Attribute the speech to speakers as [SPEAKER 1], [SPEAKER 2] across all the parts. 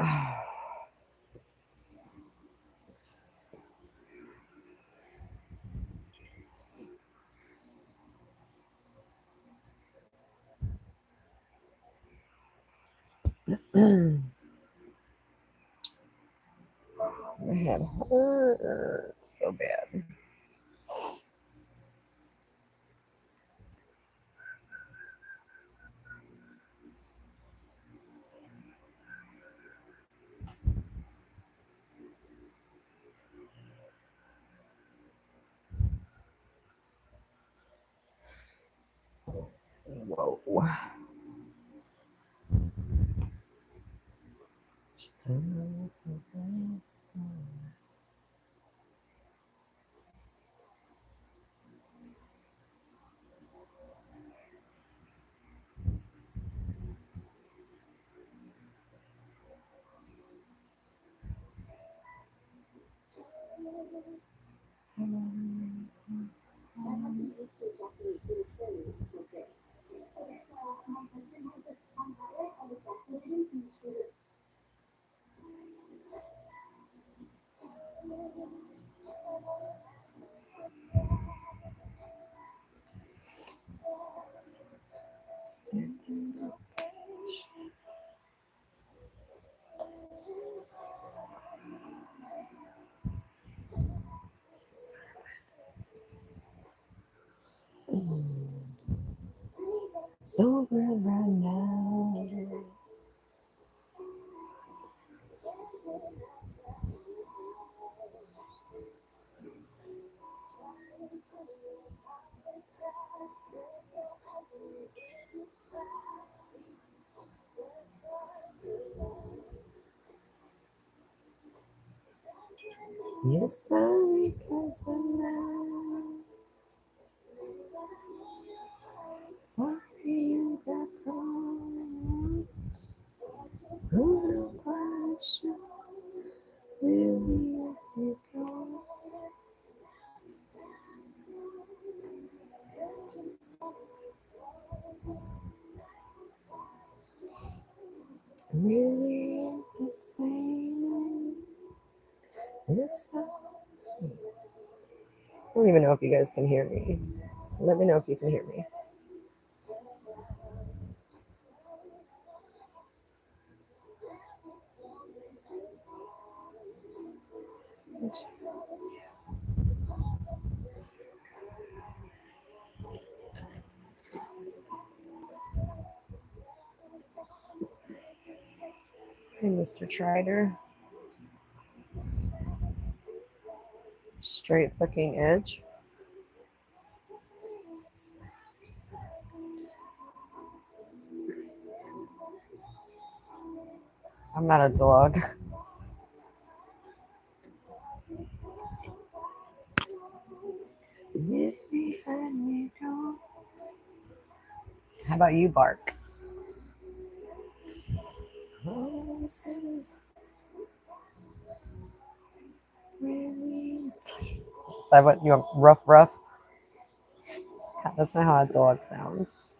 [SPEAKER 1] My head hurts so bad. Whoa.
[SPEAKER 2] My husband used to ejaculate prematurely until this. So my husband has this fun habit of ejaculating prematurely.
[SPEAKER 1] So good right now. Yes, sorry, cause I'm not sorry you got close. Who don't quite sure really to go. Really entertaining. It's so I don't even know if you guys can hear me. Let me know if you can hear me. Hey, Mr. Trider. Straight fucking edge. I'm not a dog. How about you, Bark? Is that what you want? Rough, rough? That's not how a dog sounds.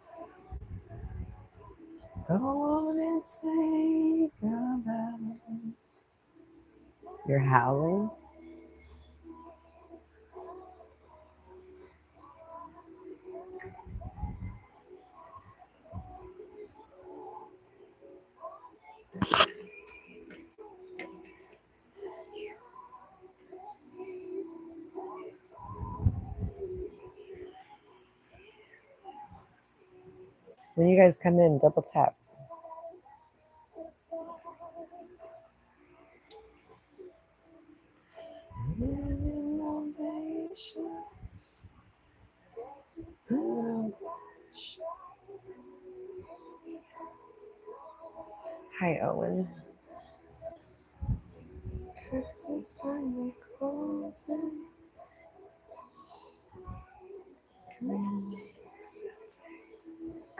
[SPEAKER 1] Go on and say goodbye. You're howling? When you guys come in, double tap. Hi, Owen. Curtains finally closing.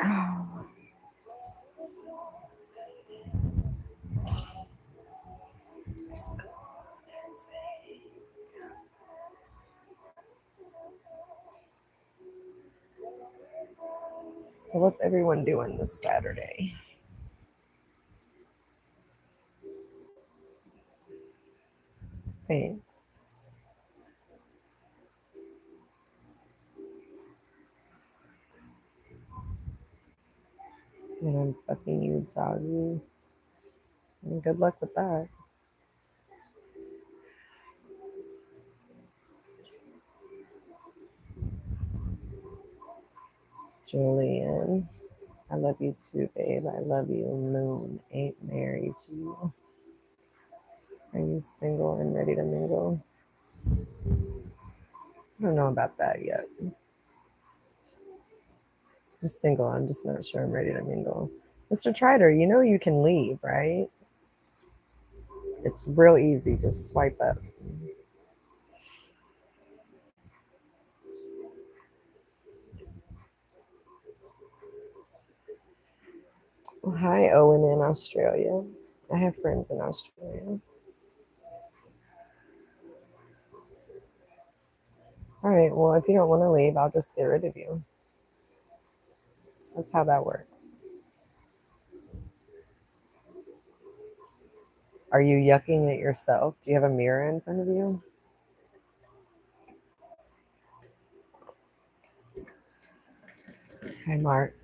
[SPEAKER 1] Oh. So what's everyone doing this Saturday? Thanks. And I'm fucking you, doggy. And good luck with that. Julian, I love you too, babe. I love you. Moon ain't married to you. Are you single and ready to mingle? I don't know about that yet. I'm single. I'm just not sure I'm ready to mingle. Mr. Trider, you know you can leave, right? It's real easy. Just swipe up. Well, hi, Owen in Australia. I have friends in Australia. All right. Well, if you don't want to leave, I'll just get rid of you. That's how that works. Are you yucking at yourself? Do you have a mirror in front of you? Hi, Mark.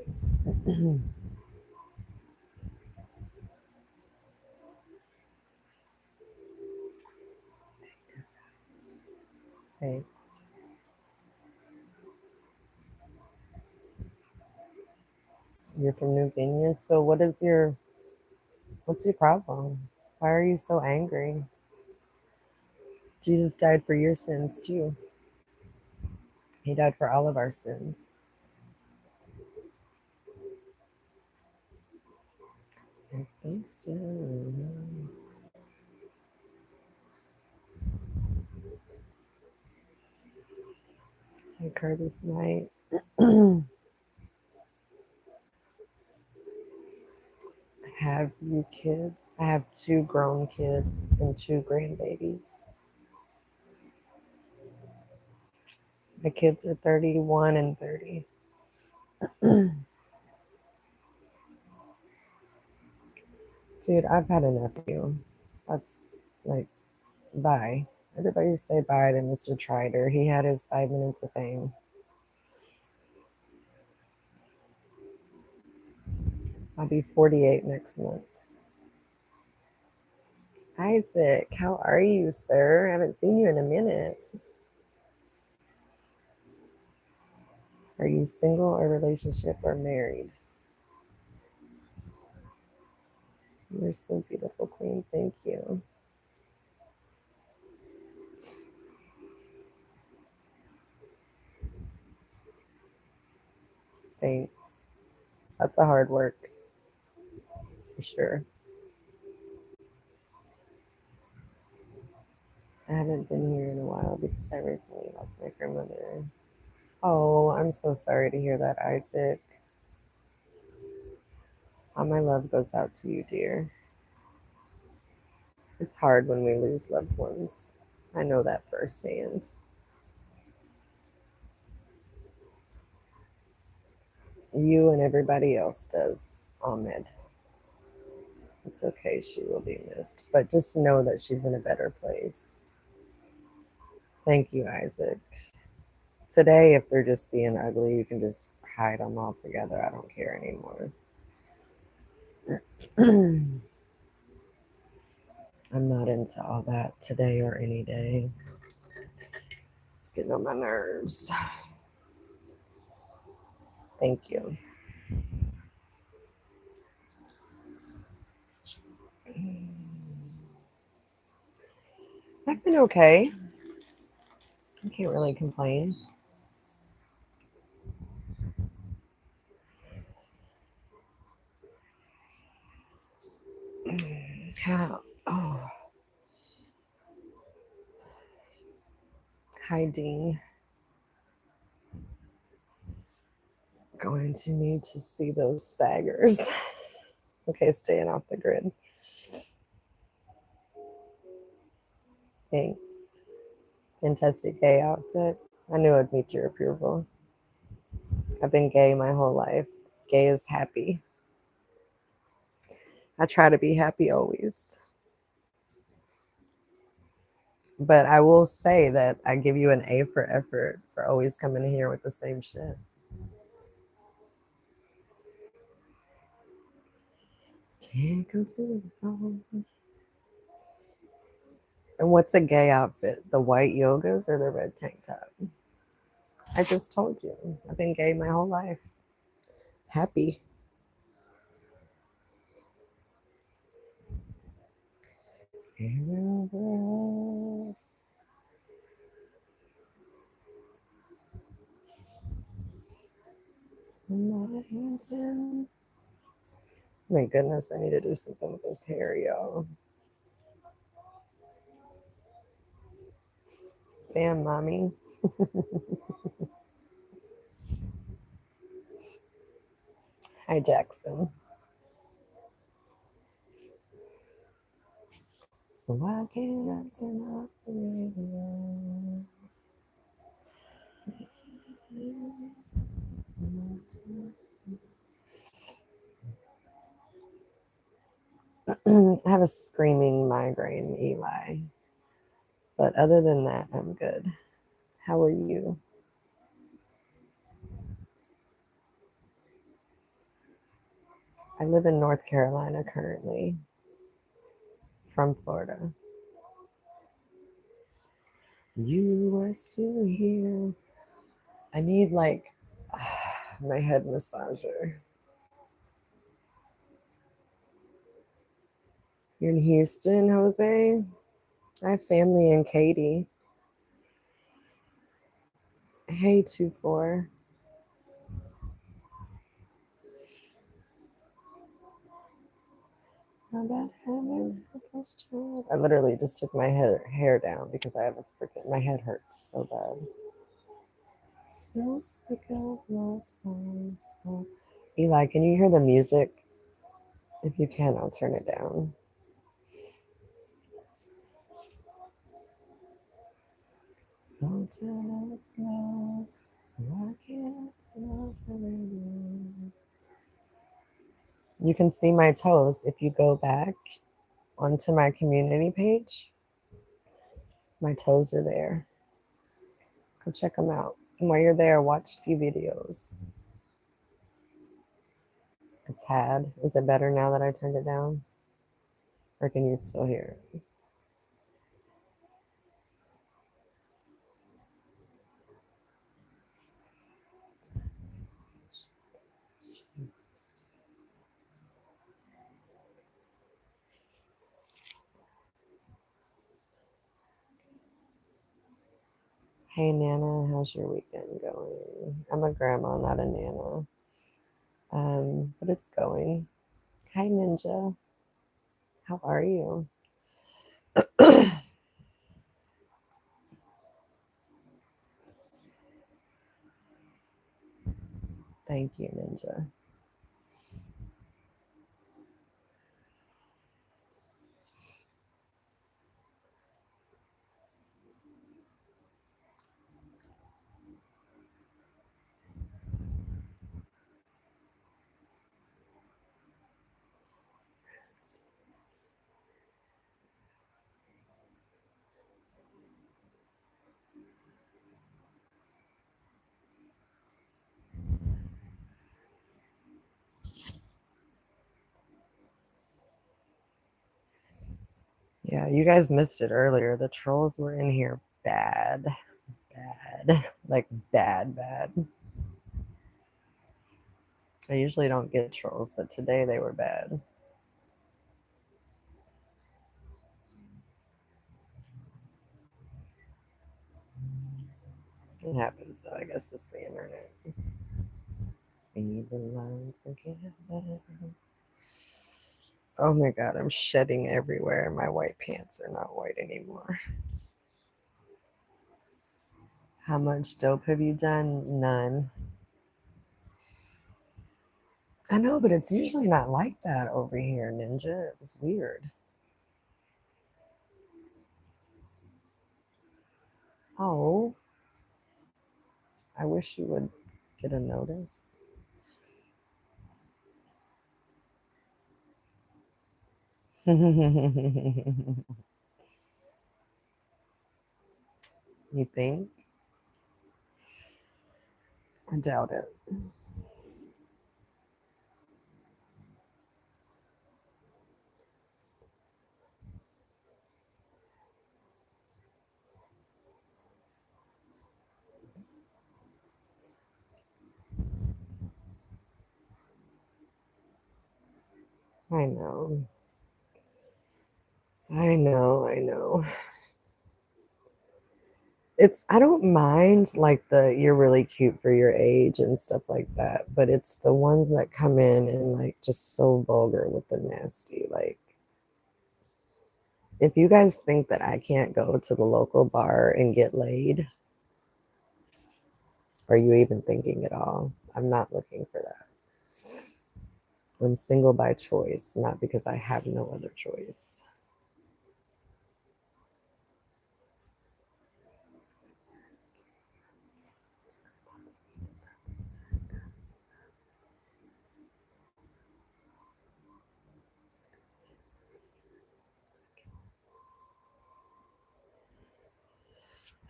[SPEAKER 1] Thanks. You're from New Guinea. So what's your problem? Why are you so angry? Jesus died for your sins too. He died for all of our sins. It's based on... Hi, Curtis Knight. Have you kids? I have 2 grown kids and 2 grandbabies. My kids are 31 and 30. Dude, I've had enough of you. That's like, bye. Everybody say bye to Mr. Trider. He had his 5 minutes of fame. I'll be 48 next month. Isaac, how are you, sir? I haven't seen you in a minute. Are you single or relationship or married? You're so beautiful, queen. Thank you. Thanks. That's a hard work, for sure. I haven't been here in a while because I recently lost my grandmother. Oh, I'm so sorry to hear that, Isaac. All my love goes out to you, dear. It's hard when we lose loved ones. I know that firsthand. You and everybody else does, Ahmed. It's okay, she will be missed. But just know that she's in a better place. Thank you, Isaac. Today, if they're just being ugly, you can just hide them all together. I don't care anymore. I'm not into all that today or any day. It's getting on my nerves. Thank you. I've been okay. I can't really complain. How? Oh, hi, Dean. Going to need to see those saggers. Okay, staying off the grid. Thanks. Fantastic gay outfit. I knew I'd meet your approval. I've been gay my whole life. Gay is happy. I try to be happy always. But I will say that I give you an A for effort for always coming here with the same shit. Can't come to the phone. And what's a gay outfit? The white yogas or the red tank top? I just told you. I've been gay my whole life. Happy. Scared over us. My hands in. My goodness, I need to do something with this hair, y'all. Damn, mommy. Hi, Jackson. So why can't I turn off the radio? I have a screaming migraine, Eli. But other than that, I'm good. How are you? I live in North Carolina currently, from Florida. You were still here. I need like my head massager. You're in Houston, Jose? I have family in Katy. Hey, 2-4. How about having her first child? I literally just took my hair down because I have a freaking, my head hurts so bad. So sick of love songs. So. Eli, can you hear the music? If you can, I'll turn it down. So tell us now, so I can't turn off the radio. You can see my toes if you go back onto my community page. My toes are there. Go check them out. And while you're there, watch a few videos. A tad. Is it better now that I turned it down? Or can you still hear it? Hey Nana, how's your weekend going? I'm a grandma, not a Nana. But it's going. Hi Ninja, how are you? Thank you, Ninja. Yeah, you guys missed it earlier. The trolls were in here bad. Bad. Like bad, bad. I usually don't get trolls, but today they were bad. It happens though. I guess it's the internet. We belong together. Oh my god, I'm shedding everywhere. My white pants are not white anymore. How much dope have you done? None. I know, but it's usually not like that over here, Ninja. It was weird. Oh, I wish you would get a notice. You think? I doubt it. I know. I know. I know. I don't mind like the you're really cute for your age and stuff like that, but it's the ones that come in and like just so vulgar with the nasty. Like, if you guys think that I can't go to the local bar and get laid, are you even thinking at all? I'm not looking for that. I'm single by choice, not because I have no other choice.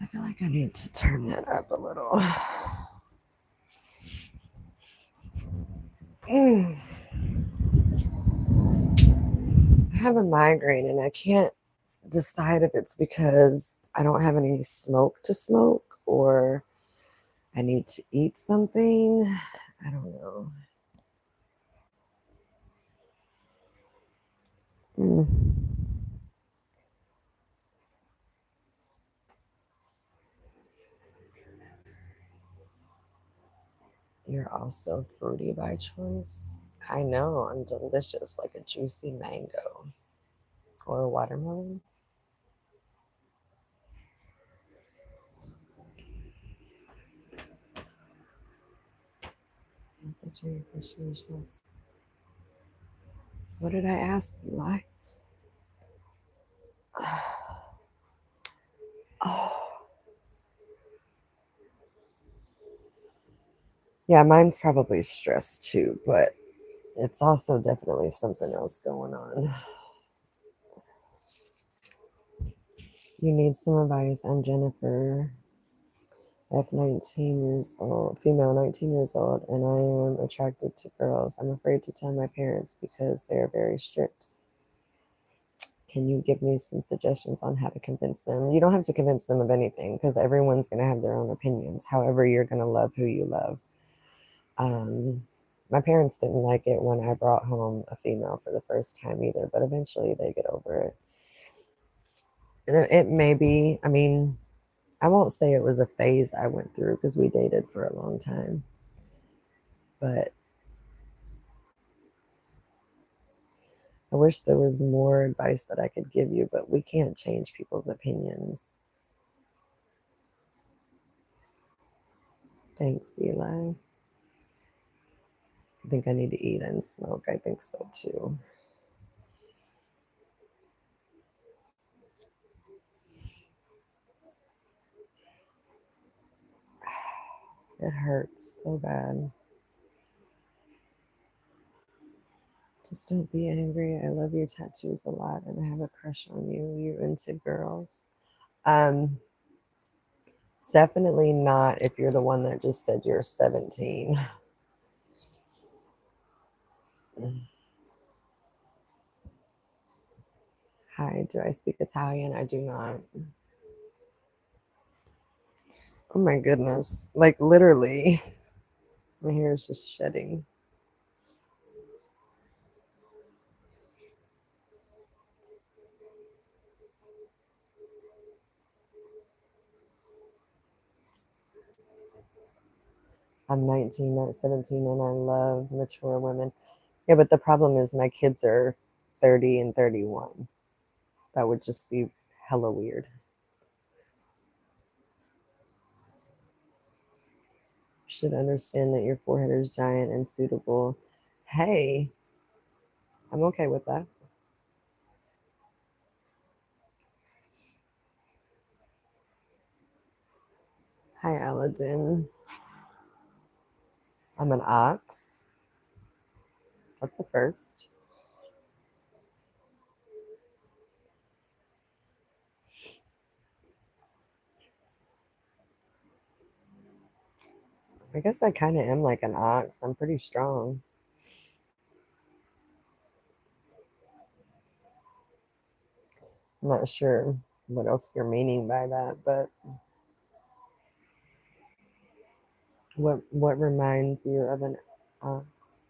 [SPEAKER 1] I feel like I need to turn that up a little. I have a migraine and I can't decide if it's because I don't have any smoke to smoke or I need to eat something. I don't know. Mm. You're also fruity by choice. I know, I'm delicious like a juicy mango or a watermelon. That's a tree appreciation. What did I ask you? Why? Oh, yeah, mine's probably stress too, but it's also definitely something else going on. You need some advice. I'm Jennifer, F 19 years old, female 19 years old, and I am attracted to girls. I'm afraid to tell my parents because they are very strict. Can you give me some suggestions on how to convince them? You don't have to convince them of anything because everyone's going to have their own opinions. However, you're going to love who you love. My parents didn't like it when I brought home a female for the first time either, but eventually they get over it. And it may be, I mean, I won't say it was a phase I went through because we dated for a long time, but I wish there was more advice that I could give you, but we can't change people's opinions. Thanks, Eli. I think I need to eat and smoke. I think so too. It hurts so bad. Just don't be angry. I love your tattoos a lot and I have a crush on you. You into girls. Um, Definitely not if you're the one that just said you're 17. Hi, do I speak Italian? I do not. Oh my goodness. Like literally, my hair is just shedding. I'm 19, not 17, and I love mature women. Yeah, but the problem is my kids are 30 and 31. That would just be hella weird. You should understand that your forehead is giant and suitable. Hey, I'm okay with that. Hi, Aladdin. I'm an ox. That's a first. I guess I kind of am like an ox. I'm pretty strong. I'm not sure what else you're meaning by that, but what reminds you of an ox?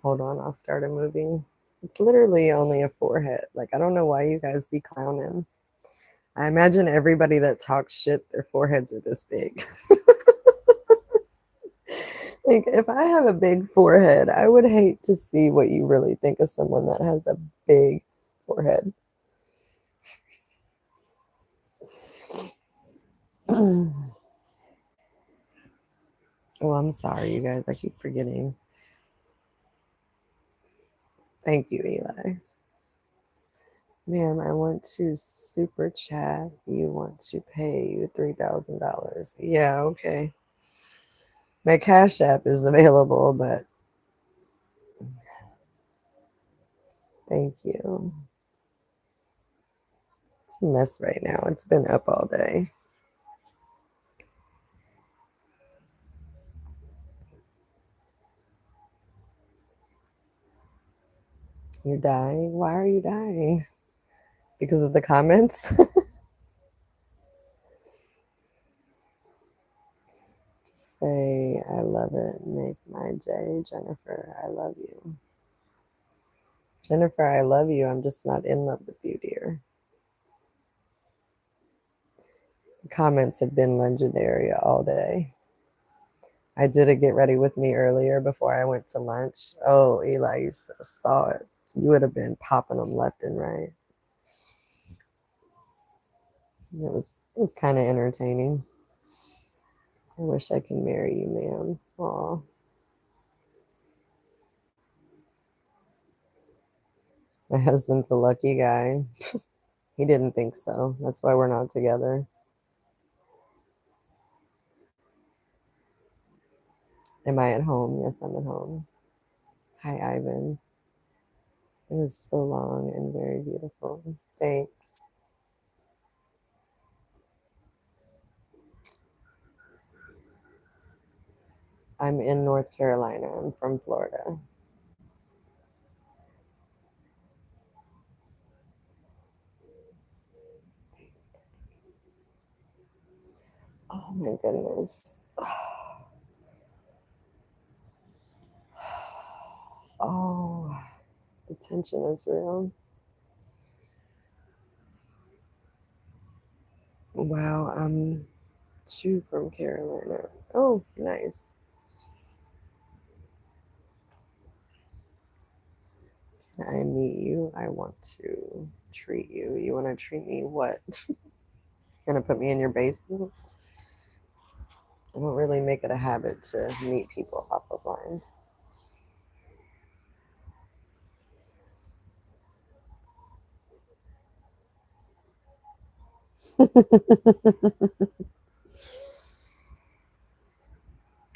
[SPEAKER 1] Hold on, I'll start a movie. It's literally only a forehead. Like, I don't know why you guys be clowning. I imagine everybody that talks shit, their foreheads are this big. Like, if I have a big forehead, I would hate to see what you really think of someone that has a big forehead. Oh, I'm sorry, you guys. I keep forgetting. Thank you, Eli. Ma'am, I want to super chat. You want to pay you $3,000. Yeah, okay. My Cash App is available, but thank you. It's a mess right now. It's been up all day. You're dying? Why are you dying? Because of the comments? Just say, I love it. Make my day. Jennifer, I love you. Jennifer, I love you. I'm just not in love with you, dear. The comments have been legendary all day. I did a get ready with me earlier before I went to lunch. Oh, Eli, you saw it. You would have been popping them left and right. It was kind of entertaining. I wish I could marry you, ma'am. Aw. My husband's a lucky guy. He didn't think so. That's why we're not together. Am I at home? Yes, I'm at home. Hi, Ivan. It was so long and very beautiful. Thanks. I'm in North Carolina. I'm from Florida. Oh my goodness. Oh, the tension is real. Wow, I'm two from Carolina. Oh, nice. Can I meet you? I want to treat you. You want to treat me what? Gonna put me in your basement? I don't really make it a habit to meet people off of line.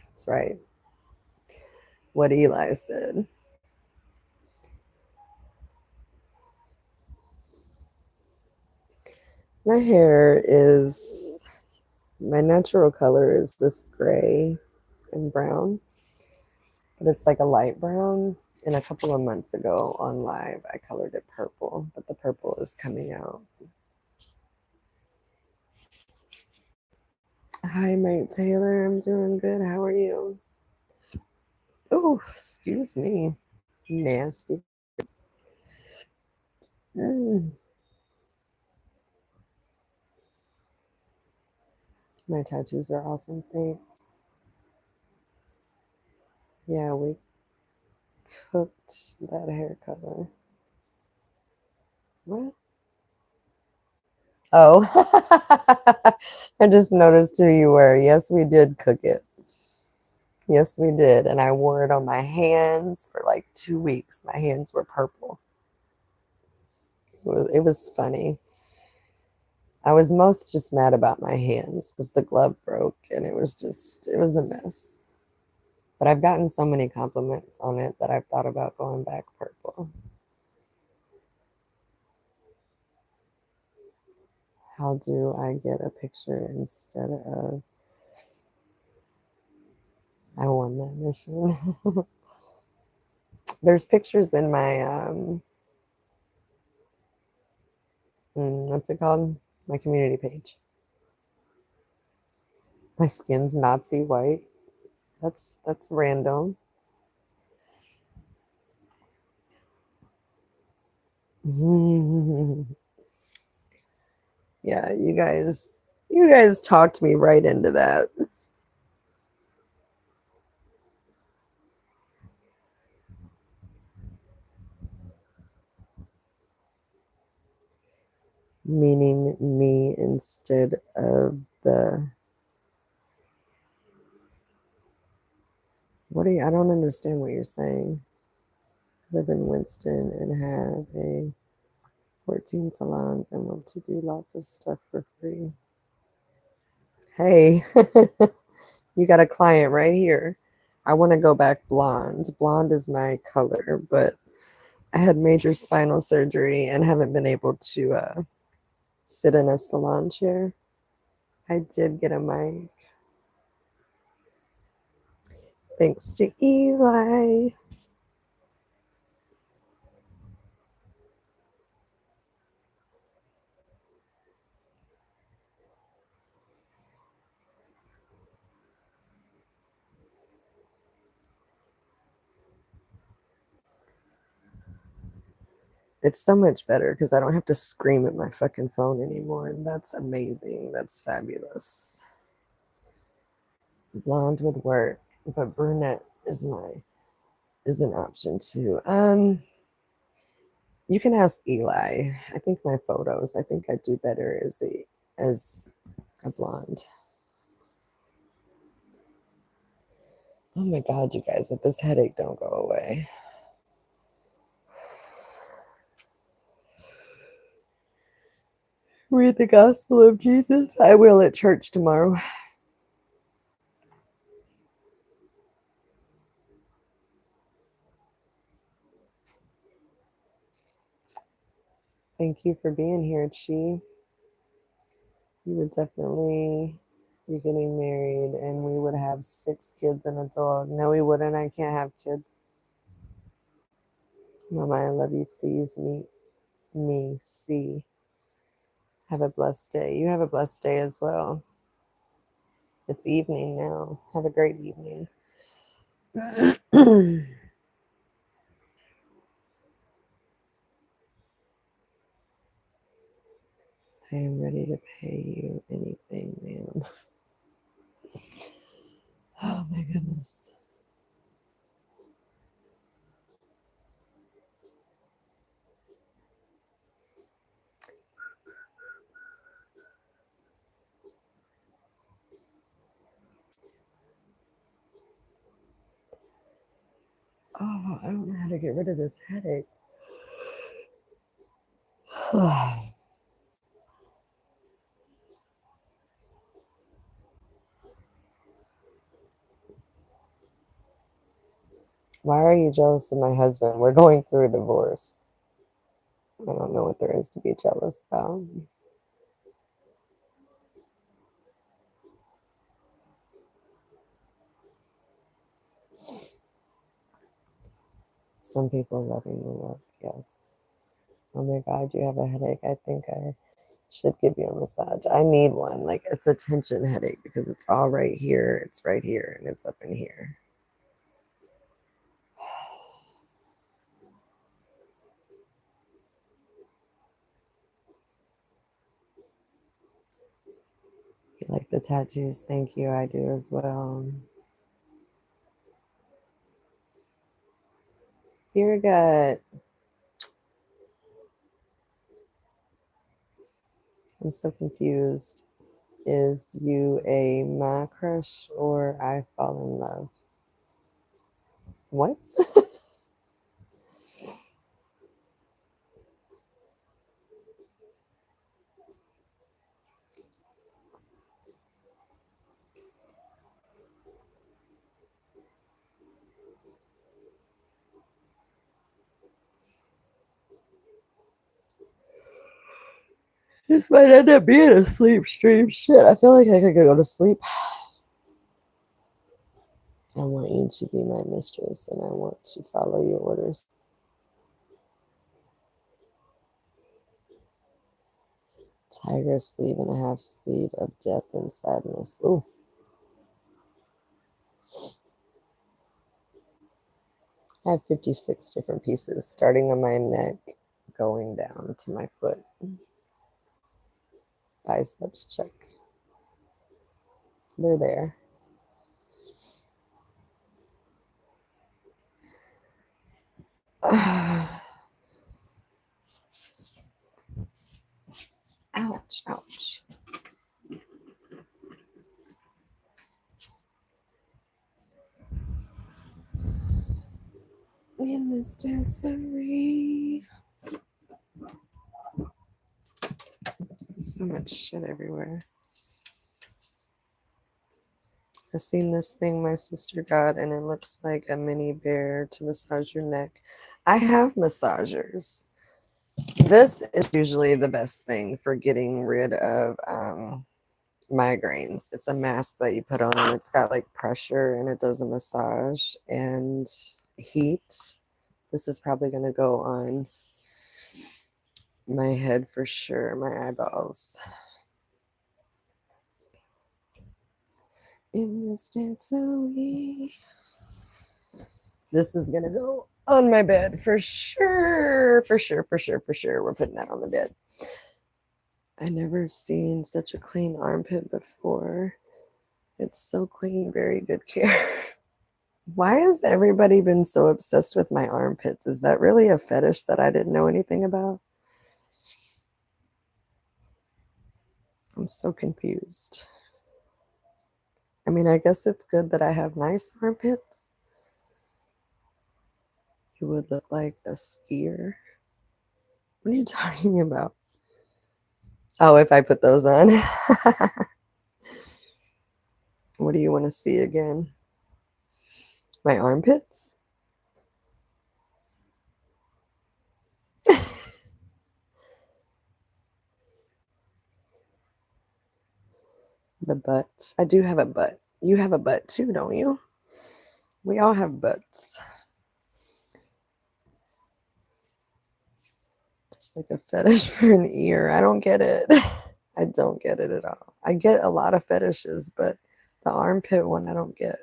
[SPEAKER 1] That's right. What Eli said. My hair is, my natural color is this gray and brown, but it's like a light brown. And a couple of months ago on live, I colored it purple, but the purple is coming out. Hi, Mike Taylor. I'm doing good. How are you? Oh, excuse me. Nasty. Mm. My tattoos are awesome. Thanks. Yeah, we cooked that hair color. What? Oh, I just noticed who you were. Yes, we did cook it. Yes, we did. And I wore it on my hands for like 2 weeks. My hands were purple. It was funny. I was most just mad about my hands because the glove broke and it was a mess. But I've gotten so many compliments on it that I've thought about going back purple. How do I get a picture instead of on that mission. There's pictures in my what's it called? My community page. My skin's Nazi white. That's random. Yeah, you guys talked me right into that. Meaning me instead of the I don't understand what you're saying. Live in Winston and have a 14 salons and want to do lots of stuff for free. Hey, you got a client right here. I want to go back blonde. Blonde is my color, but I had major spinal surgery and haven't been able to sit in a salon chair. I did get a mic. Thanks to Eli. It's so much better because I don't have to scream at my fucking phone anymore. And that's amazing. That's fabulous. Blonde would work, but brunette is an option too. You can ask Eli. I think my photos, I think I do better as a blonde. Oh my God, you guys, if this headache don't go away. Read the Gospel of Jesus. I will at church tomorrow. Thank you for being here, Chi. You would definitely be getting married and we would have 6 kids and a dog. No, we wouldn't. I can't have kids. Mama, I love you. Please meet me. See. Have a blessed day. You have a blessed day as well. It's evening now. Have a great evening. I am ready to pay you anything, ma'am. Oh my goodness. Oh, I don't know how to get rid of this headache. Why are you jealous of my husband? We're going through a divorce. I don't know what there is to be jealous about. Some people loving the love, yes. Oh my God, you have a headache. I think I should give you a massage. I need one. Like, it's a tension headache because it's all right here, it's right here, and it's up in here. You like the tattoos? Thank you. I do as well. Dear gut. I'm so confused. Is you a my crush or I fall in love? What? This might end up being a sleep stream. Shit, I feel like I could go to sleep. I want you to be my mistress and I want to follow your orders. Tiger sleeve and a half sleeve of depth and sadness. Ooh. I have 56 different pieces, starting on my neck, going down to my foot. Biceps check. They're there. Ouch, ouch. In this dancery. So much shit everywhere. I seen this thing my sister got and it looks like a mini bear to massage your neck. I have massagers. This is usually the best thing for getting rid of migraines. It's a mask that you put on and it's got like pressure and it does a massage and heat. This is probably going to go on my head for sure, my eyeballs. In this dancery. This is going to go on my bed for sure, for sure, for sure, for sure. We're putting that on the bed. I never seen such a clean armpit before. It's so clean, very good care. Why has everybody been so obsessed with my armpits? Is that really a fetish that I didn't know anything about? I'm so confused. I mean, I guess it's good that I have nice armpits. You would look like a skier. What are you talking about? Oh, if I put those on. What do you want to see again? My armpits? The butts. I do have a butt. You have a butt too, don't you? We all have butts. Just like a fetish for an ear. I don't get it. I don't get it at all. I get a lot of fetishes, but the armpit one I don't get.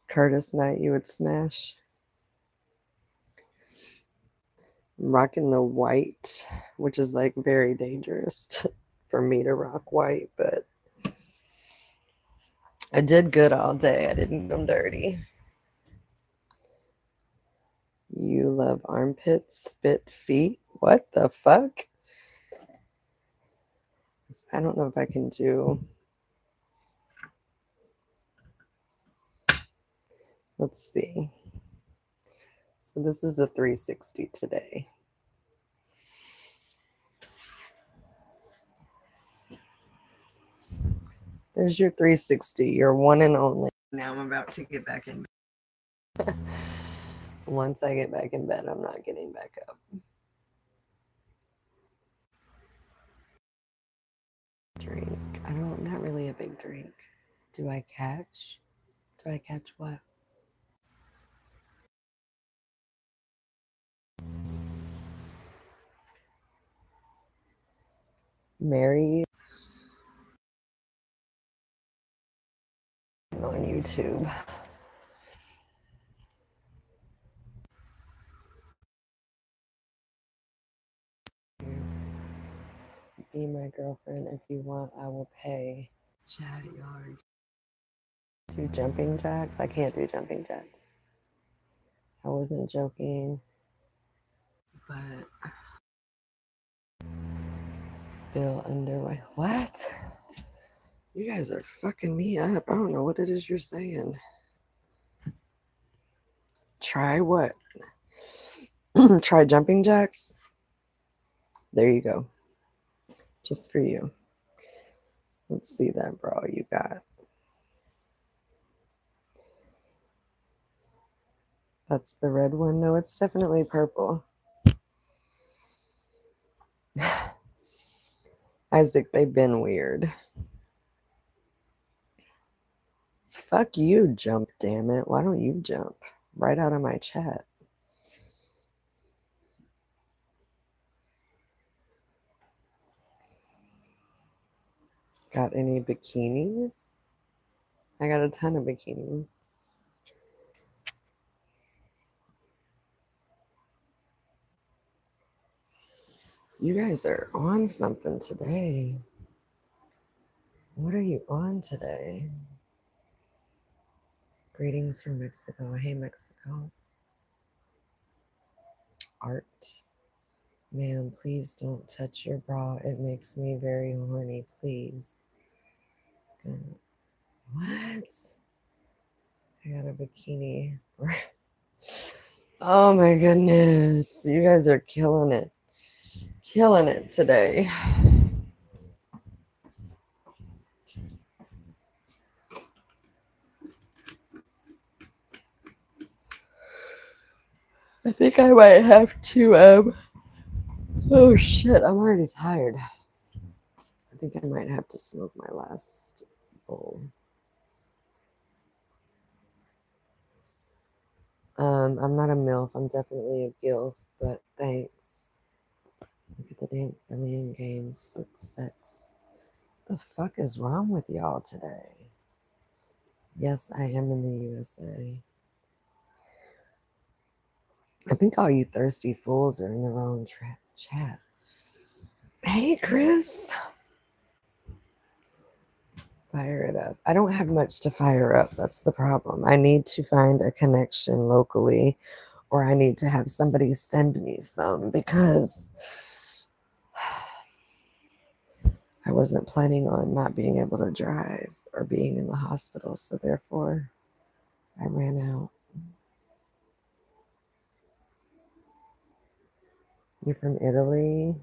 [SPEAKER 1] Curtis Knight, you would smash. I'm rocking the white, which is like very dangerous for me to rock white, but I did good all day. I didn't do them dirty. You love armpits, spit, feet. What the fuck? I don't know if I can do. Let's see. So this is the 360 today. There's your 360, your one and only. Now I'm about to get back in bed. Once I get back in bed, I'm not getting back up. Drink. I'm not really a big drink. Do I catch? Do I catch what? Marry on YouTube. Be my girlfriend if you want. I will pay. Chat yard. Do jumping jacks? I can't do jumping jacks. I wasn't joking, but Bill Underwood. What? You guys are fucking me up. I don't know what it is you're saying. Try what? Try jumping jacks? There you go. Just for you. Let's see that bra you got. That's the red one. No, it's definitely purple. Isaac, they've been weird. Fuck you, jump, damn it. Why don't you jump right out of my chat? Got any bikinis? I got a ton of bikinis. You guys are on something today. What are you on today? Greetings from Mexico. Hey, Mexico. Art. Man, please don't touch your bra. It makes me very horny. Please. What? I got a bikini. Oh my goodness. You guys are killing it. Killing it today. I think I might have to, oh shit, I'm already tired. I think I might have to smoke my last bowl. I'm not a MILF, I'm definitely a GILF, but thanks. Look at the Dance Alien game, success. The fuck is wrong with y'all today? Yes, I am in the USA. I think all you thirsty fools are in the wrong chat. Hey, Chris. Fire it up. I don't have much to fire up. That's the problem. I need to find a connection locally, or I need to have somebody send me some because I wasn't planning on not being able to drive or being in the hospital. So therefore, I ran out. You're from Italy?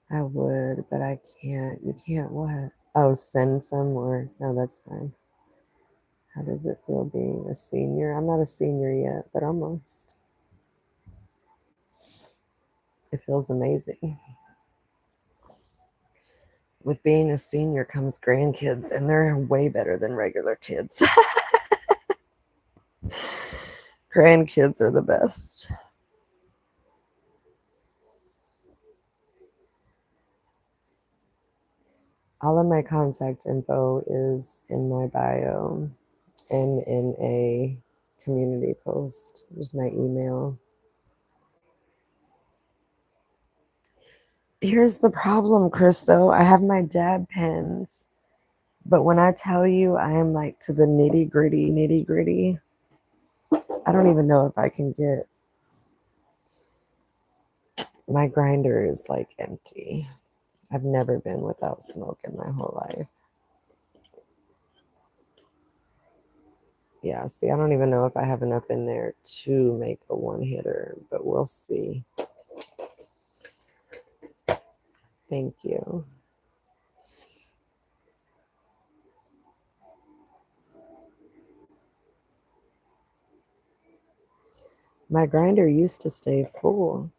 [SPEAKER 1] I would, but I can't. You can't what? Oh, send some or no, that's fine. How does it feel being a senior? I'm not a senior yet, but almost. It feels amazing. With being a senior comes grandkids, and they're way better than regular kids. Grandkids are the best. All of my contact info is in my bio and in a community post. There's my email. Here's the problem, Chris, though. I have my dab pens, but when I tell you I am like to the nitty gritty, I don't even know if I can get. My grinder is like empty. I've never been without smoke in my whole life. Yeah, see, I don't even know if I have enough in there to make a one-hitter, but we'll see. Thank you. My grinder used to stay full.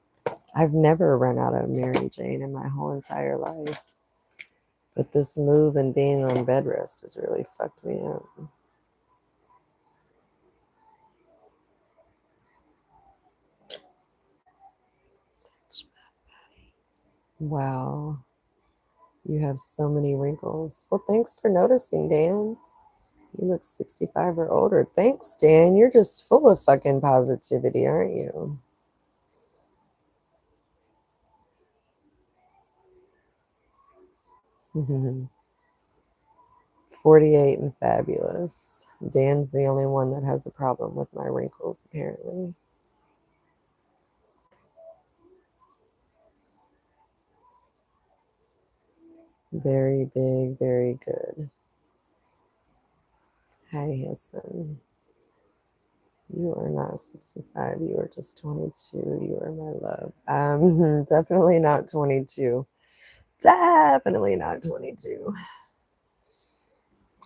[SPEAKER 1] I've never run out of Mary Jane in my whole entire life. But this move and being on bed rest has really fucked me up. Wow. You have so many wrinkles. Well, thanks for noticing, Dan. You look 65 or older. Thanks, Dan. You're just full of fucking positivity, aren't you? Mhm. 48 and fabulous. Dan's the only one that has a problem with my wrinkles, apparently. Very big, very good. Hi, Hassan. You are not 65. You are just 22. You are my love. Definitely not 22. Definitely not 22.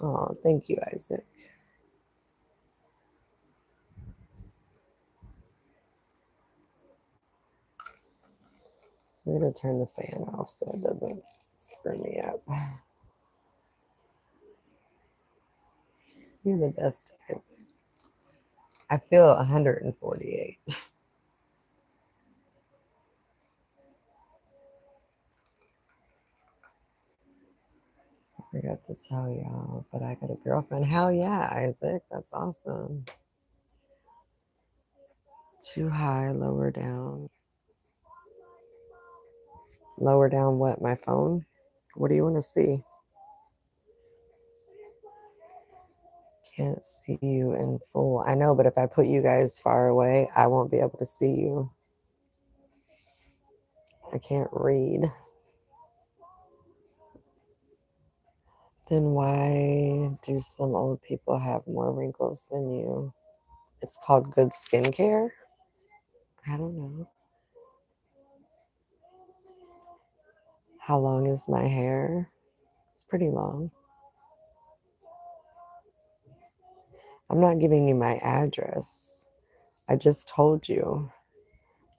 [SPEAKER 1] Oh, thank you, Isaac. I'm going to turn the fan off so it doesn't screw me up. You're the best, Isaac. I feel 148. I forgot to tell y'all, but I got a girlfriend. Hell yeah, Isaac. That's awesome. Too high, lower down. Lower down what? My phone? What do you want to see? Can't see you in full. I know, but if I put you guys far away, I won't be able to see you. I can't read. Then why do some old people have more wrinkles than you? It's called good skincare? I don't know. How long is my hair? It's pretty long. I'm not giving you my address. I just told you.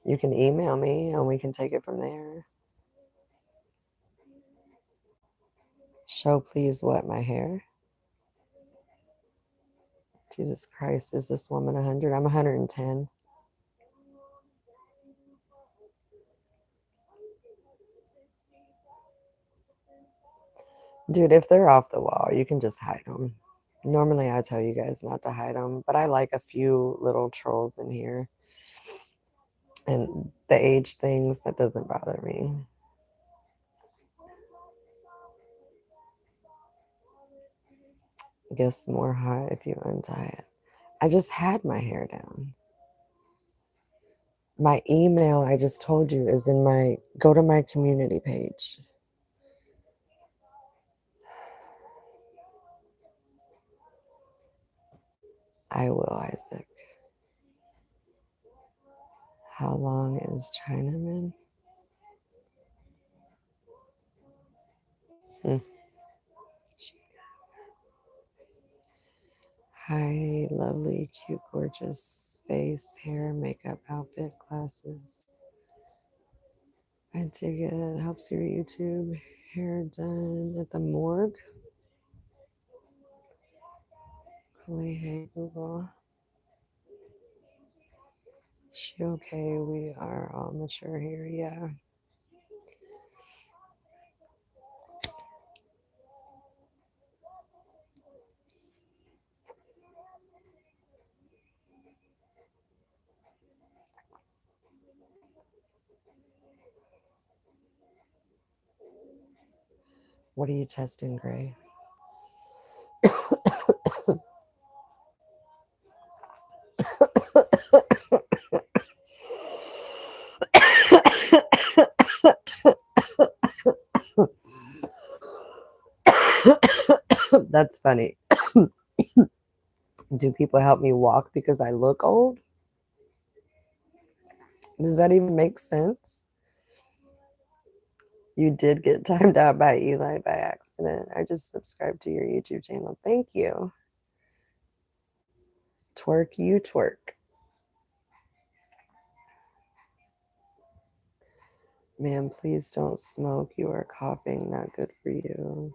[SPEAKER 1] You can email me and we can take it from there. Show please what, my hair? Jesus Christ, is this woman 100? I'm 110. Dude, if they're off the wall, you can just hide them. Normally, I tell you guys not to hide them, but I like a few little trolls in here. And the age things, that doesn't bother me. Guess more hot if you untie it. I just had my hair down. My email, I just told you, is in my, go to my community page. I will, Isaac. How long is Chinaman? Hi, lovely, cute, gorgeous face, hair, makeup, outfit, glasses. I dig it. Helps your YouTube hair done at the morgue. Really hate Google. She okay? We are all mature here. Yeah. What are you testing, Gray? That's funny. Do people help me walk because I look old? Does that even make sense? You did get timed out by Eli by accident. I just subscribed to your YouTube channel. Thank you. Twerk, you twerk. Man, please don't smoke. You are coughing. Not good for you.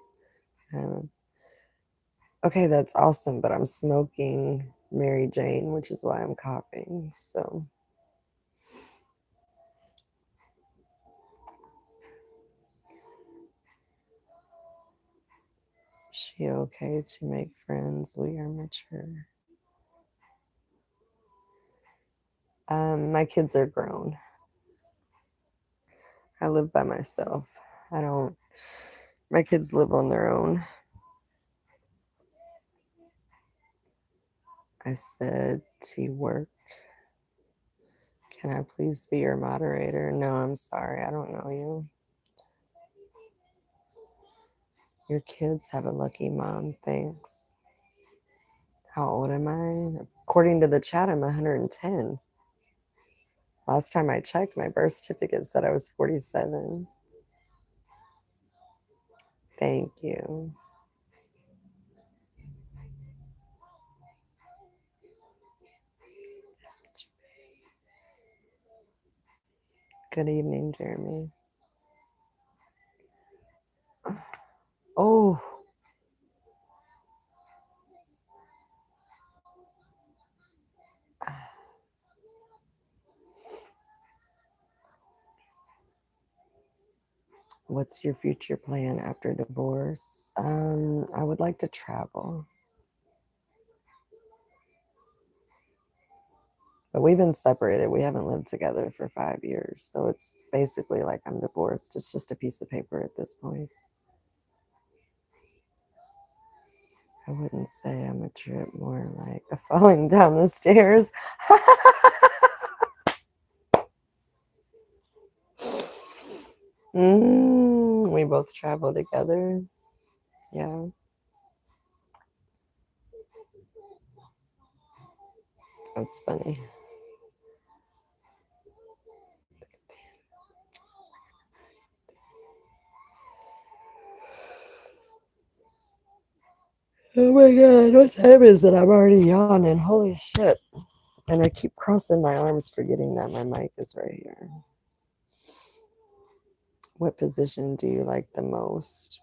[SPEAKER 1] Okay, that's awesome, but I'm smoking Mary Jane, which is why I'm coughing. So, she okay to make friends? We are mature. My kids are grown. I live by myself. My kids live on their own. I said to work. Can I please be your moderator? No, I'm sorry. I don't know you. Your kids have a lucky mom. Thanks. How old am I? According to the chat, I'm 110. Last time I checked, my birth certificate said I was 47. Thank you. Good evening, Jeremy. Oh, what's your future plan after divorce? I would like to travel. But we've been separated. We haven't lived together for 5 years. So it's basically like I'm divorced. It's just a piece of paper at this point. I wouldn't say I'm a trip, more like a falling down the stairs. We both travel together. Yeah. That's funny. Oh my god, what time is it? I'm already yawning. Holy shit. And I keep crossing my arms, forgetting that my mic is right here. What position do you like the most?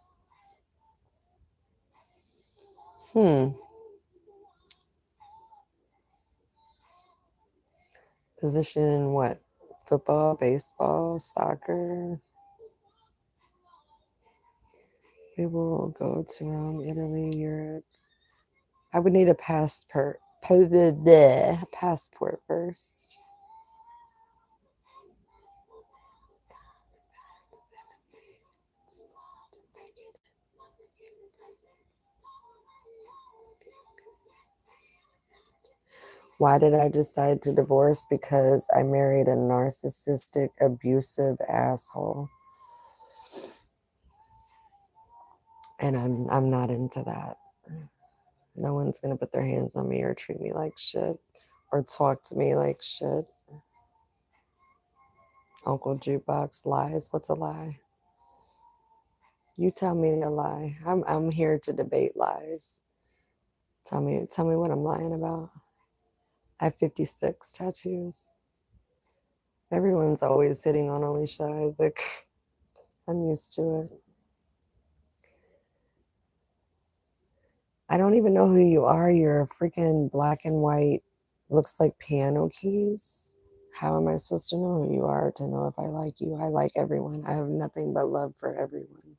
[SPEAKER 1] Position in what? Football, baseball, soccer? We will go to Rome, Italy, Europe. I would need a passport first. Why did I decide to divorce? Because I married a narcissistic, abusive asshole. And I'm not into that. No one's gonna put their hands on me or treat me like shit or talk to me like shit. Uncle Jukebox lies. What's a lie? You tell me a lie. I'm here to debate lies. Tell me what I'm lying about. I have 56 tattoos. Everyone's always hitting on Alicia Isaac. I'm used to it. I don't even know who you are. You're a freaking black and white, looks like piano keys. How am I supposed to know who you are to know if I like you? I like everyone. I have nothing but love for everyone.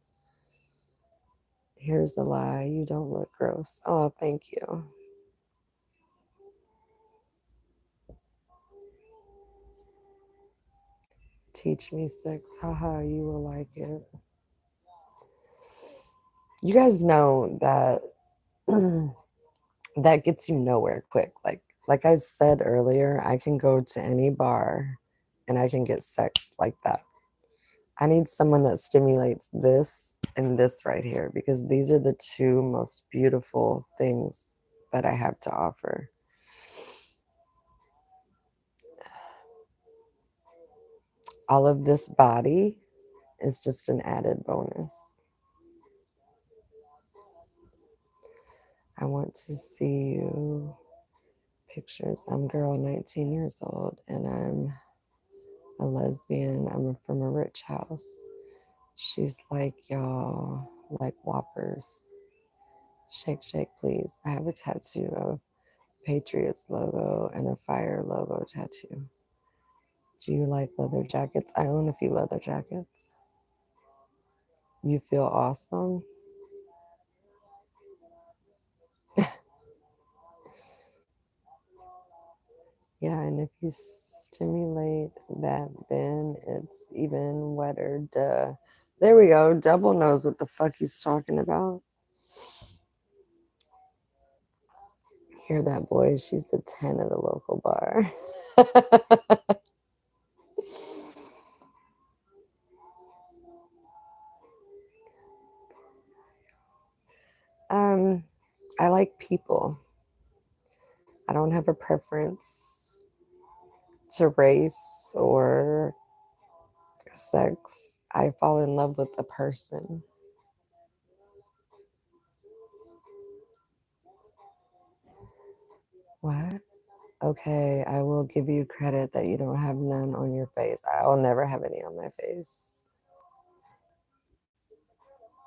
[SPEAKER 1] Here's the lie. You don't look gross. Oh, thank you. Teach me sex. Haha, you will like it. You guys know that that gets you nowhere quick. Like I said earlier, I can go to any bar and I can get sex like that. I need someone that stimulates this and this right here because these are the two most beautiful things that I have to offer. All of this body is just an added bonus. I want to see you pictures. I'm girl 19 years old and I'm a lesbian. I'm from a rich house. She's like, y'all like Whoppers. Shake, shake, please. I have a tattoo of Patriots logo and a fire logo tattoo. Do you like leather jackets? I own a few leather jackets. You feel awesome? Yeah, and if you stimulate that bin, it's even wetter. Duh. There we go. Double knows what the fuck he's talking about. Hear that, boy? She's the 10 at a local bar. I like people. I don't have a preference to race or sex. I fall in love with the person. What? Okay, I will give you credit that you don't have none on your face. I will never have any on my face.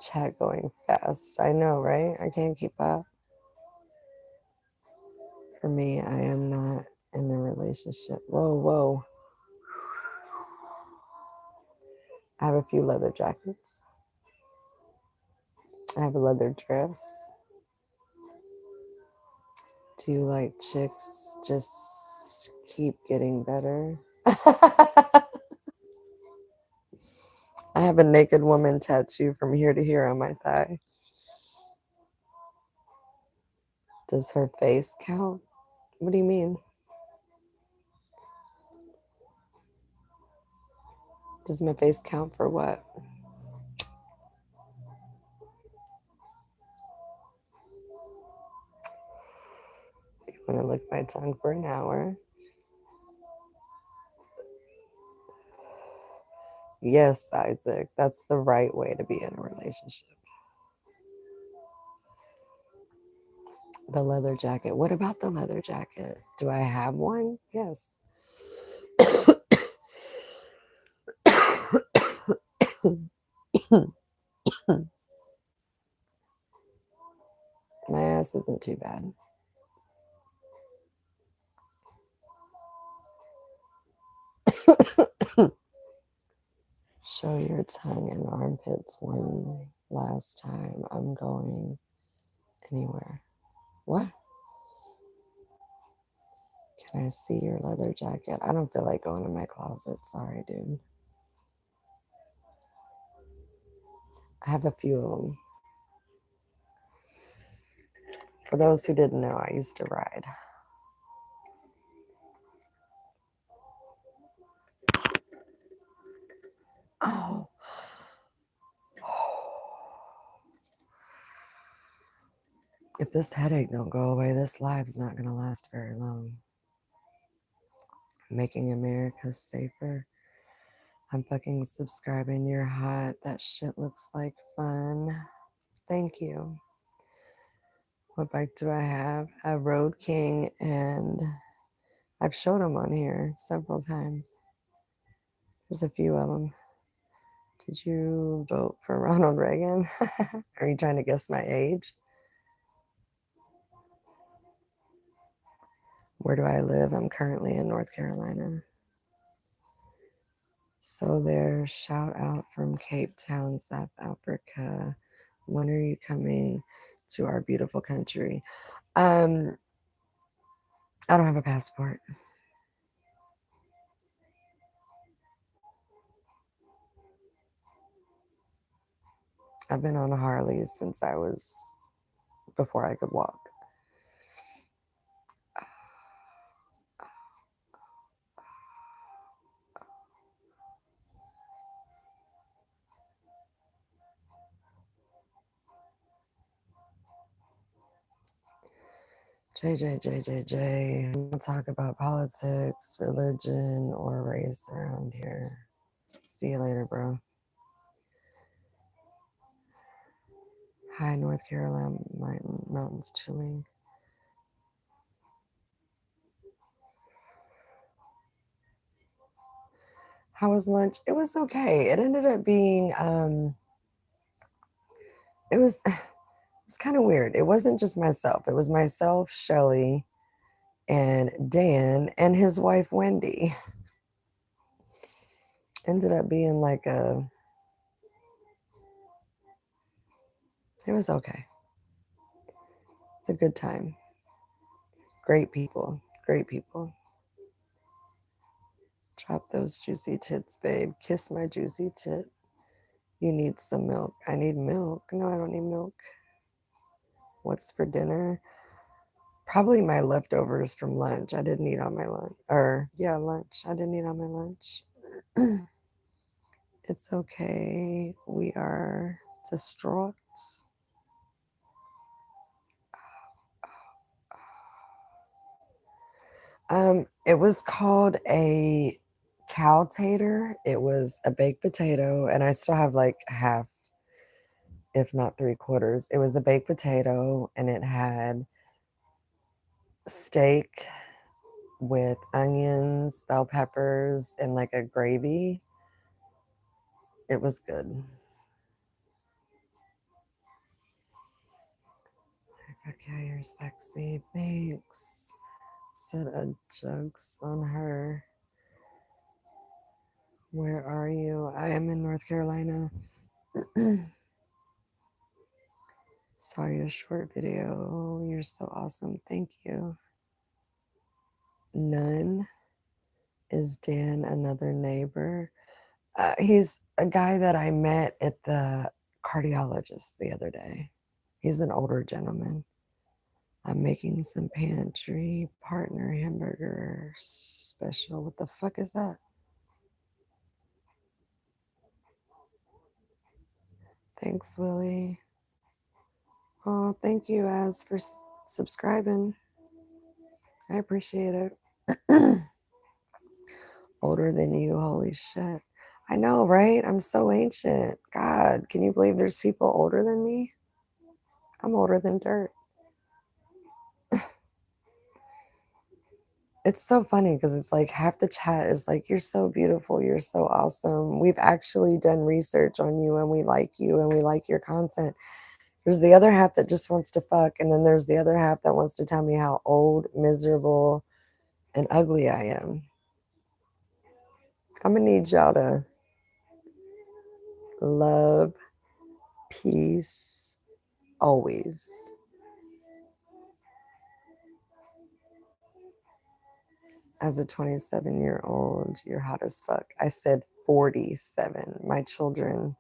[SPEAKER 1] Chat going fast. I know, right? I can't keep up. For me, I am not in a relationship. Whoa, whoa. I have a few leather jackets. I have a leather dress. Do you like chicks just keep getting better? I have a naked woman tattoo from here to here on my thigh. Does her face count? What do you mean? Does my face count for what? You want to lick my tongue for an hour? Yes, Isaac, that's the right way to be in a relationship. The leather jacket. What about the leather jacket? Do I have one? Yes. My ass isn't too bad. Show your tongue and armpits one last time. I'm going anywhere. What? Can I see your leather jacket? I don't feel like going in my closet. Sorry, dude. I have a few of them. For those who didn't know, I used to ride. Oh. If this headache don't go away, this live's not going to last very long. Making America safer. I'm fucking subscribing. You're hot. That shit looks like fun. Thank you. What bike do I have? A Road King, and I've showed them on here several times. There's a few of them. Did you vote for Ronald Reagan? Are you trying to guess my age? Where do I live? I'm currently in North Carolina. So there, shout out from Cape Town, South Africa. When are you coming to our beautiful country? I don't have a passport. I've been on a Harley since I was before I could walk. JJ. We'll talk about politics, religion, or race around here. See you later, bro. Hi, North Carolina mountains chilling. How was lunch? It was okay. It ended up being it was kind of weird. It wasn't just myself. It was myself, Shelly, and Dan, and his wife Wendy. Ended up being like it was okay. It's a good time. Great people. Great people. Drop those juicy tits, babe. Kiss my juicy tit. You need some milk. I need milk. No, I don't need milk. What's for dinner? Probably my leftovers from lunch. I didn't eat on my lunch. Lunch. I didn't eat on my lunch. It's okay. We are distraught. It was called a cow tater. It was a baked potato, and I still have like half, if not 3/4. It was a baked potato, and it had steak with onions, bell peppers, and like a gravy. It was good. Okay, you're sexy. Thanks. Set a jokes on her. Where are you? I am in North Carolina. Saw your short video. You're so awesome. Thank you. None. Is Dan another neighbor? He's a guy that I met at the cardiologist the other day. He's an older gentleman. I'm making some pantry partner hamburger special. What the fuck is that? Thanks, Willie. Oh, thank you, Az, for subscribing. I appreciate it. Older than you, holy shit. I know, right? I'm so ancient. God, can you believe there's people older than me? I'm older than dirt. It's so funny because it's like half the chat is like, you're so beautiful, you're so awesome. We've actually done research on you and we like you and we like your content. There's the other half that just wants to fuck, and then there's the other half that wants to tell me how old, miserable, and ugly I am. I'm gonna need y'all to love, peace, always. As a 27-year-old, you're hot as fuck. I said 47. My children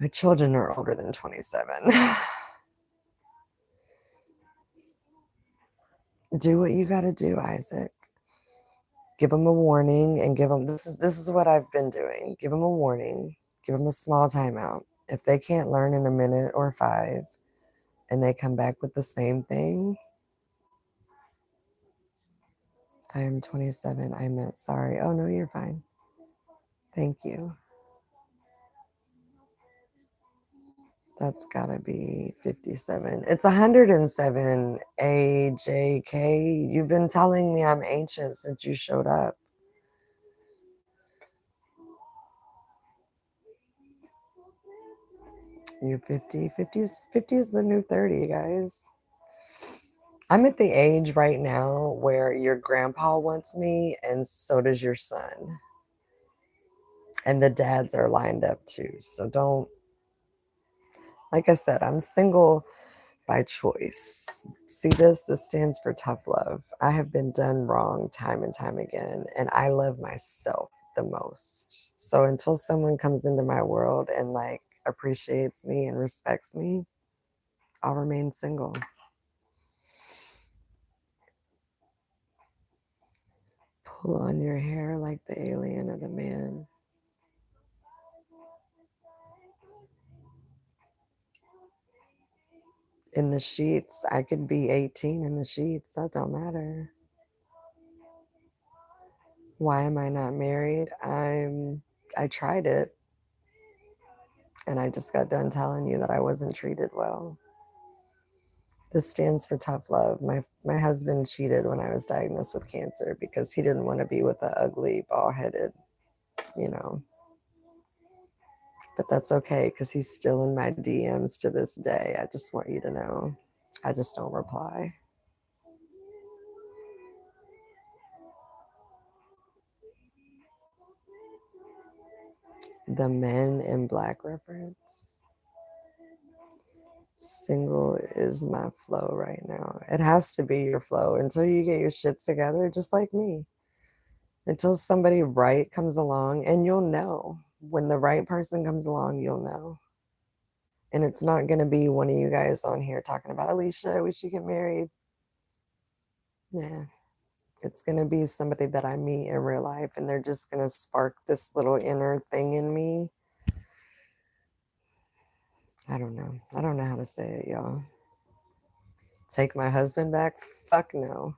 [SPEAKER 1] are older than 27. Do what you got to do, Isaac. Give them a warning and give them this is what I've been doing. Give them a warning. Give them a small timeout. If they can't learn in a minute or 5 and they come back with the same thing, I am 27. I meant sorry. Oh no, you're fine. Thank you. That's gotta be 57. It's 107, AJK. You've been telling me I'm ancient since you showed up. You 50. 50 is the new 30, guys. I'm at the age right now where your grandpa wants me and so does your son. And the dads are lined up too. So don't, like I said, I'm single by choice. See this? This stands for tough love. I have been done wrong time and time again, and I love myself the most. So until someone comes into my world and like appreciates me and respects me, I'll remain single. Pull on your hair like the alien or the man. In the sheets, I could be 18 in the sheets. That don't matter. Why am I not married? I tried it and I just got done telling you that I wasn't treated well. This stands for tough love. My husband cheated when I was diagnosed with cancer because he didn't want to be with the ugly, bald-headed, you know. But that's okay because he's still in my DMs to this day. I just want you to know. I just don't reply. The Men in Black reference. Single is my flow right now. It has to be your flow until you get your shit together, just like me. Until somebody right comes along, and you'll know. When the right person comes along, you'll know. And it's not going to be one of you guys on here talking about, Alicia, we should get married. Yeah. It's going to be somebody that I meet in real life, and they're just going to spark this little inner thing in me. I don't know. I don't know how to say it, y'all. Take my husband back? Fuck no.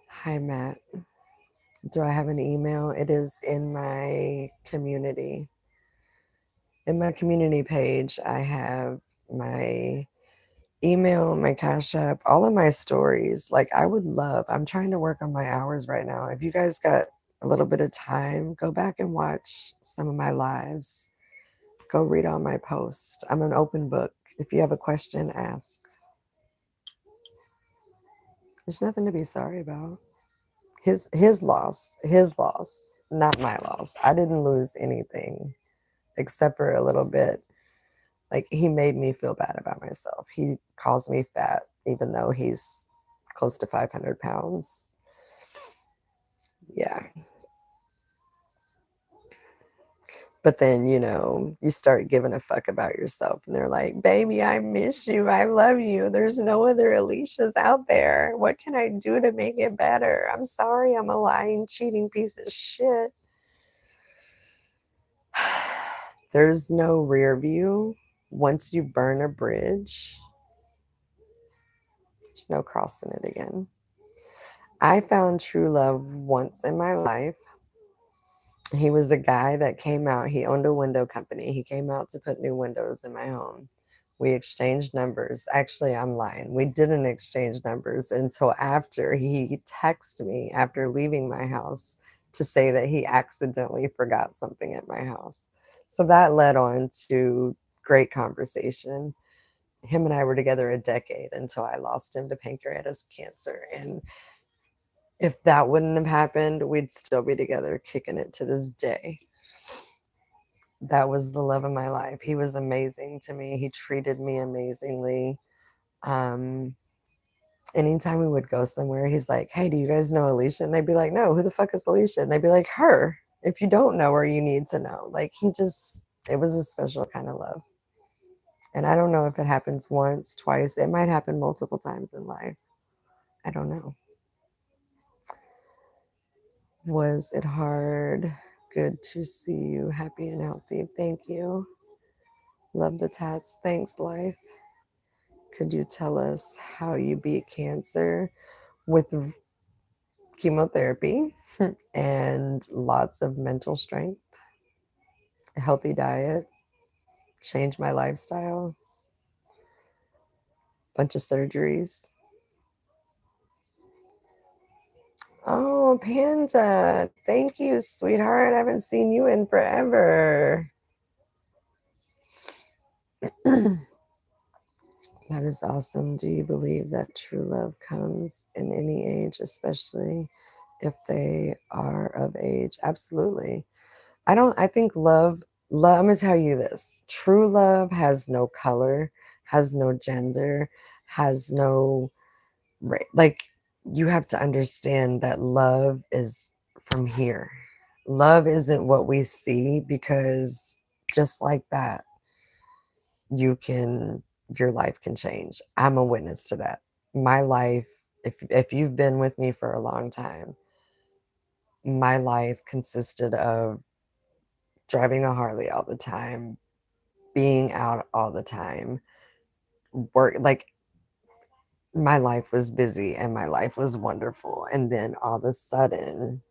[SPEAKER 1] Hi, Matt. Do I have an email? It is in my community. In my community page, I have my email, my Cash App, all of my stories. Like, I would love, I'm trying to work on my hours right now. If you guys got a little bit of time, go back and watch some of my lives. Go read all my posts. I'm an open book. If you have a question, ask. There's nothing to be sorry about. His loss, not my loss. I didn't lose anything except for a little bit. Like, he made me feel bad about myself. He calls me fat, even though he's close to 500 pounds. Yeah. But then, you start giving a fuck about yourself, and they're like, baby, I miss you. I love you. There's no other Alicias out there. What can I do to make it better? I'm sorry, I'm a lying, cheating piece of shit. There's no rear view. Once you burn a bridge, there's no crossing it again. I found true love once in my life. He was a guy that came out. He owned a window company. He came out to put new windows in my home. We exchanged numbers. Actually, I'm lying. We didn't exchange numbers until after he texted me after leaving my house to say that he accidentally forgot something at my house. So that led on to great conversation. Him and I were together a decade until I lost him to pancreatic cancer. And if that wouldn't have happened, we'd still be together kicking it to this day. That was the love of my life. He was amazing to me. He treated me amazingly. Um, Anytime we would go somewhere, he's like, hey, do you guys know Alicia? And they'd be like, no, who the fuck is Alicia? And they'd be like, her. If you don't know her, you need to know. Like, it was a special kind of love. And I don't know if it happens once, twice. It might happen multiple times in life. I don't know. Was it hard? Good to see you happy and healthy. Thank you. Love the tats. Thanks, life. Could you tell us how you beat cancer? With chemotherapy and lots of mental strength, a healthy diet, change my lifestyle, bunch of surgeries. Oh, Panda, thank you, sweetheart. I haven't seen you in forever. That is awesome. Do you believe that true love comes in any age, especially if they are of age? Absolutely. I think love, I'm going to tell you this. True love has no color, has no gender, has no, like, you have to understand that love is from here. Love isn't what we see, because just like that, your life can change. I'm a witness to that. My life, if you've been with me for a long time, my life consisted of driving a Harley all the time, being out all the time, work. Like, my life was busy and my life was wonderful. And then all of a sudden,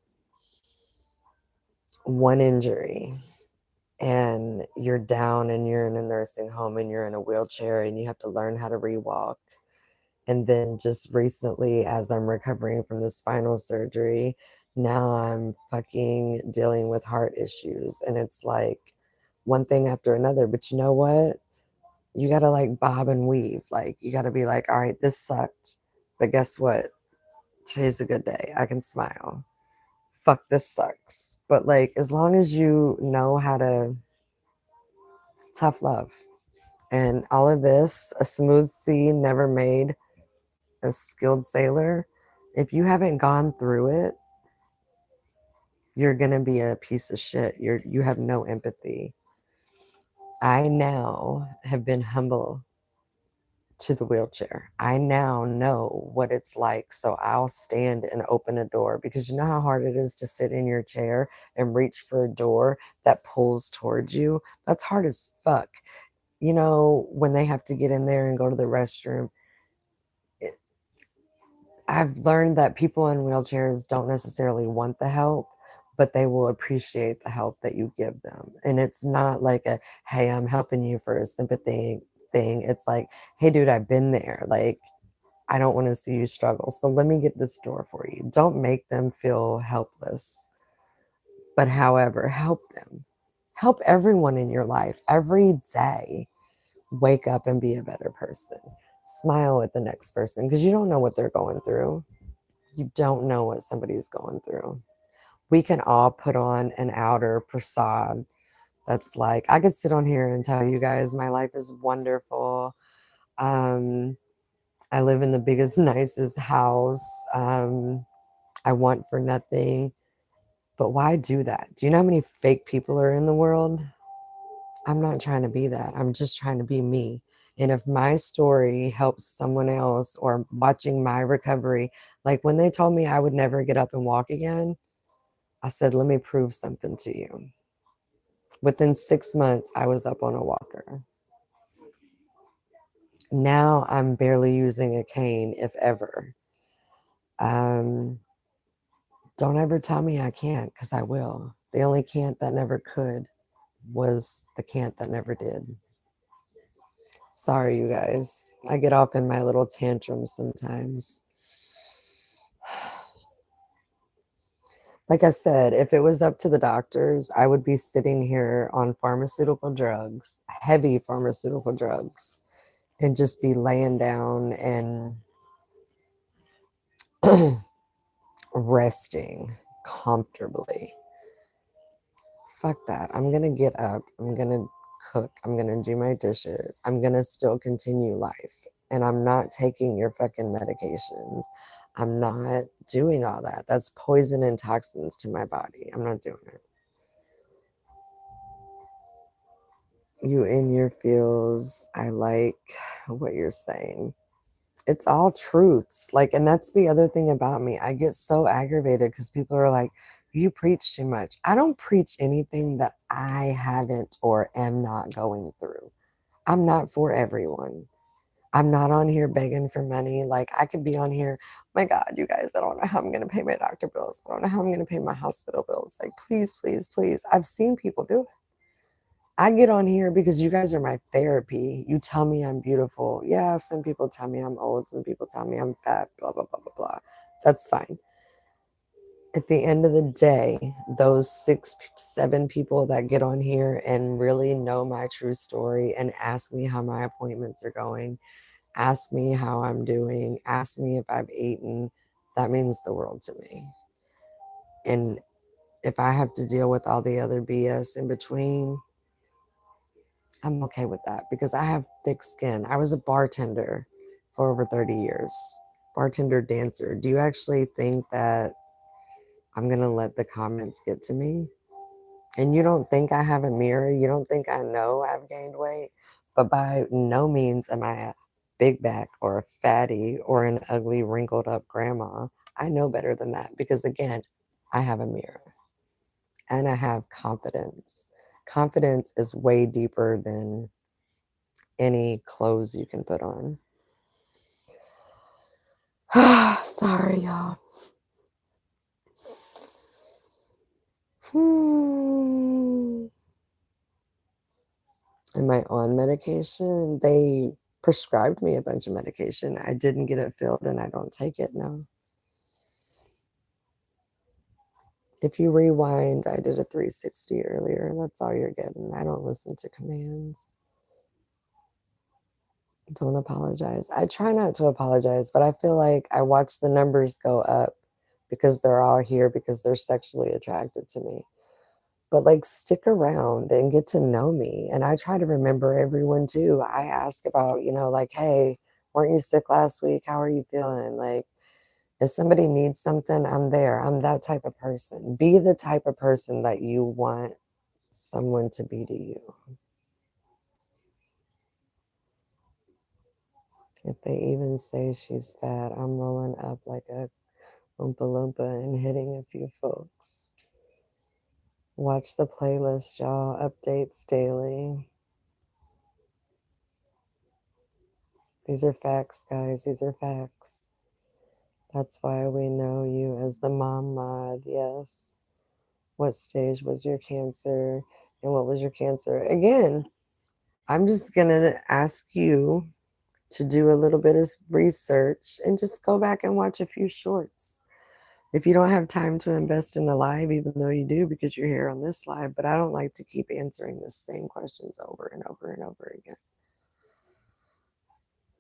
[SPEAKER 1] one injury, and you're down and you're in a nursing home and you're in a wheelchair and you have to learn how to rewalk. And then just recently, as I'm recovering from the spinal surgery, now I'm fucking dealing with heart issues. And it's like one thing after another. But you know what? You got to like bob and weave. Like, you got to be like, all right, this sucked. But guess what? Today's a good day. I can smile. Fuck, this sucks. But like, as long as you know how to tough love and all of this, a smooth sea never made a skilled sailor. If you haven't gone through it, you're gonna be a piece of shit. You have no empathy. I now have been humble to the wheelchair. I now know what it's like. So I'll stand and open a door, because you know how hard it is to sit in your chair and reach for a door that pulls towards you? That's hard as fuck. When they have to get in there and go to the restroom, I've learned that people in wheelchairs don't necessarily want the help, but they will appreciate the help that you give them. And it's not like a, hey, I'm helping you for a sympathy thing. It's like, hey, dude, I've been there. Like, I don't want to see you struggle. So let me get this door for you. Don't make them feel helpless, but however, help them. Help everyone in your life every day. Wake up and be a better person. Smile at the next person because you don't know what they're going through. You don't know what somebody's going through. We can all put on an outer facade that's like, I could sit on here and tell you guys my life is wonderful. I live in the biggest, nicest house. I want for nothing. But why do that? Do you know how many fake people are in the world? I'm not trying to be that. I'm just trying to be me. And if my story helps someone else or watching my recovery, like when they told me I would never get up and walk again, I said, let me prove something to you. Within 6 months, I was up on a walker. Now I'm barely using a cane, if ever. Don't ever tell me I can't, because I will. The only can't that never could was the can't that never did. Sorry, you guys. I get off in my little tantrums sometimes. Like I said, if it was up to the doctors, I would be sitting here on pharmaceutical drugs, heavy pharmaceutical drugs, and just be laying down and resting comfortably. Fuck that. I'm going to get up. I'm going to cook. I'm going to do my dishes. I'm going to still continue life. And I'm not taking your fucking medications. I'm not doing all that. That's poison and toxins to my body. I'm not doing it. You in your feels. I like what you're saying. It's all truths. Like, and that's the other thing about me. I get so aggravated because people are like, you preach too much. I don't preach anything that I haven't or am not going through. I'm not for everyone. I'm not on here begging for money. Like, I could be on here, oh my God, you guys, I don't know how I'm going to pay my doctor bills. I don't know how I'm going to pay my hospital bills. Like, please, please, please. I've seen people do it. I get on here because you guys are my therapy. You tell me I'm beautiful. Yeah, some people tell me I'm old. Some people tell me I'm fat, blah, blah, blah, blah, blah. That's fine. At the end of the day, those 7 people that get on here and really know my true story and ask me how my appointments are going, ask me how I'm doing, ask me if I've eaten, that means the world to me. And if I have to deal with all the other BS in between, I'm okay with that because I have thick skin. I was a bartender for over 30 years, bartender dancer. Do you actually think that I'm going to let the comments get to me? And you don't think I have a mirror? You don't think I know I've gained weight? But by no means am I a big back or a fatty or an ugly, wrinkled up grandma. I know better than that because, again, I have a mirror and I have confidence. Confidence is way deeper than any clothes you can put on. Sorry, y'all. Am I on medication? They prescribed me a bunch of medication. I didn't get it filled and I don't take it now. If you rewind, I did a 360 earlier. That's all you're getting. I don't listen to commands. Don't apologize. I try not to apologize, but I feel like I watch the numbers go up because they're all here because they're sexually attracted to me. But like, stick around and get to know me. And I try to remember everyone too. I ask about, like, hey, weren't you sick last week? How are you feeling? Like, if somebody needs something, I'm there. I'm that type of person. Be the type of person that you want someone to be to you. If they even say she's fat, I'm rolling up like a Oompa Loompa and hitting a few folks. Watch the playlist, y'all. Updates daily. These are facts, guys. These are facts. That's why we know you as the mom mod. Yes. What stage was your cancer? And what was your cancer? Again, I'm just going to ask you to do a little bit of research and just go back and watch a few shorts. If you don't have time to invest in the live, even though you do because you're here on this live, but I don't like to keep answering the same questions over and over and over again.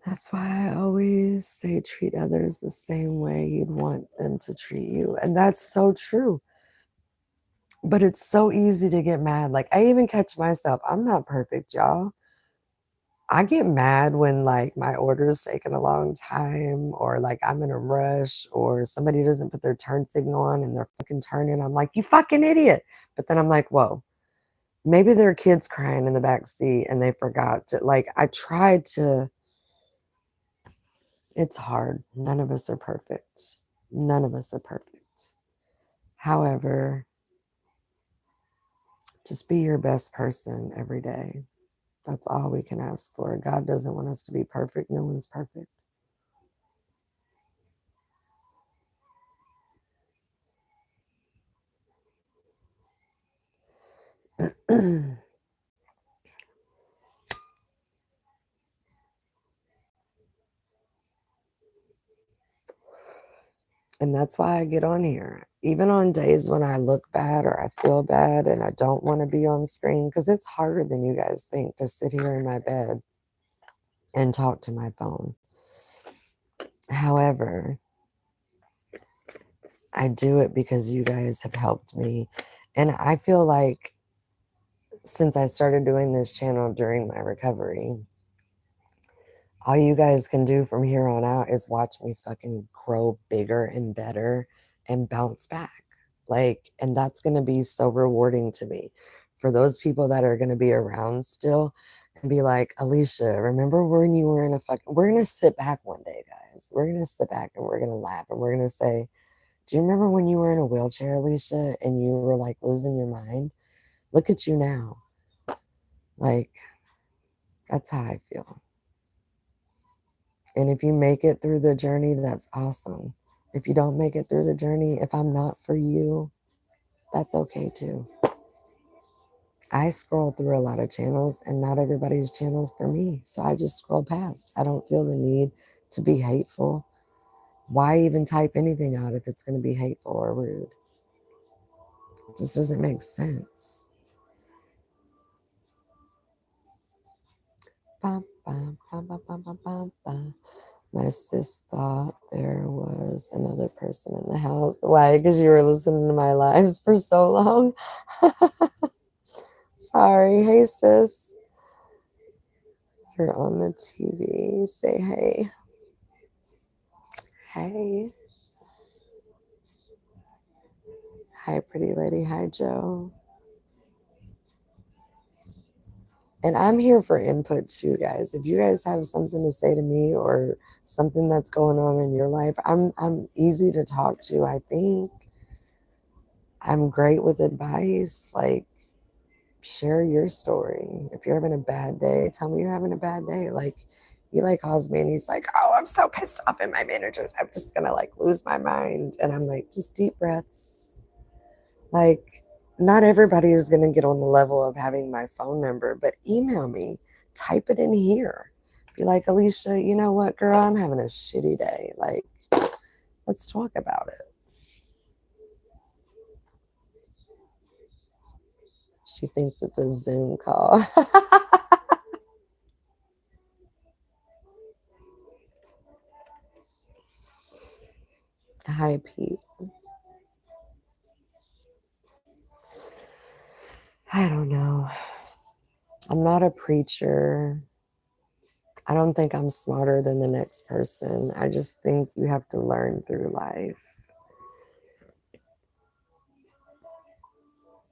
[SPEAKER 1] That's why I always say treat others the same way you'd want them to treat you. And that's so true. But it's so easy to get mad. Like, I even catch myself. I'm not perfect, y'all. I get mad when like my order is taking a long time, or like I'm in a rush, or somebody doesn't put their turn signal on and they're fucking turning. I'm like, you fucking idiot. But then I'm like, whoa, maybe there are kids crying in the back seat and they forgot to, like, I tried to. It's hard. None of us are perfect. None of us are perfect. However, just be your best person every day. That's all we can ask for. God doesn't want us to be perfect. No one's perfect. And that's why I get on here. Even on days when I look bad or I feel bad and I don't want to be on screen, because it's harder than you guys think to sit here in my bed and talk to my phone. However, I do it because you guys have helped me. And I feel like since I started doing this channel during my recovery, all you guys can do from here on out is watch me fucking grow bigger and better and bounce back. Like, and that's going to be so rewarding to me. For those people that are going to be around still and be like, Alicia, remember when you were in a fucking, we're going to sit back one day, guys. We're going to sit back and we're going to laugh and we're going to say, do you remember when you were in a wheelchair, Alicia, and you were like losing your mind? Look at you now. Like, that's how I feel. And if you make it through the journey, that's awesome. If you don't make it through the journey, if I'm not for you, that's okay too. I scroll through a lot of channels and not everybody's channels for me. So I just scroll past. I don't feel the need to be hateful. Why even type anything out if it's going to be hateful or rude? It just doesn't make sense. Ba, ba, ba, ba, ba, ba, ba, ba. My sis thought there was another person in the house. Why? Because you were listening to my lives for so long. Sorry. Hey, sis. You're on the TV. Say hey. Hey. Hi, pretty lady. Hi, Joe. And I'm here for input too, guys. If you guys have something to say to me or something that's going on in your life, I'm easy to talk to. I think I'm great with advice. Like, share your story. If you're having a bad day, tell me you're having a bad day. Like, Eli calls me and he's like, oh, I'm so pissed off at my managers. I'm just gonna like lose my mind. And I'm like, just deep breaths. Like, not everybody is gonna get on the level of having my phone number, but email me, type it in here. Be like, Alicia, you know what, girl, I'm having a shitty day. Like, let's talk about it. She thinks it's a Zoom call. Hi, Pete. I don't know. I'm not a preacher. I don't think I'm smarter than the next person. I just think you have to learn through life.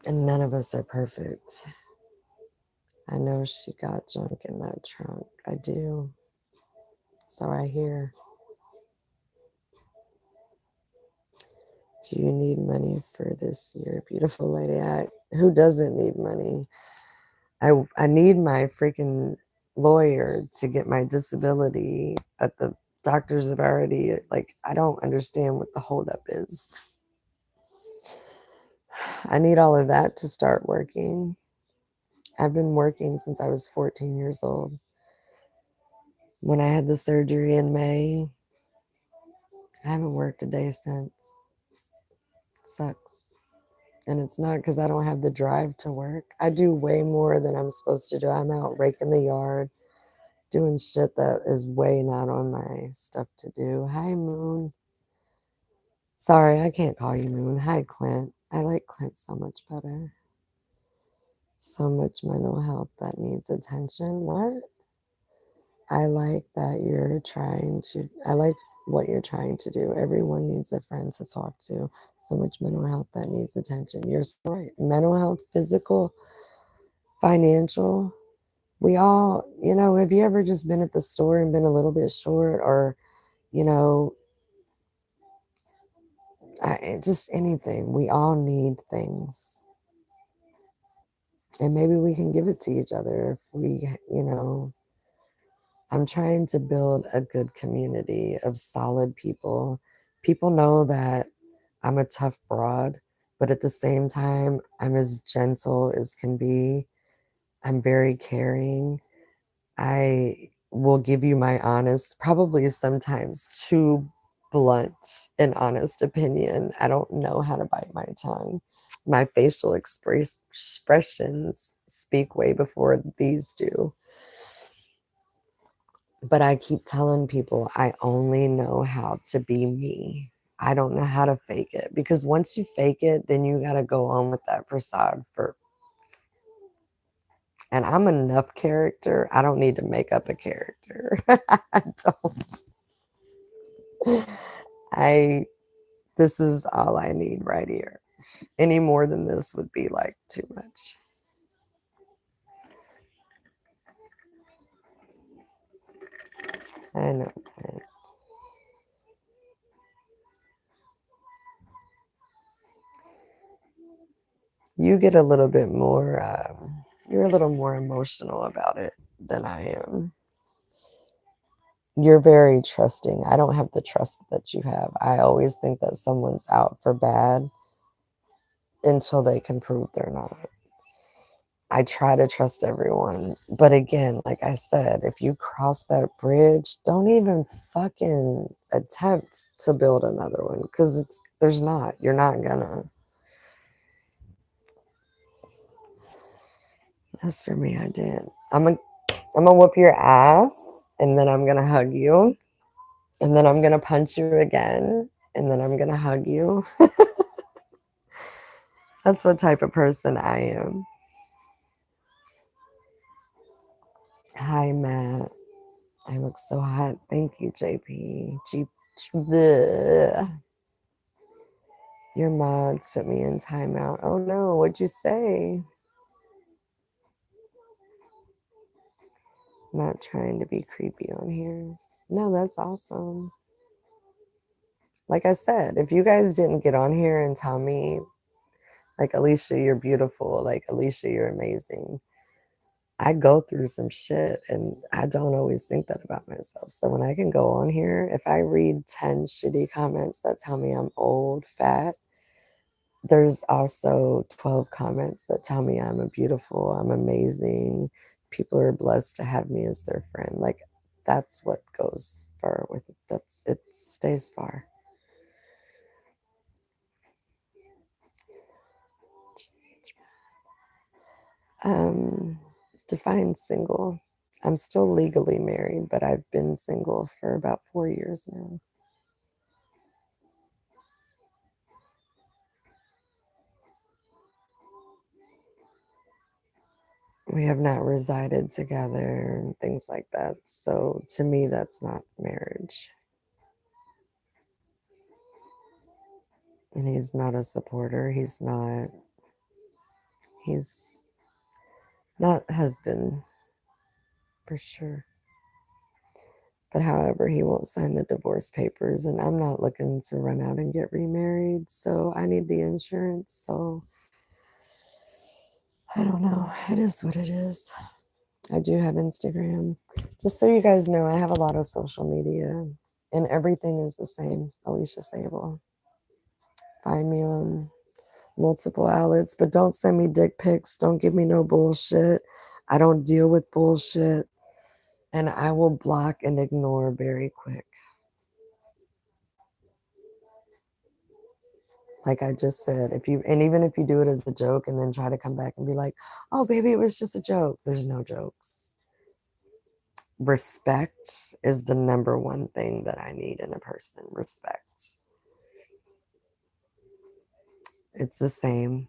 [SPEAKER 1] And none of us are perfect. I know she got junk in that trunk. I do. So I hear. Do you need money for this year, beautiful lady? Who doesn't need money? I need my freaking lawyer to get my disability that the doctors have already, like, I don't understand what the holdup is. I need all of that to start working. I've been working since I was 14 years old. When I had the surgery in May, I haven't worked a day since. Sucks. And it's not because I don't have the drive to work. I do way more than I'm supposed to do. I'm out raking the yard, doing shit that is way not on my stuff to do. Hi, Moon. Sorry, I can't call you Moon. Hi, Clint. I like Clint so much better. So much mental health that needs attention. What? I like that you're trying to, I like what you're trying to do. Everyone needs a friend to talk to. So much mental health that needs attention. You're so right. Mental health, physical, financial. We all, have you ever just been at the store and been a little bit short or, you know, just anything? We all need things. And maybe we can give it to each other if I'm trying to build a good community of solid people. People know that I'm a tough broad, but at the same time, I'm as gentle as can be. I'm very caring. I will give you my honest, probably sometimes too blunt and honest opinion. I don't know how to bite my tongue. My facial expressions speak way before these do. But I keep telling people I only know how to be me. I don't know how to fake it because once you fake it, then you got to go on with that facade and I'm enough character. I don't need to make up a character. I don't. This is all I need right here. Any more than this would be like too much. I know. You get a little bit more, you're a little more emotional about it than I am. You're very trusting. I don't have the trust that you have. I always think that someone's out for bad until they can prove they're not. I try to trust everyone. But again, like I said, if you cross that bridge, don't even fucking attempt to build another one because you're not gonna. As for me, I did. I'm gonna whoop your ass and then I'm gonna hug you and then I'm gonna punch you again and then I'm gonna hug you. That's what type of person I am. Hi, Matt. I look so hot. Thank you, JP. Bleh. Your mods put me in timeout. Oh no, what'd you say? Not trying to be creepy on here. No, that's awesome. Like I said, if you guys didn't get on here and tell me, like, Alicia, you're beautiful, like, Alicia, you're amazing, I go through some shit and I don't always think that about myself. So when I can go on here, if I read 10 shitty comments that tell me I'm old, fat, there's also 12 comments that tell me I'm beautiful, I'm amazing. People are blessed to have me as their friend. Like that's what goes far with it. It stays far. Define single. I'm still legally married, but I've been single for about 4 years now. We have not resided together and things like that. So to me, that's not marriage. And he's not a supporter. He's not husband for sure. But however, he won't sign the divorce papers, and I'm not looking to run out and get remarried. So I need the insurance. So I don't know. It is what it is. I do have Instagram. Just so you guys know, I have a lot of social media and everything is the same. Alicia Sable. Find me on multiple outlets, but don't send me dick pics. Don't give me no bullshit. I don't deal with bullshit. And I will block and ignore very quick. Like I just said, even if you do it as a joke and then try to come back and be like, oh, baby, it was just a joke. There's no jokes. Respect is the number one thing that I need in a person. Respect. It's the same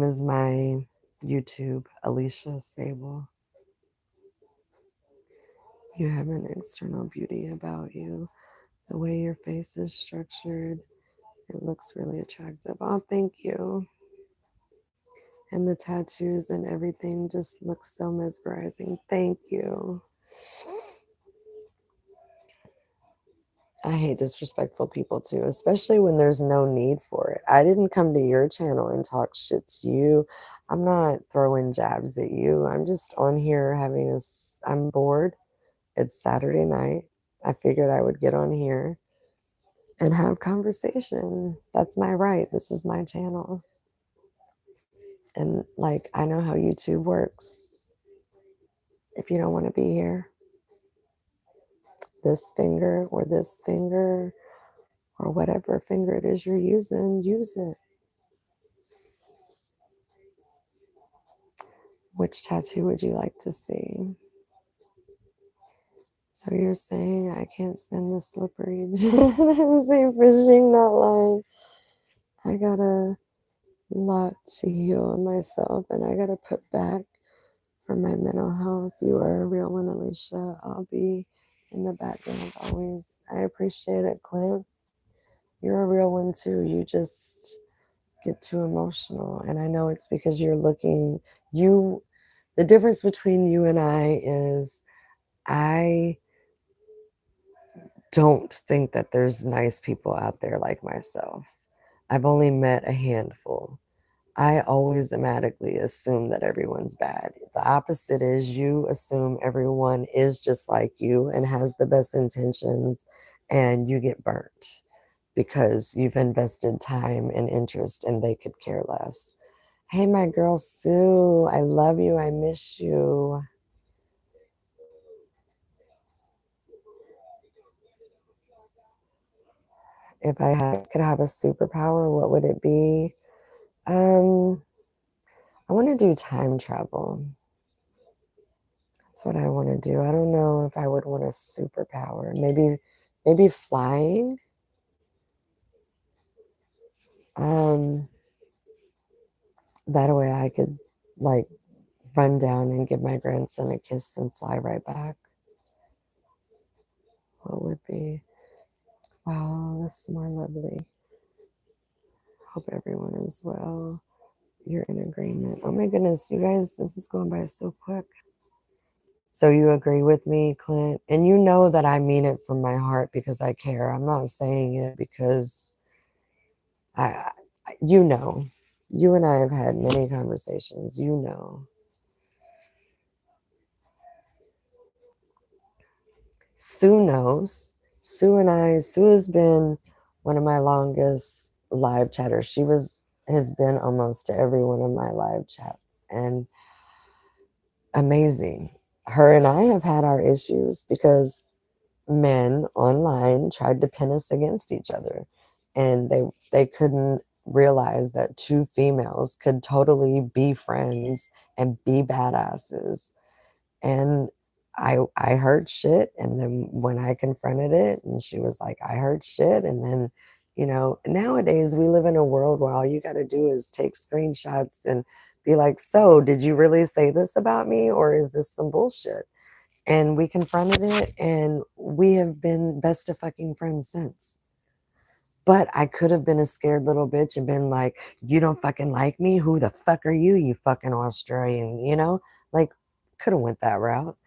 [SPEAKER 1] as my YouTube, Alicia Sable. You have an external beauty about you. The way your face is structured, it looks really attractive. Oh, thank you. And the tattoos and everything just looks so mesmerizing. Thank you. I hate disrespectful people too, especially when there's no need for it. I didn't come to your channel and talk shit to you. I'm not throwing jabs at you. I'm just on here I'm bored. It's Saturday night. I figured I would get on here and have conversation. That's my right. This is my channel. And like, I know how YouTube works. If you don't want to be here, this finger or whatever finger it is you're using, use it. Which tattoo would you like to see? So you're saying I can't send the slippery say fishing, not line. I got a lot to heal in myself and I got to put back for my mental health. You are a real one, Alicia. I'll be in the background always. I appreciate it, Clint. You're a real one too. You just get too emotional. And I know it's because the difference between you and I is I don't think that there's nice people out there like myself. I've only met a handful. I always automatically assume that everyone's bad. The opposite is you assume everyone is just like you and has the best intentions, and you get burnt because you've invested time and interest and they could care less. Hey, my girl Sue, I love you. I miss you. If could have a superpower, what would it be? I want to do time travel. That's what I want to do. I don't know if I would want a superpower. Maybe flying. Um, that way I could like run down and give my grandson a kiss and fly right back. What would be? Wow, this is more lovely. Hope everyone is well. You're in agreement. Oh my goodness, you guys, this is going by so quick. So you agree with me, Clint? And you know that I mean it from my heart because I care. I'm not saying it because I you know. You and I have had many conversations, you know. Sue knows. Sue has been one of my longest live chatters. Has been almost to every one of my live chats, and amazing. Her and I have had our issues because men online tried to pin us against each other, and they couldn't realize that two females could totally be friends and be badasses. And I heard shit, and then when I confronted it and she was like, I heard shit, and then nowadays we live in a world where all you got to do is take screenshots and be like, so did you really say this about me, or is this some bullshit? And we confronted it, and we have been best of fucking friends since. But I could have been a scared little bitch and been like, you don't fucking like me? Who the fuck are you, you fucking Australian? Like, could have went that route.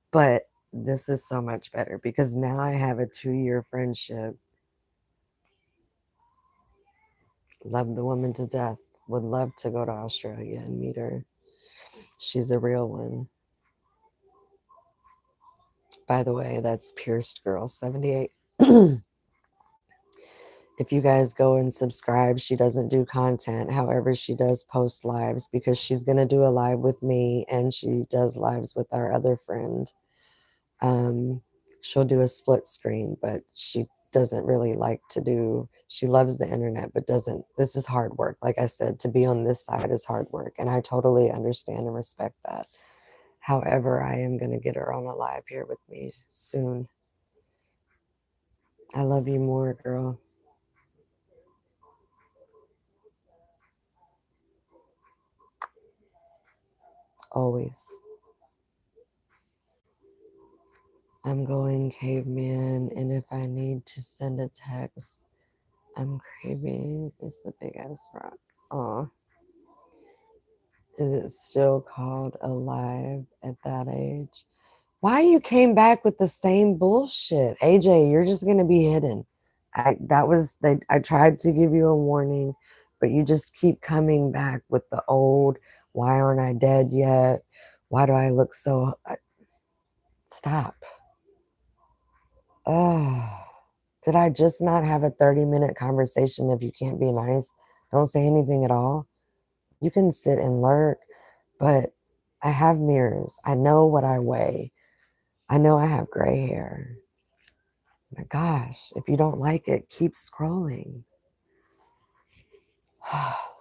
[SPEAKER 1] But this is so much better because now I have a 2-year friendship. Love the woman to death. Would love to go to Australia and meet her. She's a real one. By the way, that's Pierced Girl 78. If you guys go and subscribe, she doesn't do content. However, she does post lives because she's going to do a live with me, and she does lives with our other friend. She'll do a split screen, but she doesn't really like to do, she loves the internet, but doesn't, this is hard work. Like I said, to be on this side is hard work. And I totally understand and respect that. However, I am going to get her on a live here with me soon. I love you more, girl. Always. I'm going caveman, and if I need to send a text, I'm craving is the big ass rock. Aw. Is it still called alive at that age? Why you came back with the same bullshit? AJ, you're just gonna be hidden. I tried to give you a warning, but you just keep coming back with the old, why aren't I dead yet? Why do I look so stop. Oh, did I just not have a 30-minute conversation? If you can't be nice, don't say anything at all. You can sit and lurk, but I have mirrors. I know what I weigh. I know I have gray hair. My gosh, if you don't like it, keep scrolling.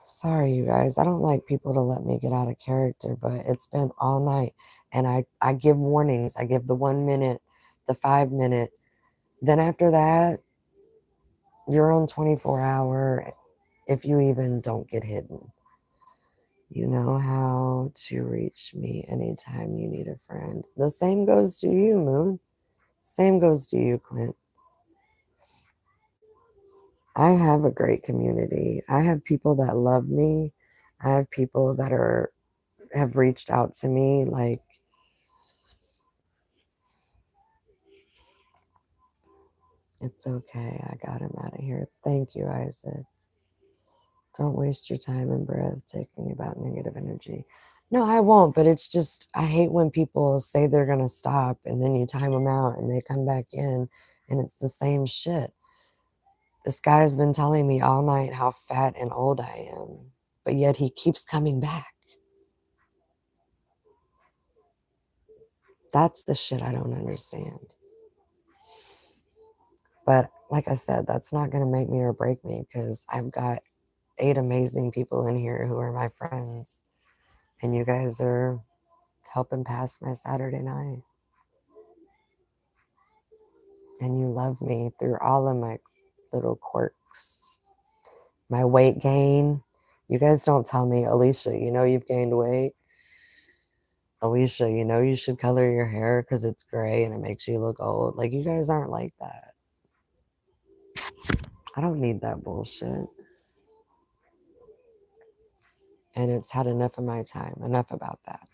[SPEAKER 1] Sorry, you guys. I don't like people to let me get out of character, but it's been all night. And I give warnings. I give the 1 minute, the 5 minute. Then after that, you're on 24-hour if you even don't get hidden. You know how to reach me anytime you need a friend. The same goes to you, Moon. Same goes to you, Clint. I have a great community. I have people that love me. I have people that have reached out to me like it's okay. I got him out of here. Thank you, Isaac. Don't waste your time and breath taking about negative energy. No, I won't, but it's just I hate when people say they're going to stop and then you time them out and they come back in and it's the same shit. This guy's been telling me all night how fat and old I am, but yet he keeps coming back. That's the shit I don't understand. But like I said, that's not going to make me or break me because I've got 8 amazing people in here who are my friends. And you guys are helping pass my Saturday night. And you love me through all of my little quirks. My weight gain. You guys don't tell me, Alicia, you know you've gained weight. Alicia, you know you should color your hair because it's gray and it makes you look old. Like, you guys aren't like that. I don't need that bullshit. And it's had enough of my time. Enough about that.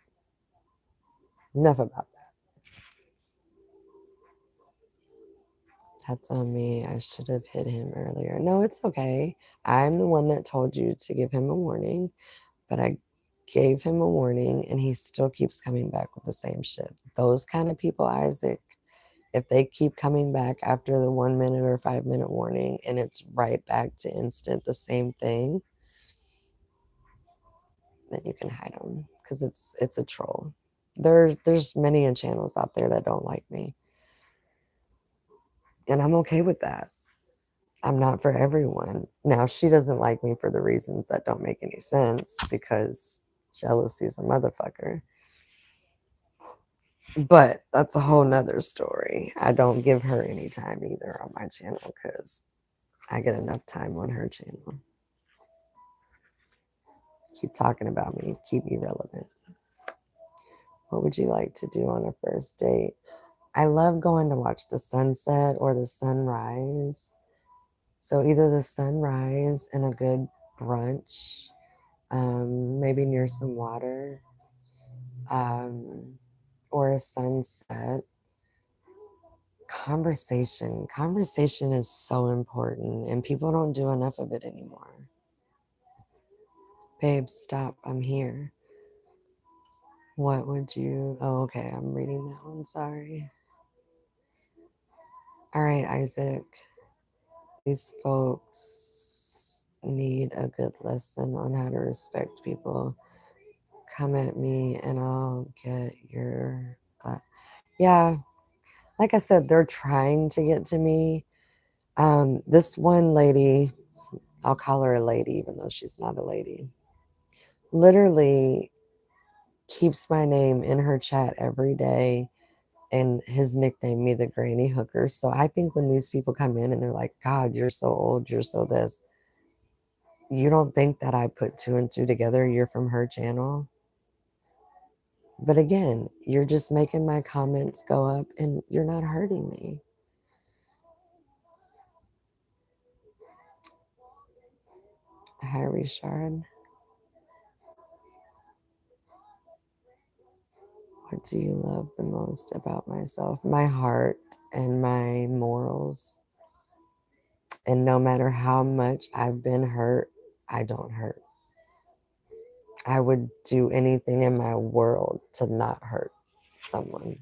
[SPEAKER 1] Enough about that. That's on me. I should have hit him earlier. No, it's okay. I'm the one that told you to give him a warning, but I gave him a warning and he still keeps coming back with the same shit. Those kind of people, Isaac, if they keep coming back after the 1 minute or 5 minute warning and it's right back to instant the same thing, then you can hide them because it's a troll. There's many channels out there that don't like me. And I'm okay with that. I'm not for everyone. Now, she doesn't like me for the reasons that don't make any sense because jealousy is a motherfucker. But that's a whole nother story. I don't give her any time either on my channel because I get enough time on her channel. Keep talking about me, keep me relevant. What would you like to do on a first date? I love going to watch the sunset or the sunrise. So either the sunrise and a good brunch, maybe near some water, or a sunset. Conversation is so important and people don't do enough of it anymore. Babe, stop, I'm here. What would you, oh, okay, I'm reading that one, sorry. All right, Isaac, these folks need a good lesson on how to respect people. Come at me and I'll get your yeah, like I said, they're trying to get to me, This one lady, I'll call her a lady even though she's not a lady, literally keeps my name in her chat every day and has nicknamed me the granny hooker. So I think when these people come in and they're like, God, you're so old, you're so this, you don't think that I put two and two together, you're from her channel? But again, you're just making my comments go up and you're not hurting me. Hi, Richard. What do you love the most about myself? My heart and my morals. And no matter how much I've been hurt, I don't hurt. I would do anything in my world to not hurt someone,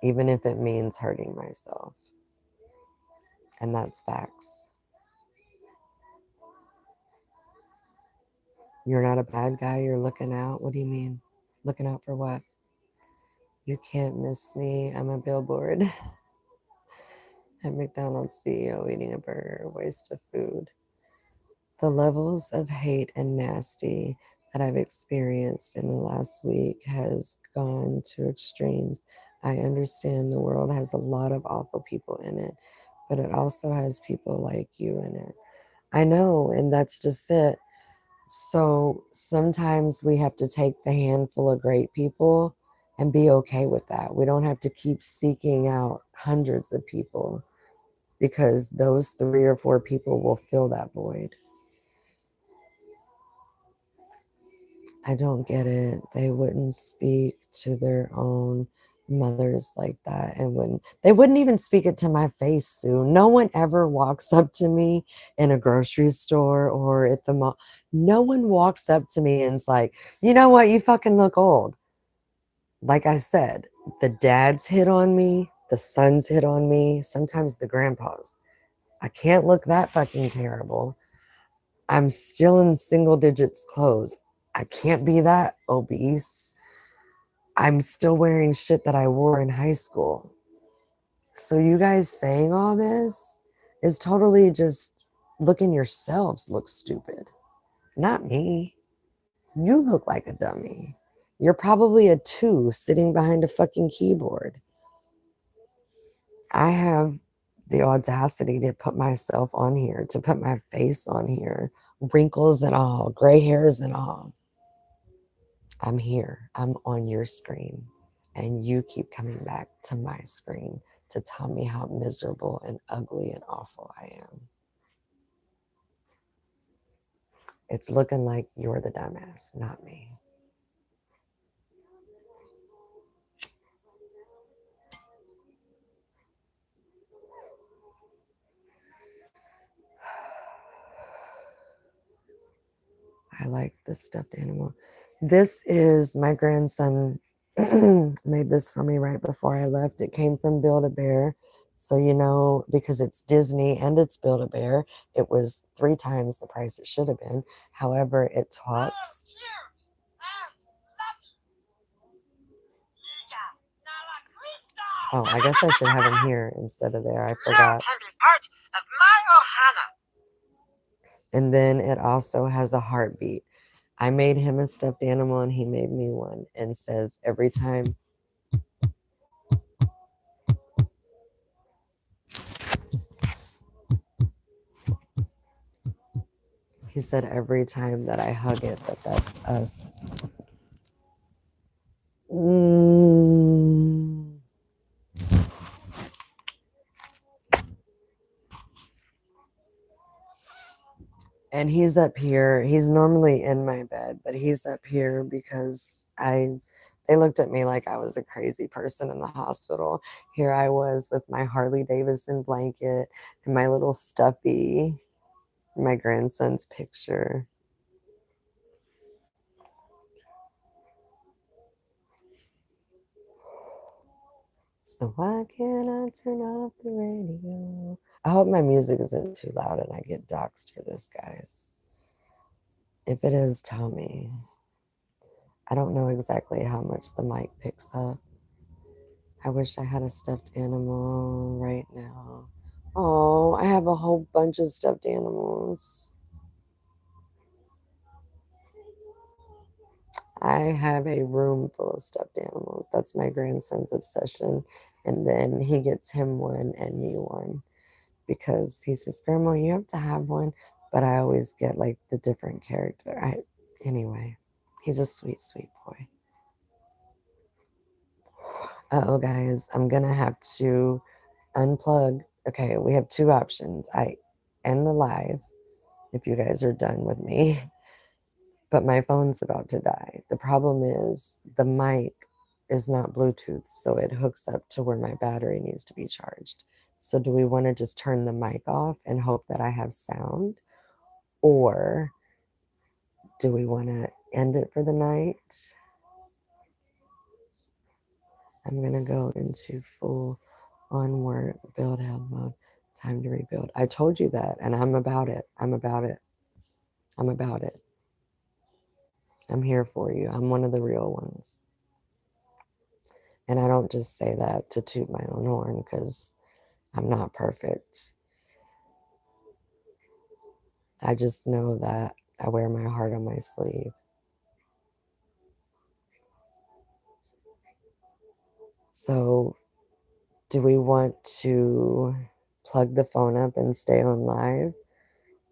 [SPEAKER 1] even if it means hurting myself. And that's facts. You're not a bad guy, you're looking out. What do you mean? Looking out for what? You can't miss me. I'm a billboard at McDonald's CEO eating a burger, waste of food. The levels of hate and nasty that I've experienced in the last week has gone to extremes. I understand the world has a lot of awful people in it, but it also has people like you in it. I know, and that's just it. So sometimes we have to take the handful of great people and be okay with that. We don't have to keep seeking out hundreds of people because those 3 or 4 people will fill that void. I don't get it. They wouldn't speak to their own mothers like that, and they wouldn't even speak it to my face, Sue. No one ever walks up to me in a grocery store or at the mall. No one walks up to me and is like, you know what, you fucking look old. Like I said, the dads hit on me, the sons hit on me, sometimes the grandpas. I can't look that fucking terrible. I'm still in single digits clothes. I can't be that obese. I'm still wearing shit that I wore in high school. So you guys saying all this is totally just looking yourselves look stupid. Not me. You look like a dummy. You're probably a 2 sitting behind a fucking keyboard. I have the audacity to put myself on here, to put my face on here, wrinkles and all, gray hairs and all. I'm here. I'm on your screen. And you keep coming back to my screen to tell me how miserable and ugly and awful I am. It's looking like you're the dumbass, not me. I like the stuffed animal. This is my grandson made this for me right before I left. It came from Build-A-Bear. So, you know, because it's Disney and it's Build-A-Bear, it was 3 times the price it should have been. However, it talks. Oh, I guess I should have him here instead of there. I forgot. And then it also has a heartbeat. I made him a stuffed animal and he made me one, and says every time. He said every time that I hug it that mm. And he's up here. He's normally in my bed, but he's up here because they looked at me like I was a crazy person in the hospital. Here I was with my Harley Davidson blanket and my little stuffy, my grandson's picture. So why can't I turn off the radio? I hope my music isn't too loud and I get doxxed for this, guys. If it is, tell me. I don't know exactly how much the mic picks up. I wish I had a stuffed animal right now. Oh, I have a whole bunch of stuffed animals. I have a room full of stuffed animals. That's my grandson's obsession. And then he gets him one and me one because he says, Grandma, you have to have one. But I always get like the different character. Anyway, he's a sweet, sweet boy. Uh-oh, guys, I'm gonna have to unplug. Okay, we have two options. I end the live if you guys are done with me, but my phone's about to die. The problem is the mic is not Bluetooth, so it hooks up to where my battery needs to be charged. So do we want to just turn the mic off and hope that I have sound? Or do we want to end it for the night? I'm going to go into full on work, build health mode, time to rebuild. I told you that, and I'm about it. I'm about it. I'm about it. I'm here for you. I'm one of the real ones. And I don't just say that to toot my own horn because I'm not perfect. I just know that I wear my heart on my sleeve. So, do we want to plug the phone up and stay on live?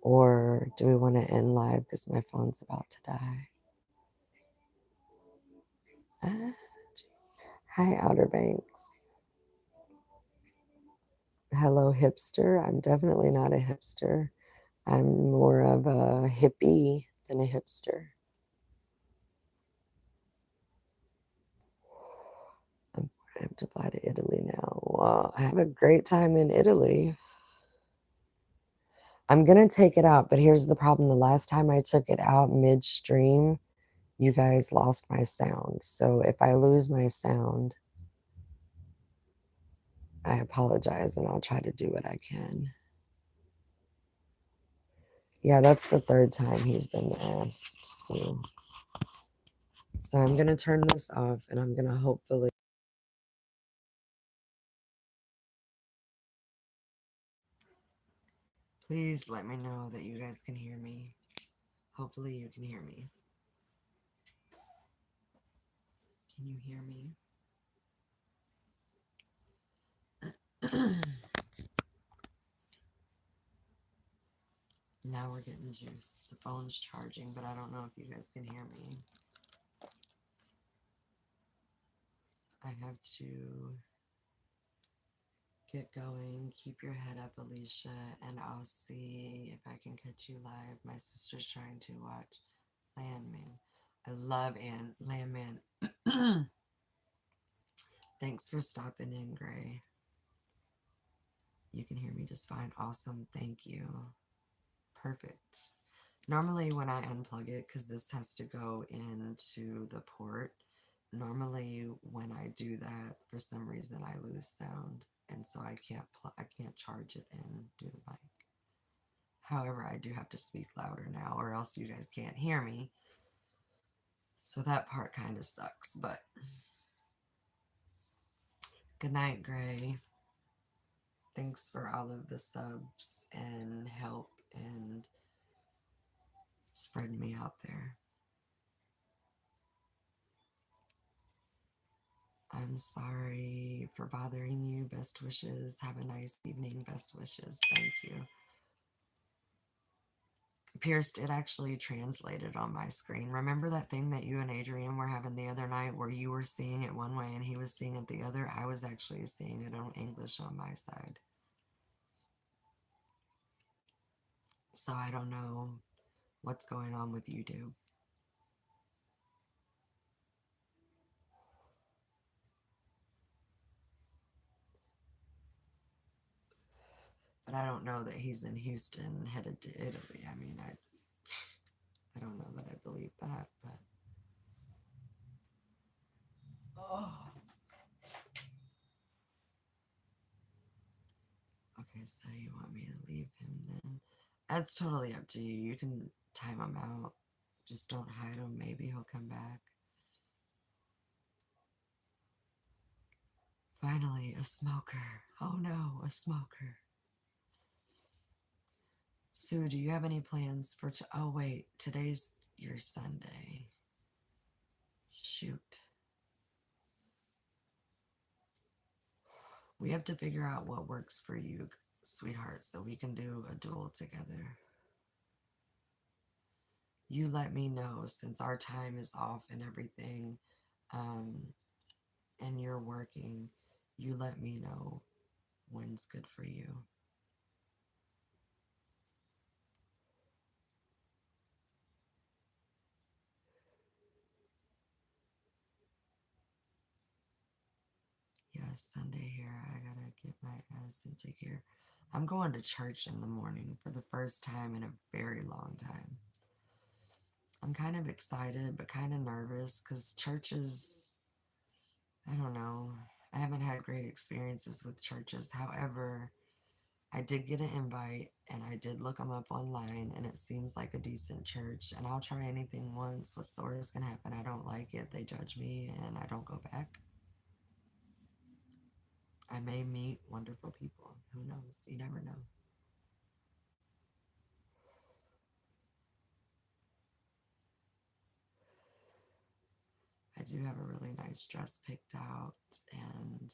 [SPEAKER 1] Or do we want to end live because my phone's about to die? Ah, hi, Outer Banks. Hello, hipster. I'm definitely not a hipster. I'm more of a hippie than a hipster. I have to fly to Italy now. Well, I have a great time in Italy. I'm going to take it out, but here's the problem. The last time I took it out midstream, you guys lost my sound. So if I lose my sound, I apologize and I'll try to do what I can. Yeah, that's the third time he's been asked. So I'm going to turn this off and I'm going to hopefully. Please let me know that you guys can hear me. Hopefully you can hear me. Can you hear me? Now we're getting juice. The phone's charging, but I don't know if you guys can hear me. I have to get going. Keep your head up, Alicia, and I'll see if I can catch you live. My sister's trying to watch Landman. I love Landman. Thanks for stopping in, Gray. You can hear me just fine. Awesome. Thank you. Perfect. Normally when I unplug it, because this has to go into the port, normally when I do that, for some reason I lose sound. And so I can't charge it and do the mic. However, I do have to speak louder now or else you guys can't hear me. So that part kind of sucks, but good night, Gray. Thanks for all of the subs and help and spreading me out there. I'm sorry for bothering you. Best wishes. Have a nice evening. Best wishes. Thank you. Pierce, it actually translated on my screen. Remember that thing that you and Adrian were having the other night where you were seeing it one way and he was seeing it the other? I was actually seeing it on English on my side. So I don't know what's going on with YouTube. But I don't know that he's in Houston headed to Italy. I mean, I don't know that I believe that, but oh. Okay, so you want me to leave him then? That's totally up to you. You can time him out. Just don't hide him. Maybe he'll come back. Finally, a smoker. Oh no, a smoker. Sue, do you have any plans for? Oh wait, today's your Sunday. Shoot. We have to figure out what works for you, sweetheart, so we can do a duel together. You let me know since our time is off and everything, and you're working. You let me know when's good for you. Yes, Sunday here. I gotta get my ass into gear. I'm going to church in the morning for the first time in a very long time. I'm kind of excited, but kind of nervous because churches, I don't know. I haven't had great experiences with churches. However, I did get an invite and I did look them up online and it seems like a decent church. And I'll try anything once. What's the worst can happen? I don't like it. They judge me and I don't go back. I may meet wonderful people. Who knows? You never know. I do have a really nice dress picked out, and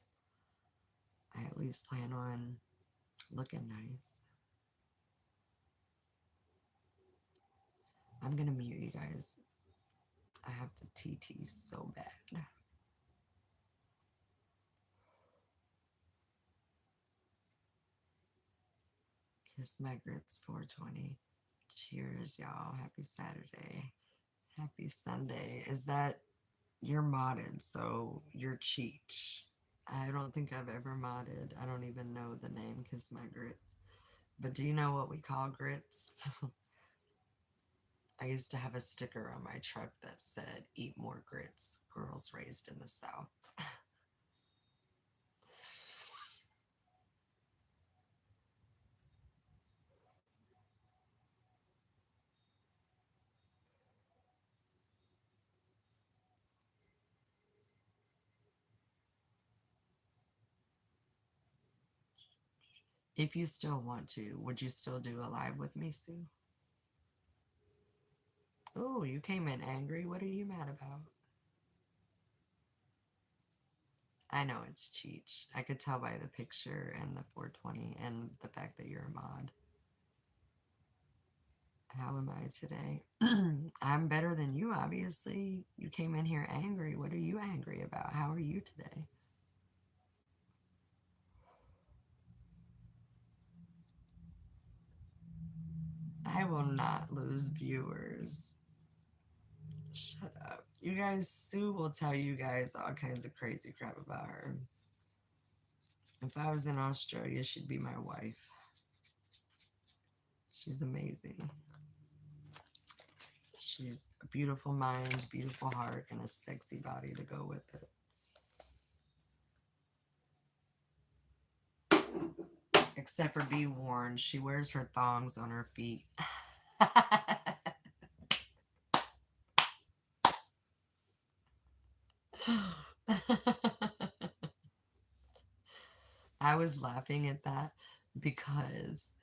[SPEAKER 1] I at least plan on looking nice. I'm gonna mute you guys. I have to TT so bad. Kiss my grits 420. Cheers, y'all. Happy Saturday. Happy Sunday. Is that you're modded, so you're Cheech. I don't think I've ever modded. I don't even know the name Kiss My Grits. But do you know what we call grits? I used to have a sticker on my truck that said, "Eat more grits, girls raised in the South." If you still want to, would you still do a live with me, Sue? Oh, you came in angry. What are you mad about? I know it's Cheech. I could tell by the picture and the 420 and the fact that you're a mod. How am I today? I'm better than you, obviously. You came in here angry. What are you angry about? How are you today? I will not lose viewers. Shut up. You guys, Sue will tell you guys all kinds of crazy crap about her. If I was in Australia, she'd be my wife. She's amazing. She's a beautiful mind, beautiful heart, and a sexy body to go with it. Except for be warned, she wears her thongs on her feet. I was laughing at that because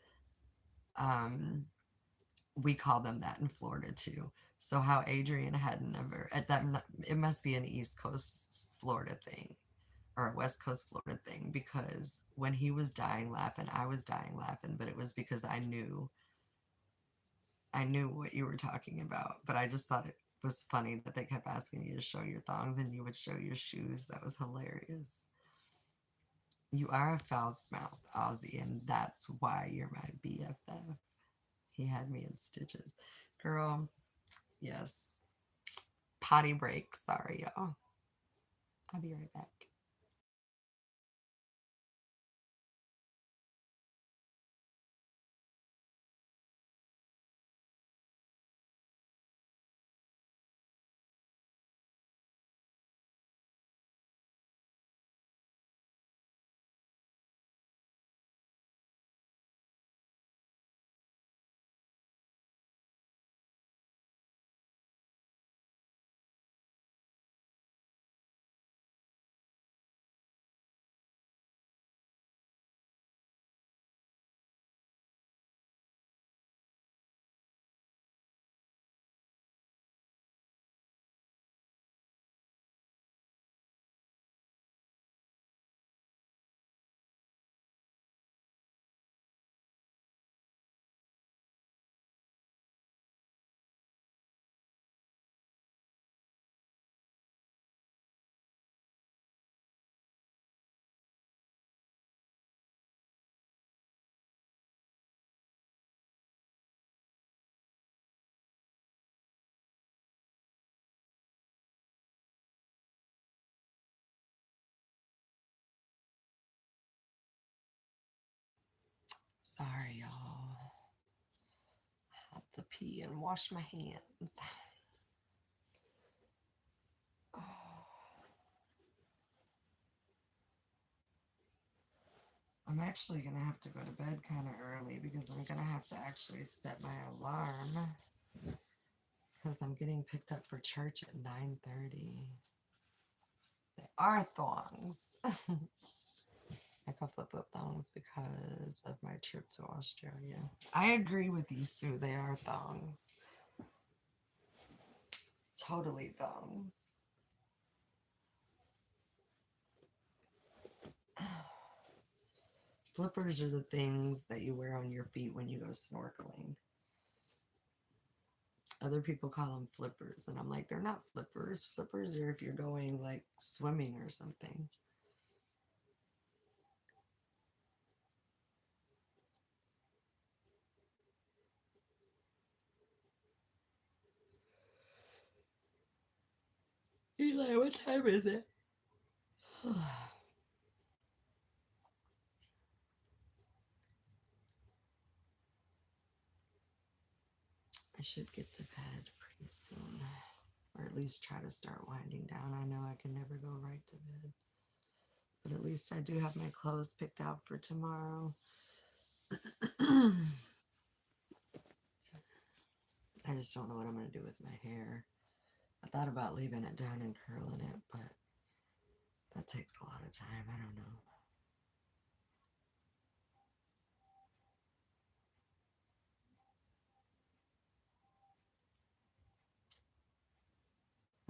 [SPEAKER 1] we call them that in Florida too. So how Adrian had never at that it must be an East Coast Florida thing or a West Coast Florida thing because when he was dying laughing, I was dying laughing, but it was because I knew what you were talking about, but I just thought it was funny that they kept asking you to show your thongs and you would show your shoes. That was hilarious. You are a foul mouth Aussie, and that's why you're my BFF. He had me in stitches. Girl, yes. Potty break. Sorry, y'all. I'll be right back. Sorry, y'all. I have to pee and wash my hands. I'm actually going to have to go to bed kind of early because I'm going to have to actually set my alarm because I'm getting picked up for church at 9:30. They are thongs. I call flip thongs because of my trip to Australia. I agree with you, Sue. They are thongs. Totally thongs. Flippers are the things that you wear on your feet when you go snorkeling. Other people call them flippers, and I'm like, they're not flippers. Flippers are if you're going like swimming or something. Eli, what time is it? I should get to bed pretty soon, or at least try to start winding down. I know I can never go right to bed, but at least I do have my clothes picked out for tomorrow. I just don't know what I'm going to do with my hair. I thought about leaving it down and curling it, but that takes a lot of time. I don't know.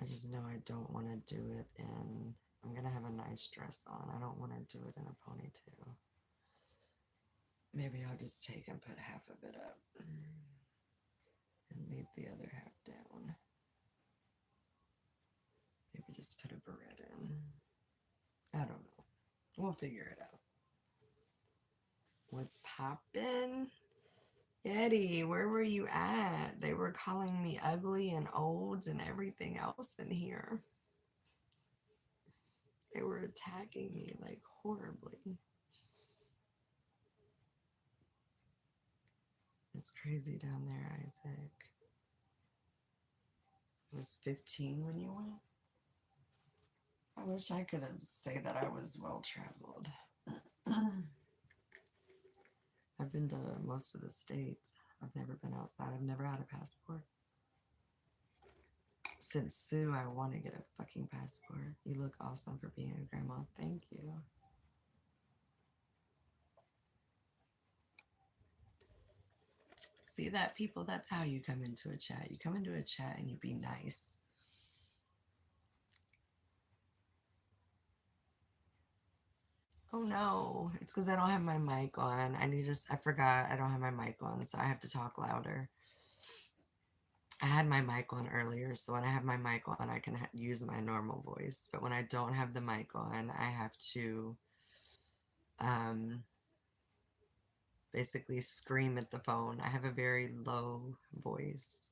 [SPEAKER 1] I just know I don't want to do it in, I'm going to have a nice dress on. I don't want to do it in a ponytail. Maybe I'll just take and put half of it up and leave the other half down. Maybe just put a beret in. I don't know. We'll figure it out. What's poppin'? Eddie, where were you at? They were calling me ugly and old and everything else in here. They were attacking me like horribly. It's crazy down there, Isaac. It was 15 when you went? I wish I could have say that I was well traveled. I've been to most of the states. I've never been outside. I've never had a passport. Since Sue, I want to get a fucking passport. You look awesome for being a grandma. Thank you. See that, people? That's how you come into a chat. You come into a chat and you be nice. Oh no, it's because I don't have my mic on. I forgot I don't have my mic on, so I have to talk louder. I had my mic on earlier, so when I have my mic on, I can use my normal voice. But when I don't have the mic on, I have to basically scream at the phone. I have a very low voice.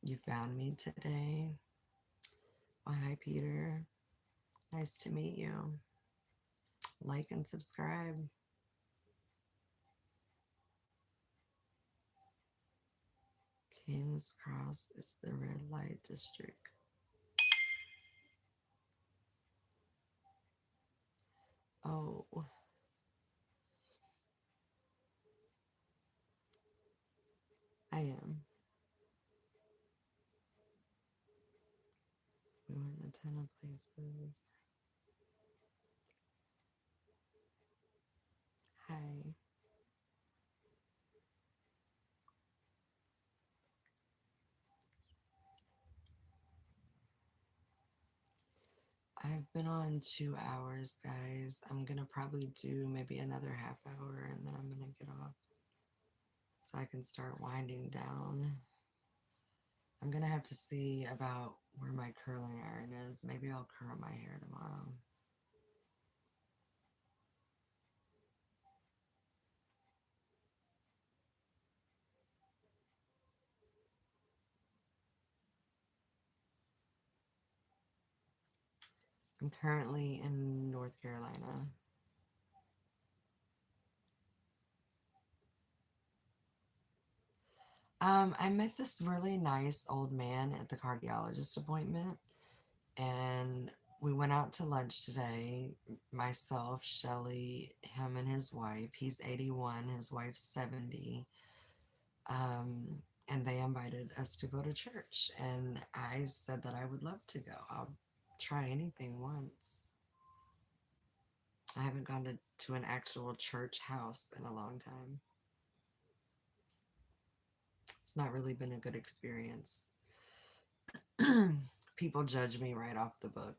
[SPEAKER 1] You found me today. Oh, hi, Peter. Nice to meet you. Like and subscribe. King's Cross is the red light district. Oh. I am. We went a ton of places. Hi. I've been on 2 hours, guys. I'm gonna probably do maybe another half hour and then I'm gonna get off so I can start winding down. I'm gonna have to see about where my curling iron is. Maybe I'll curl my hair tomorrow.
[SPEAKER 3] I'm currently in North Carolina. I met this really nice old man at the cardiologist appointment, and we went out to lunch today. Myself, Shelly, him, and his wife. He's 81, his wife's 70. And they invited us to go to church, and I said that I would love to go. I'll try anything once. I haven't gone to an actual church house in a long time. It's not really been a good experience. People judge me right off the book.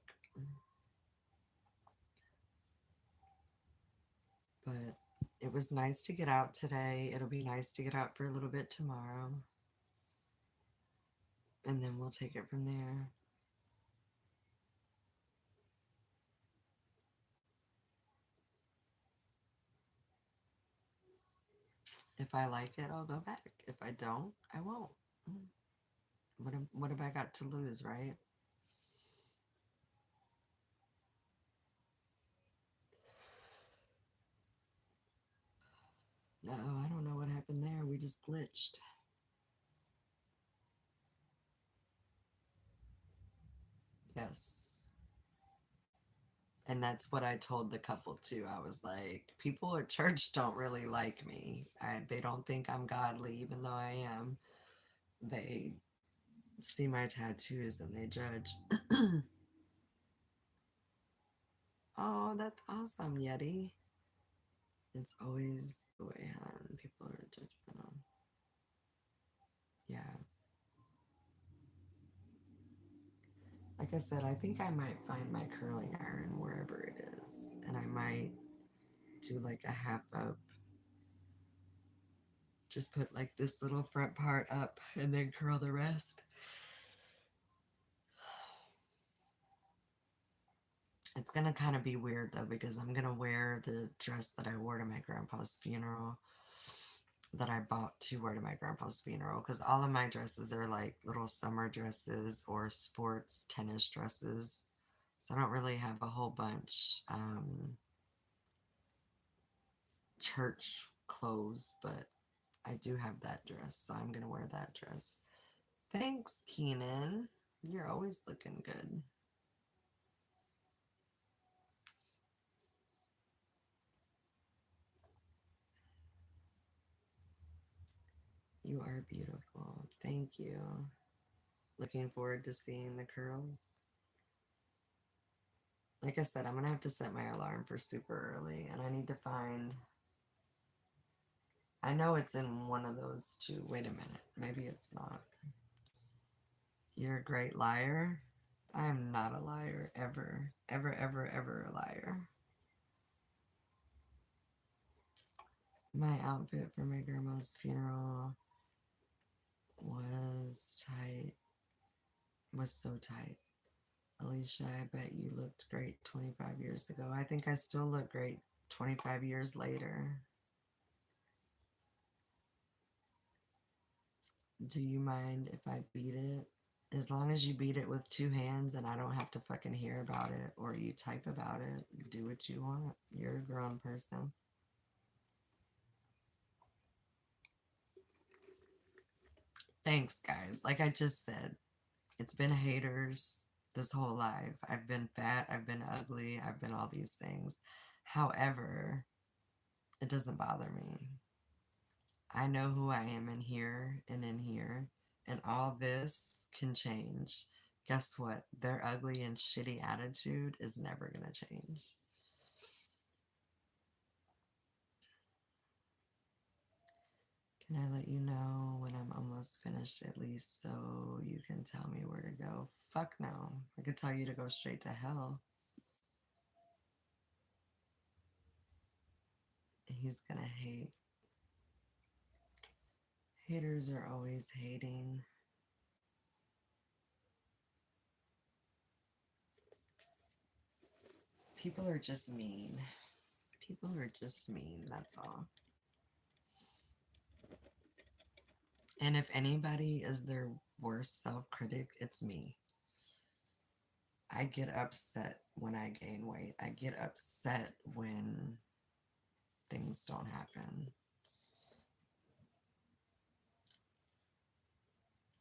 [SPEAKER 3] But it was nice to get out today. It'll be nice to get out for a little bit tomorrow. And then we'll take it from there. If I like it, I'll go back. If I don't, I won't. What have I got to lose, right? No, I don't know what happened there. We just glitched. Yes. And that's what I told the couple too. I was like, people at church don't really like me. They don't think I'm godly, even though I am. They see my tattoos and they judge. Oh, that's awesome, Yeti. It's always the way, huh? People are judgmental. Yeah. Like I said, I think I might find my curling iron wherever it is. And I might do like a half up. Just put like this little front part up and then curl the rest. It's gonna kind of be weird though because I'm gonna wear the dress that I wore to my grandpa's funeral, that I bought to wear to my grandpa's funeral, because all of my dresses are like little summer dresses or sports tennis dresses. So I don't really have a whole bunch church clothes, but I do have that dress, so I'm gonna wear that dress. Thanks, Keenan. You're always looking good. You are beautiful. Thank you. Looking forward to seeing the curls. Like I said, I'm gonna have to set my alarm for super early, and I need to find. I know it's in one of those two. Wait a minute. Maybe it's not. You're a great liar. I am not a liar ever. Ever, ever, ever a liar. My outfit for my grandma's funeral was tight. Was so tight. Alicia, I bet you looked great 25 years ago. I think I still look great 25 years later. Do you mind if I beat it? As long as you beat it with two hands and I don't have to fucking hear about it or you type about it, do what you want. You're a grown person. Thanks, guys. Like I just said, it's been haters this whole life. I've been fat, I've been ugly, I've been all these things. However, it doesn't bother me. I know who I am in here and in here, and all this can change. Guess what? Their ugly and shitty attitude is never going to change. Can I let you know when I'm almost finished at least so you can tell me where to go? Fuck no. I could tell you to go straight to hell. He's gonna hate. Haters are always hating. People are just mean. People are just mean, that's all. And if anybody is their worst self critic, it's me. I get upset when I gain weight. I get upset when things don't happen.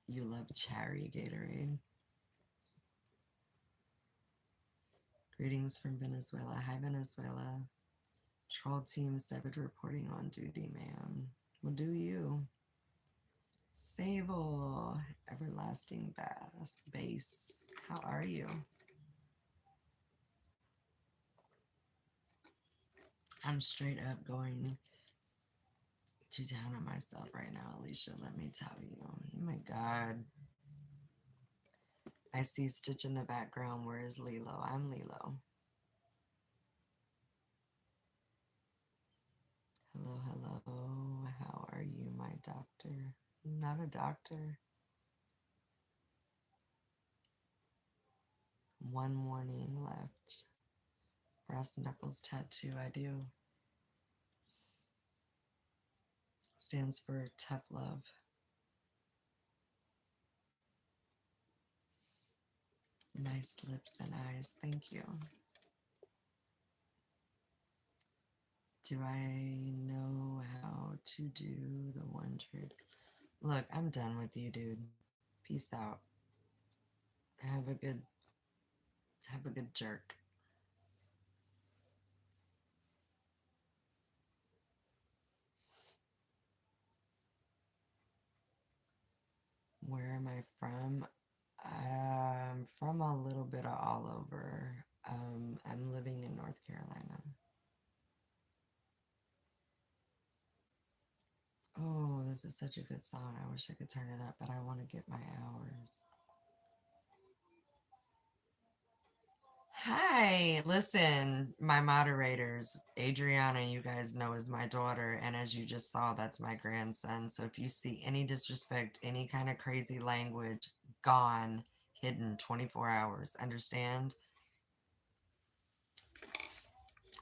[SPEAKER 3] You love cherry Gatorade. Greetings from Venezuela. Hi, Venezuela. Troll Team 7 reporting on duty, ma'am. Well, do you? Sable, Everlasting Bass, Base. How are you? I'm straight up going to town on myself right now, Alicia. Let me tell you. Oh my God. I see Stitch in the background. Where is Lilo? I'm Lilo. Hello, hello. How are you, my doctor? I'm not a doctor. One morning left. Brass knuckles tattoo, I do. Stands for tough love. Nice lips and eyes. Thank you. Do I know how to do the one trick? Look, I'm done with you, dude. Peace out. Have a good jerk. Where am I from? I'm from a little bit of all over. I'm living in North Carolina. Oh, this is such a good song. I wish I could turn it up, but I want to get my hours. Hi, listen, my moderators, Adriana, you guys know is my daughter, and as you just saw, that's my grandson. So if you see any disrespect, any kind of crazy language, gone, hidden 24 hours, understand?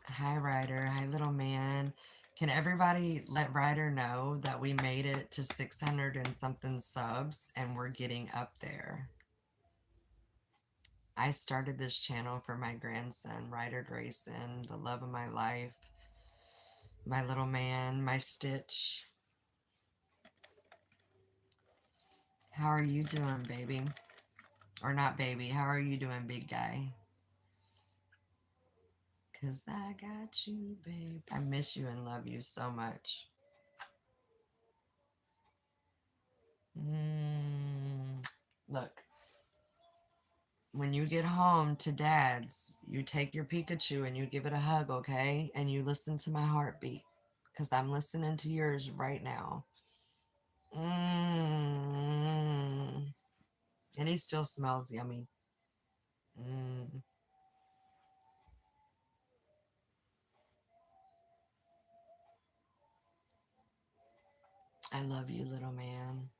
[SPEAKER 3] Hi, Ryder. Hi, little man. Can everybody let Ryder know that we made it to 600 and something subs, and we're getting up there? I started this channel for my grandson, Ryder Grayson, the love of my life, my little man, my Stitch. How are you doing, baby? Or not baby, how are you doing, big guy? 'Cause I got you, babe. I miss you and love you so much. Look, when you get home to dad's, you take your Pikachu and you give it a hug, okay? And you listen to my heartbeat, because I'm listening to yours right now. And he still smells yummy. I love you, little man.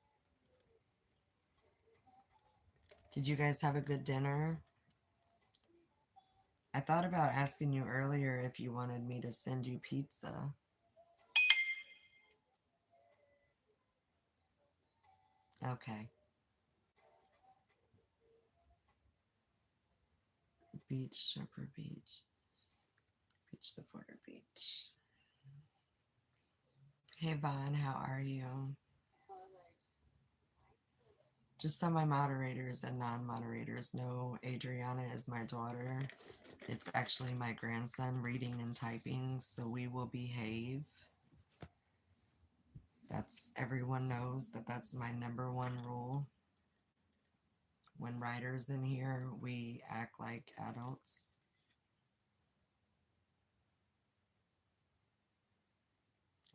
[SPEAKER 3] Did you guys have a good dinner? I thought about asking you earlier if you wanted me to send you pizza. Okay. Beach, Sherper Beach. Beach Supporter Beach. Hey, Vaughn, how are you? Just so my moderators and non-moderators know, Adriana is my daughter. It's actually my grandson reading and typing, so we will behave. Everyone knows that that's my #1 rule. When Ryder's in here, we act like adults.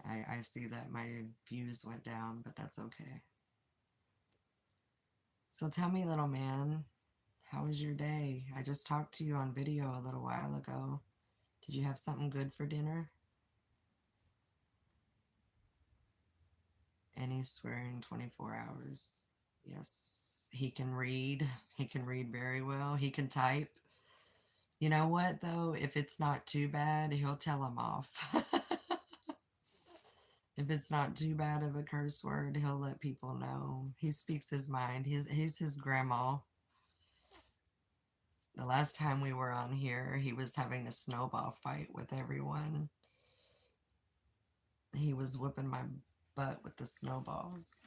[SPEAKER 3] I see that my views went down, but that's okay. So tell me, little man, how was your day? I just talked to you on video a little while ago. Did you have something good for dinner? And he's swearing 24 hours. Yes, he can read. He can read very well. He can type. You know what, though? If it's not too bad, he'll tell him off. If it's not too bad of a curse word, he'll let people know. He speaks his mind. He's his grandma. The last time we were on here, he was having a snowball fight with everyone. He was whipping my butt with the snowballs.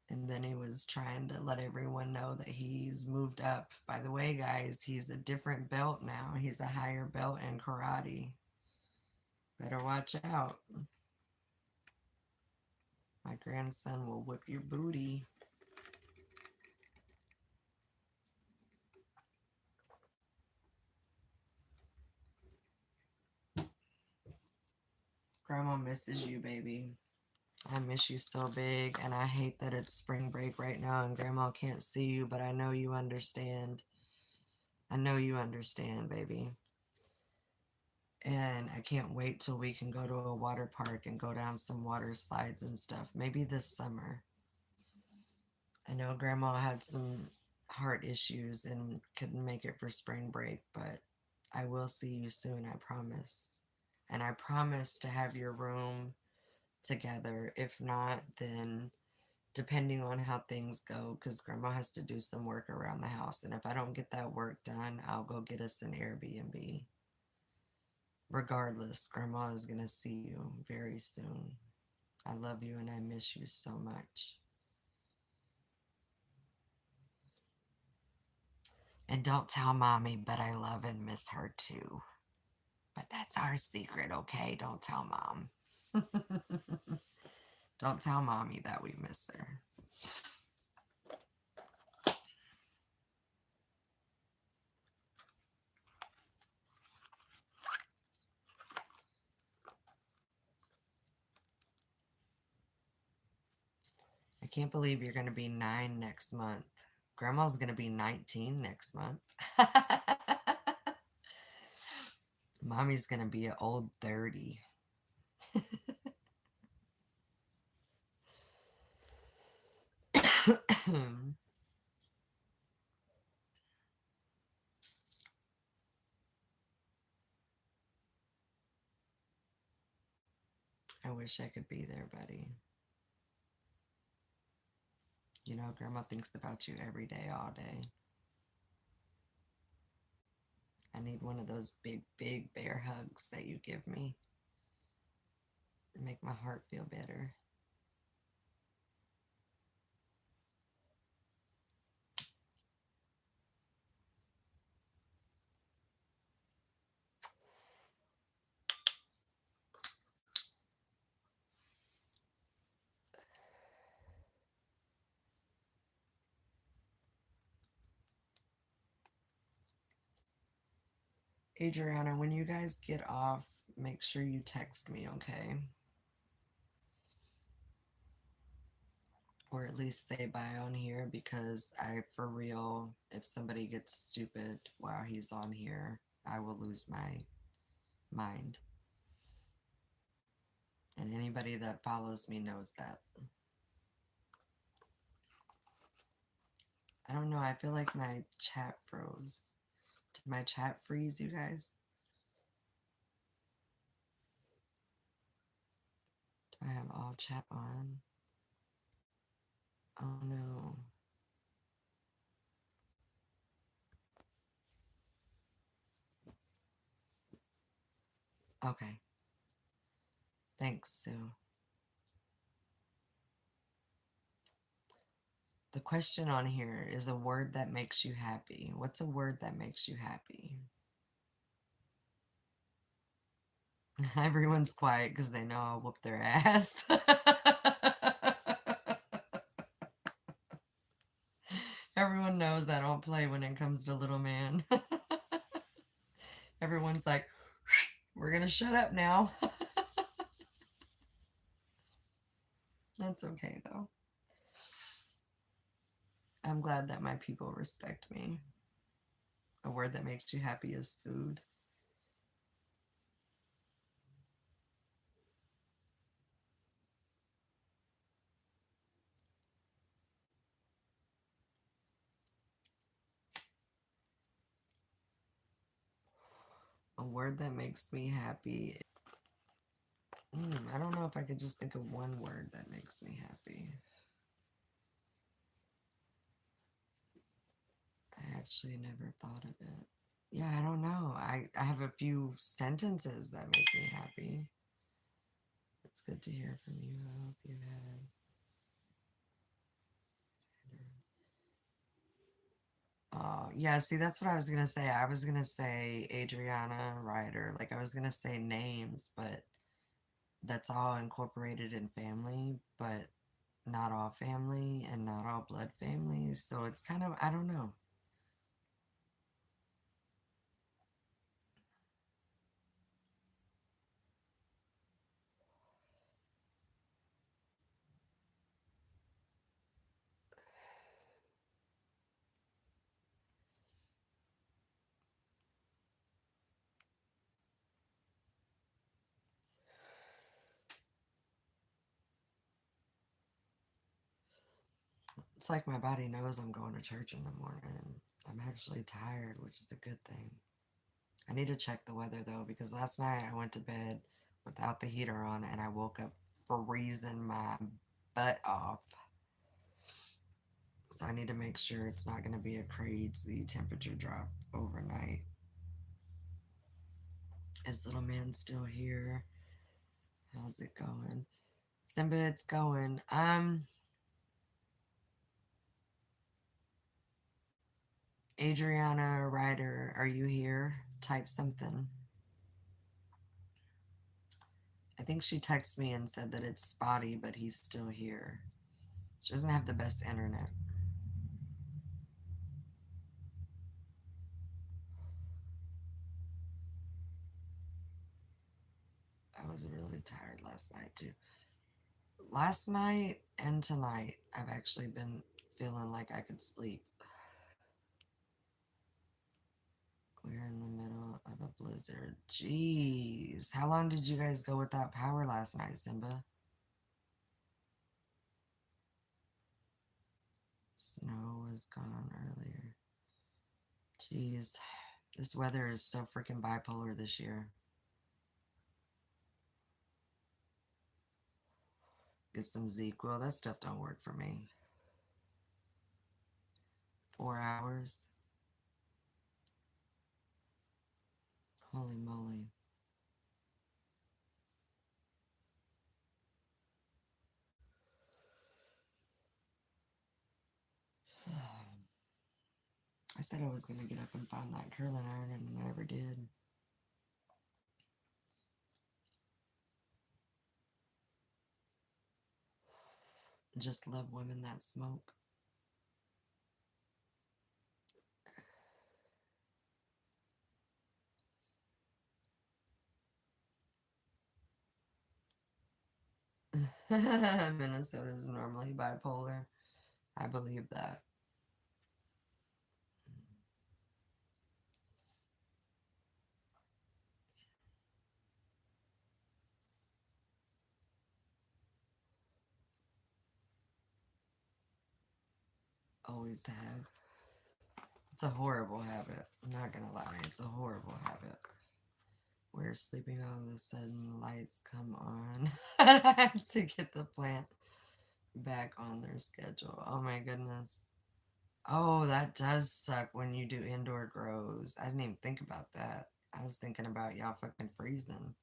[SPEAKER 3] And then he was trying to let everyone know that he's moved up. By the way, guys, he's a different belt now. He's a higher belt in karate. Better watch out. My grandson will whip your booty. Grandma misses you, baby. I miss you so big, and I hate that it's spring break right now and Grandma can't see you, but I know you understand. I know you understand, baby. And I can't wait till we can go to a water park and go down some water slides and stuff. Maybe this summer. I know Grandma had some heart issues and couldn't make it for spring break, but I will see you soon, I promise. And I promise to have your room together. If not, then depending on how things go, because Grandma has to do some work around the house. And if I don't get that work done, I'll go get us an Airbnb. Regardless, Grandma is going to see you very soon. I love you and I miss you so much. And don't tell Mommy, but I love and miss her too. But that's our secret, okay? Don't tell Mom. Don't tell Mommy that we miss her. I can't believe you're going to be 9 next month. Grandma's going to be 19 next month. Mommy's going to be an old 30. I wish I could be there, buddy. You know, Grandma thinks about you every day, all day. I need one of those big, big bear hugs that you give me. Make my heart feel better. Adriana, when you guys get off, make sure you text me, okay? Or at least say bye on here, because for real, if somebody gets stupid while he's on here, I will lose my mind. And anybody that follows me knows that. I don't know, I feel like my chat froze. Did my chat freeze, you guys? Do I have all chat on? Oh no. Okay. Thanks, Sue. The question on here is a word that makes you happy. What's a word that makes you happy? Everyone's quiet because they know I'll whoop their ass. Everyone knows I don't play when it comes to little man. Everyone's like, we're gonna shut up now. That's okay though. I'm glad that my people respect me. A word that makes you happy is food. A word that makes me happy. I don't know if I could just think of one word that makes me happy. I actually never thought of it. Yeah, I don't know. I have a few sentences that make me happy. It's good to hear from you. I hope you had. Oh, yeah, see, that's what I was gonna say. I was gonna say Adriana Ryder. Like, I was gonna say names, but that's all incorporated in family, but not all family and not all blood families. So it's kind of, I don't know. It's like my body knows I'm going to church in the morning. I'm actually tired, which is a good thing. I need to check the weather though, because last night I went to bed without the heater on and I woke up freezing my butt off. So I need to make sure it's not going to be a crazy temperature drop overnight. Is little man still here? How's it going? Simba, it's going. Adriana Ryder, are you here? Type something. I think she texted me and said that it's spotty, but he's still here. She doesn't have the best internet. I was really tired last night too. Last night and tonight, I've actually been feeling like I could sleep. We're in the middle of a blizzard. Jeez. How long did you guys go without power last night, Simba? Snow was gone earlier. Jeez. This weather is so freaking bipolar this year. Get some ZQL. That stuff don't work for me. 4 hours. Holy moly. I said I was going to get up and find that curling iron, and I never did. Just love women that smoke. Minnesota is normally bipolar. I believe that. Always have. It's a horrible habit. I'm not gonna lie. It's a horrible habit. We're sleeping all of a sudden, lights come on. I had to get the plant back on their schedule. Oh my goodness. Oh, that does suck when you do indoor grows. I didn't even think about that. I was thinking about y'all fucking freezing.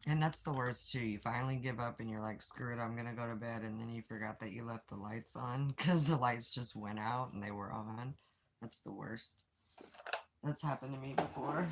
[SPEAKER 3] And that's the worst too. You finally give up and you're like, screw it, I'm gonna go to bed. And then you forgot that you left the lights on because the lights just went out and they were on. That's the worst. That's happened to me before.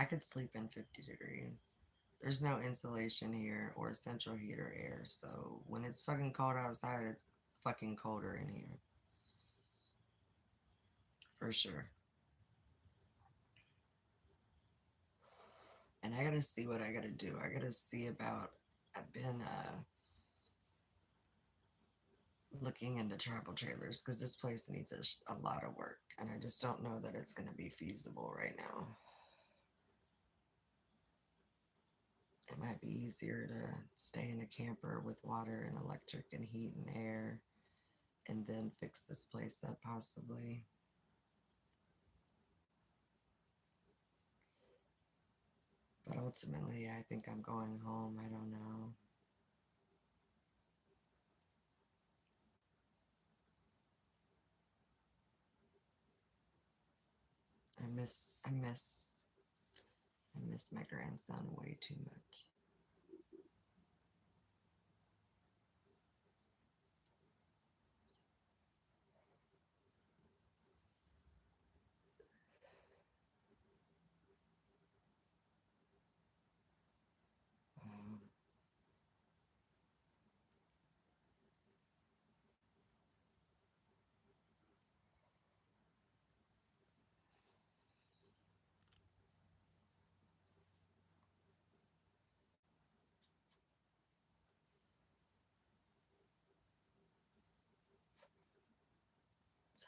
[SPEAKER 3] I could sleep in 50 degrees. There's no insulation here or central heater air, so when it's fucking cold outside, it's fucking colder in here. For sure. And I gotta see what I gotta do. I gotta see about, I've been looking into travel trailers because this place needs a lot of work, and I just don't know that it's gonna be feasible right now. It might be easier to stay in a camper with water and electric and heat and air and then fix this place up possibly. But ultimately, I think I'm going home. I don't know. I miss my grandson way too much.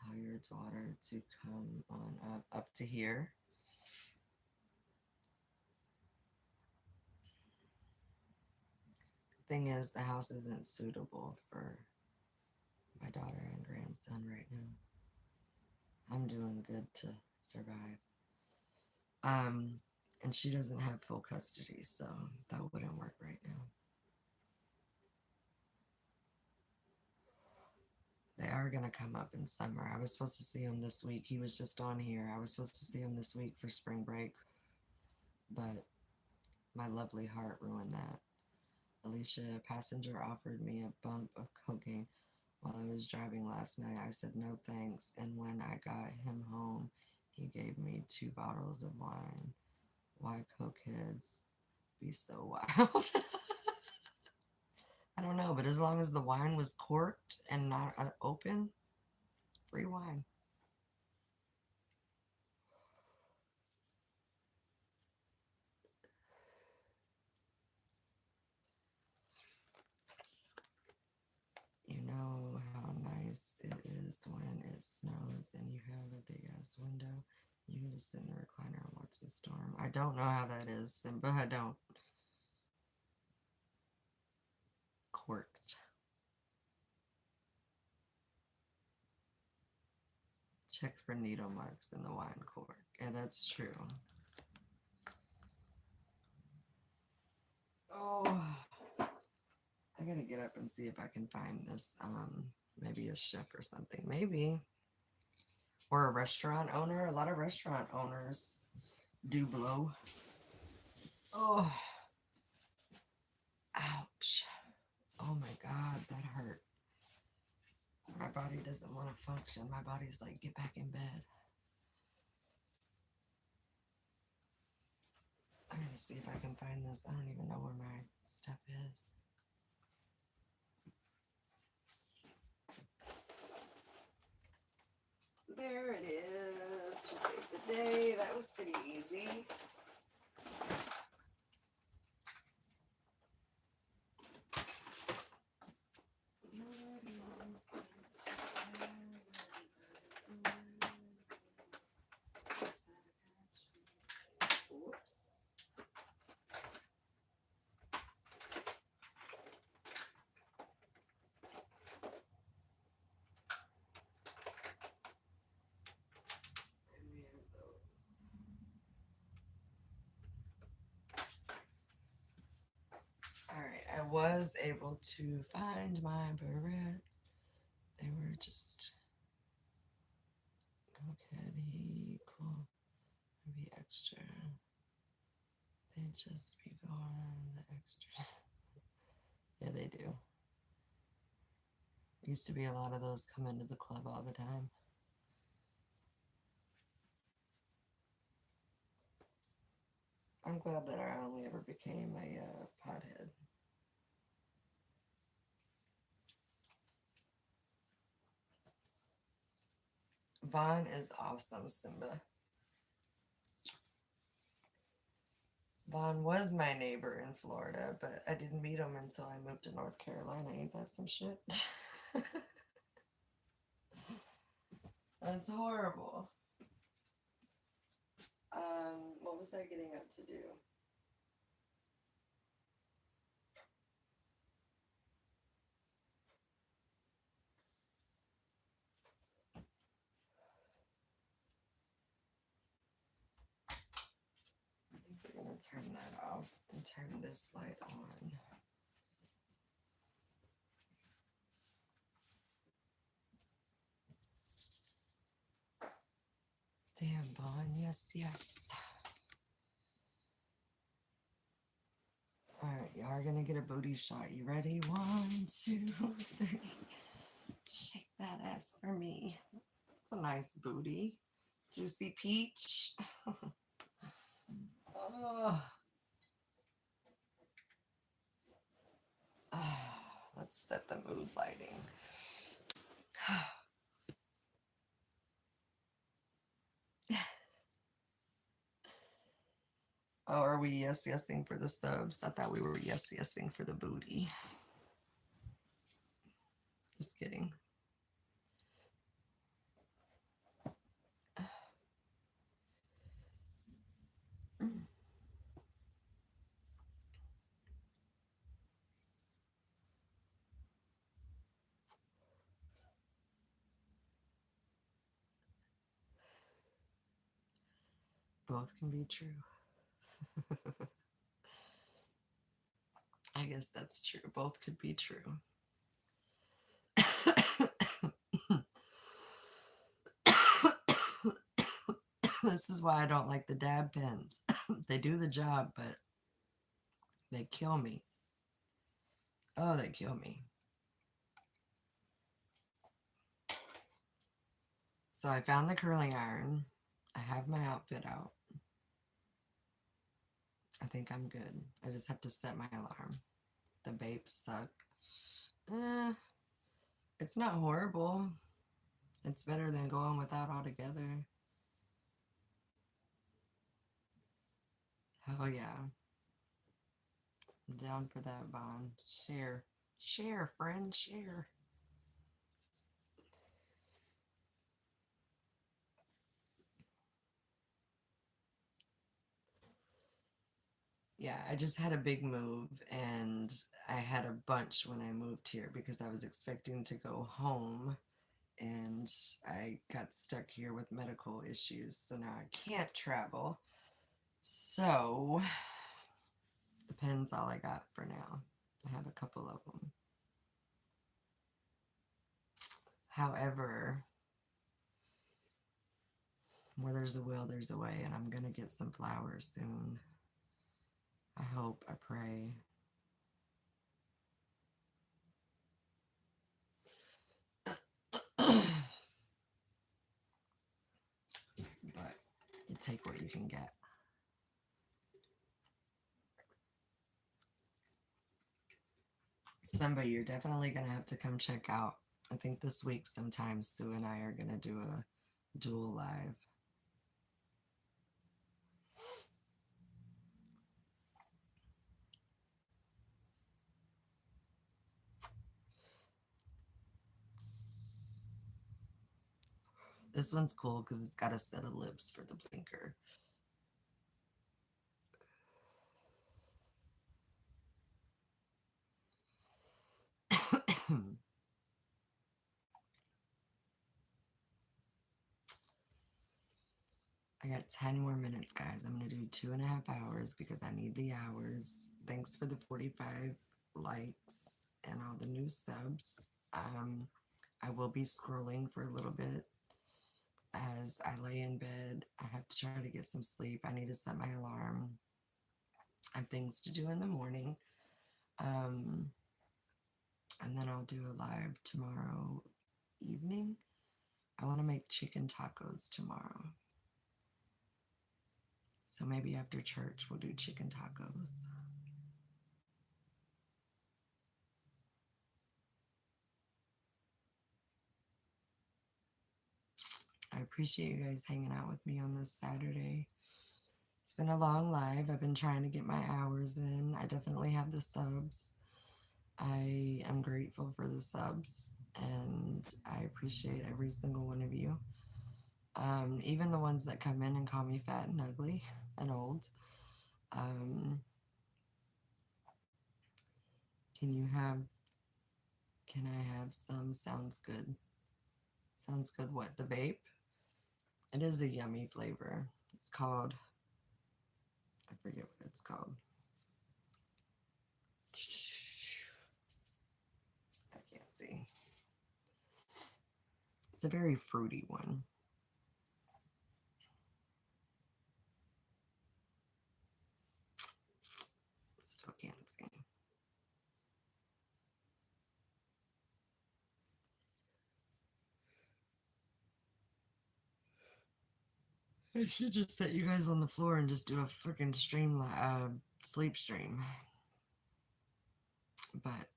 [SPEAKER 3] Tell your daughter to come on up to here. Thing is, the house isn't suitable for my daughter and grandson right now. I'm doing good to survive. And she doesn't have full custody, so that wouldn't work right now. They are going to come up in summer. I was supposed to see him this week. He was just on here. I was supposed to see him this week for spring break, but my lovely heart ruined that. Alicia, a passenger, offered me a bump of cocaine while I was driving last night. I said no thanks, and when I got him home, he gave me 2 bottles of wine. Why cokeheads be so wild? I don't know, but as long as the wine was corked and not open, free wine. You know how nice it is when it snows and you have a big ass window. You can just sit in the recliner and watch the storm. I don't know how that is, Simba. I don't. Corked. Check for needle marks in the wine cork. Yeah, that's true. Oh, I gotta get up and see if I can find this. Maybe a chef or something. Maybe. Or a restaurant owner. A lot of restaurant owners do blow. Oh. Ouch. Oh my God, that hurt. My body doesn't want to function. My body's like, get back in bed. I'm gonna see if I can find this. I don't even know where my stuff is. There it is. To save the day. That was pretty easy. Whoops. Alright, I was able to find my barrettes. They were just cokehead, cool, maybe extra. They just be going the extra. Yeah, they do. Used to be a lot of those come into the club all the time. I'm glad that I only ever became a pothead. Vaughn is awesome, Simba. Vaughn was my neighbor in Florida, but I didn't meet him until I moved to North Carolina. Ain't that some shit? That's horrible. What was I getting up to do? I think we're gonna turn that off and turn this light on. Damn, Vaughn. Yes, yes. All right, you are gonna get a booty shot. You ready? 1, 2, 3. Shake that ass for me. It's a nice booty. Juicy peach. Oh. Let's set the mood lighting. Oh, are we yes-yesing for the subs? I thought we were yes-yesing for the booty. Just kidding. Both can be true. I guess that's true. Both could be true. This is why I don't like the dab pens. They do the job, but they kill me. Oh, they kill me. So I found the curling iron. I have my outfit out. I think I'm good. I just have to set my alarm. The vapes suck. It's not horrible. It's better than going without altogether. Hell yeah. I'm down for that, Vaughn. Share. Share, friend, share. Yeah, I just had a big move and I had a bunch when I moved here because I was expecting to go home and I got stuck here with medical issues. So now I can't travel. So the pen's all I got for now. I have a couple of them. However, where there's a will, there's a way, and I'm going to get some flowers soon. I hope, I pray. But you take what you can get. Simba, you're definitely going to have to come check out. I think this week sometime Sue and I are going to do a dual live. This one's cool because it's got a set of lips for the blinker. I got 10 more minutes, guys. I'm going to do 2.5 hours because I need the hours. Thanks for the 45 likes and all the new subs. I will be scrolling for a little bit as I lay in bed. I have to try to get some sleep. I need to set my alarm. I have things to do in the morning. And then I'll do a live tomorrow evening. I want to make chicken tacos tomorrow. So maybe after church, we'll do chicken tacos. I appreciate you guys hanging out with me on this Saturday. It's been a long live. I've been trying to get my hours in. I definitely have the subs. I am grateful for the subs, and I appreciate every single one of you. Even the ones that come in and call me fat and ugly and old. Um, can I have some? Sounds good. Sounds good. What, the vape? It is a yummy flavor. It's called, I forget what it's called. I can't see. It's a very fruity one. Still can't see. I should just set you guys on the floor and just do a freaking sleep stream. But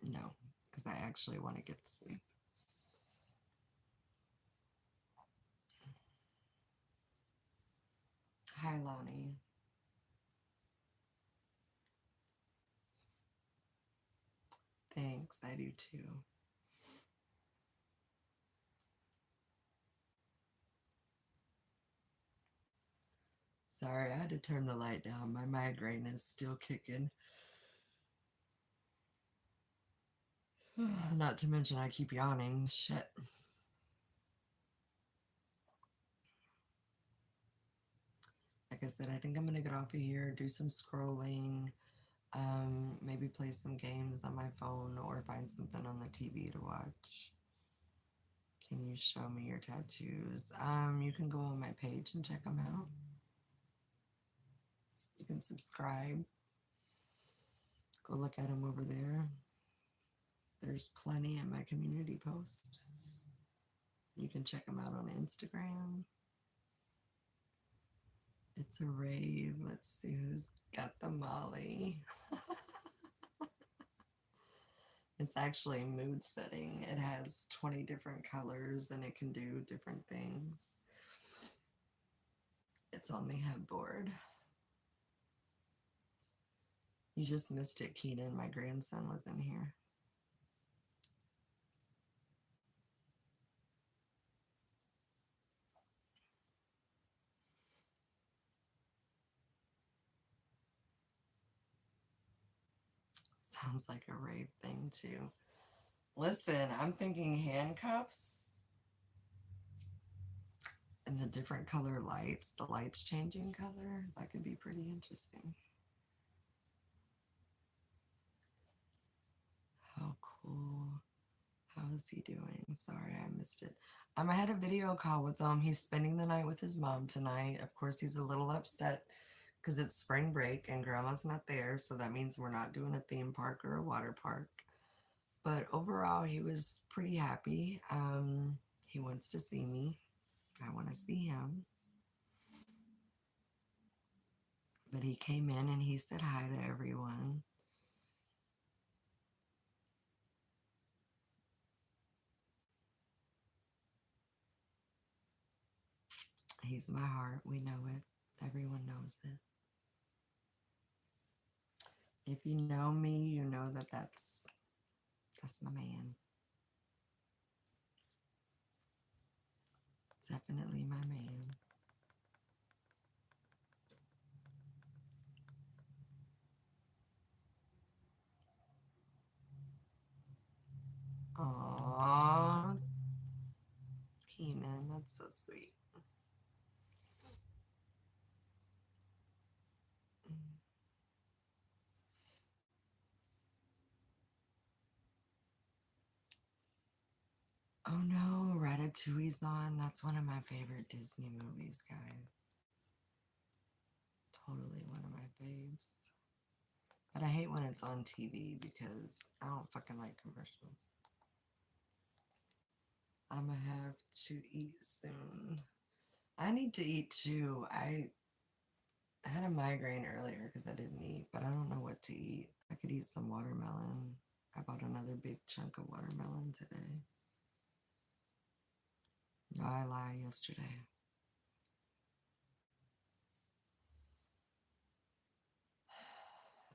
[SPEAKER 3] no, because I actually want to get to sleep. Hi, Lonnie. Thanks, I do too. Sorry, I had to turn the light down. My migraine is still kicking. Not to mention I keep yawning. Shit. Like I said, I think I'm gonna get off of here, do some scrolling, maybe play some games on my phone or find something on the TV to watch. Can you show me your tattoos? You can go on my page and check them out. You can subscribe. Go look at them over there. There's plenty in my community post. You can check them out on Instagram. It's a rave. Let's see who's got the Molly. It's actually mood setting. It has 20 different colors and it can do different things. It's on the headboard. You just missed it, Keenan. My grandson was in here. Sounds like a rave thing too. Listen, I'm thinking handcuffs and the different color lights, the lights changing color. That could be pretty interesting. How cool. How is he doing? Sorry, I missed it. I had a video call with him. He's spending the night with his mom tonight. Of course, he's a little upset because it's spring break and grandma's not there. So that means we're not doing a theme park or a water park. But overall, he was pretty happy. He wants to see me. I want to see him. But he came in and he said hi to everyone. He's my heart. We know it. Everyone knows it. If you know me, you know that that's my man. Definitely my man. Aww. Keenan, that's so sweet. Oh no, Ratatouille's on. That's one of my favorite Disney movies, guys. Totally one of my faves. But I hate when it's on TV because I don't fucking like commercials. I'm gonna have to eat soon. I need to eat too. I had a migraine earlier because I didn't eat, but I don't know what to eat. I could eat some watermelon. I bought another big chunk of watermelon today. No, I lied yesterday.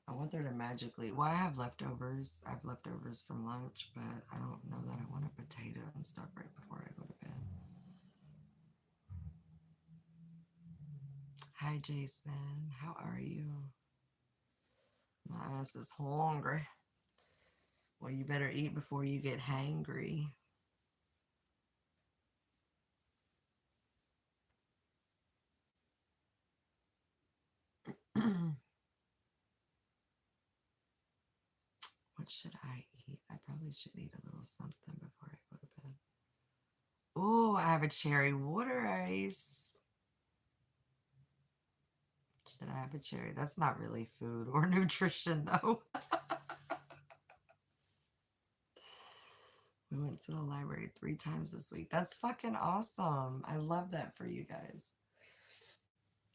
[SPEAKER 3] I want there to magically. Well, I have leftovers. I have leftovers from lunch, but I don't know that I want a potato and stuff right before I go to bed. Hi, Jason. How are you? My ass is hungry. Well, you better eat before you get hangry. What should I eat? I probably should eat a little something before I go to bed. Oh, I have a cherry water ice. Should I have a cherry? That's not really food or nutrition, though. We went to the library 3 times this week. That's fucking awesome. I love that for you guys.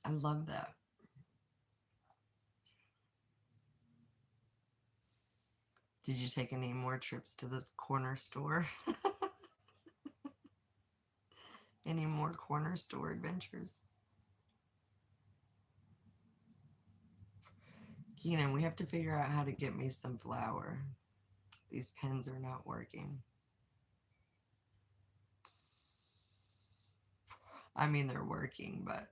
[SPEAKER 3] I love that. Did you take any more trips to the corner store? Any more corner store adventures? Keenan, we have to figure out how to get me some flour. These pens are not working. I mean, they're working, but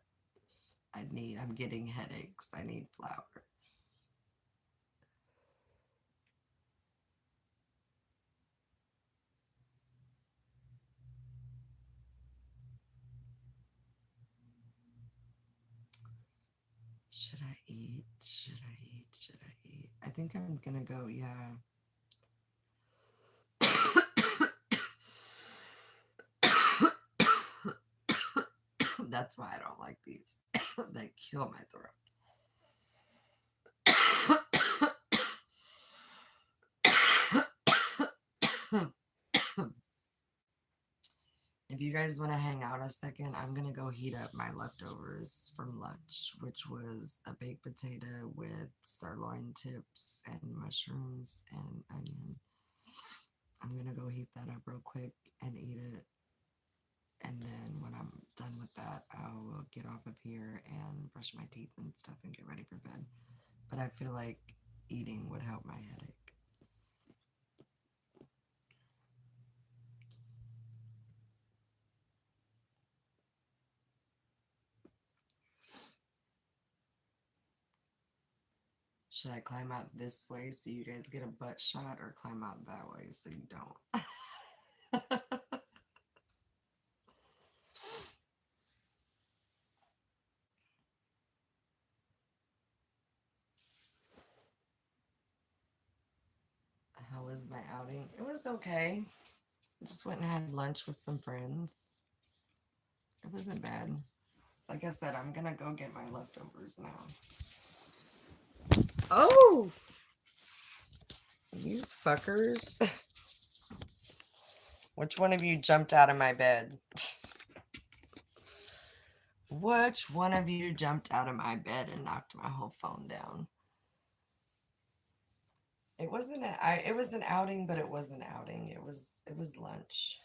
[SPEAKER 3] I'm getting headaches. I need flour. Should I eat? Should I eat? Should I eat? I think I'm gonna go, yeah. That's why I don't like these. They kill my throat. If you guys want to hang out a second, I'm going to go heat up my leftovers from lunch, which was a baked potato with sirloin tips and mushrooms and onion. I'm going to go heat that up real quick and eat it. And then when I'm done with that, I will get off of here and brush my teeth and stuff and get ready for bed. But I feel like eating would help my headache. Should I climb out this way so you guys get a butt shot, or climb out that way so you don't? How was my outing? It was okay. Just went and had lunch with some friends. It wasn't bad. Like I said, I'm gonna go get my leftovers now. Oh! You fuckers. Which one of you jumped out of my bed? Which one of you jumped out of my bed and knocked my whole phone down? It wasn't it was an outing, but it was an outing. It was lunch.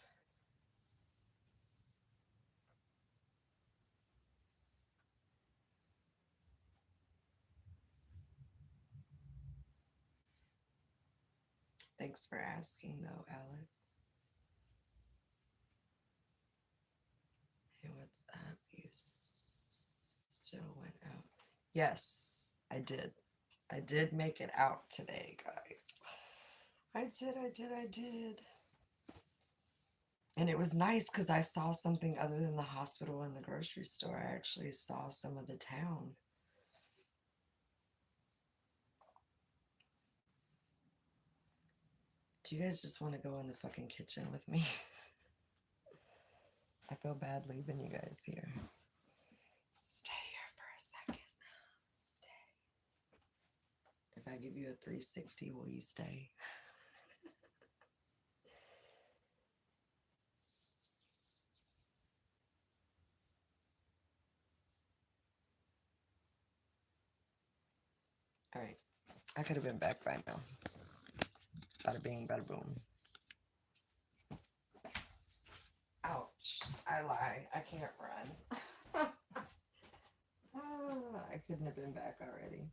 [SPEAKER 3] Thanks for asking though, Alex. Hey, what's up? You still went out. Yes, I did. I did make it out today, guys. I did. And it was nice because I saw something other than the hospital and the grocery store. I actually saw some of the town. Do you guys just want to go in the fucking kitchen with me? I feel bad leaving you guys here. Stay here for a second. Stay. If I give you a 360, will you stay? All right. I could have been back by now. Bada bing, bada boom. Ouch. I lie. I can't run. I couldn't have been back already.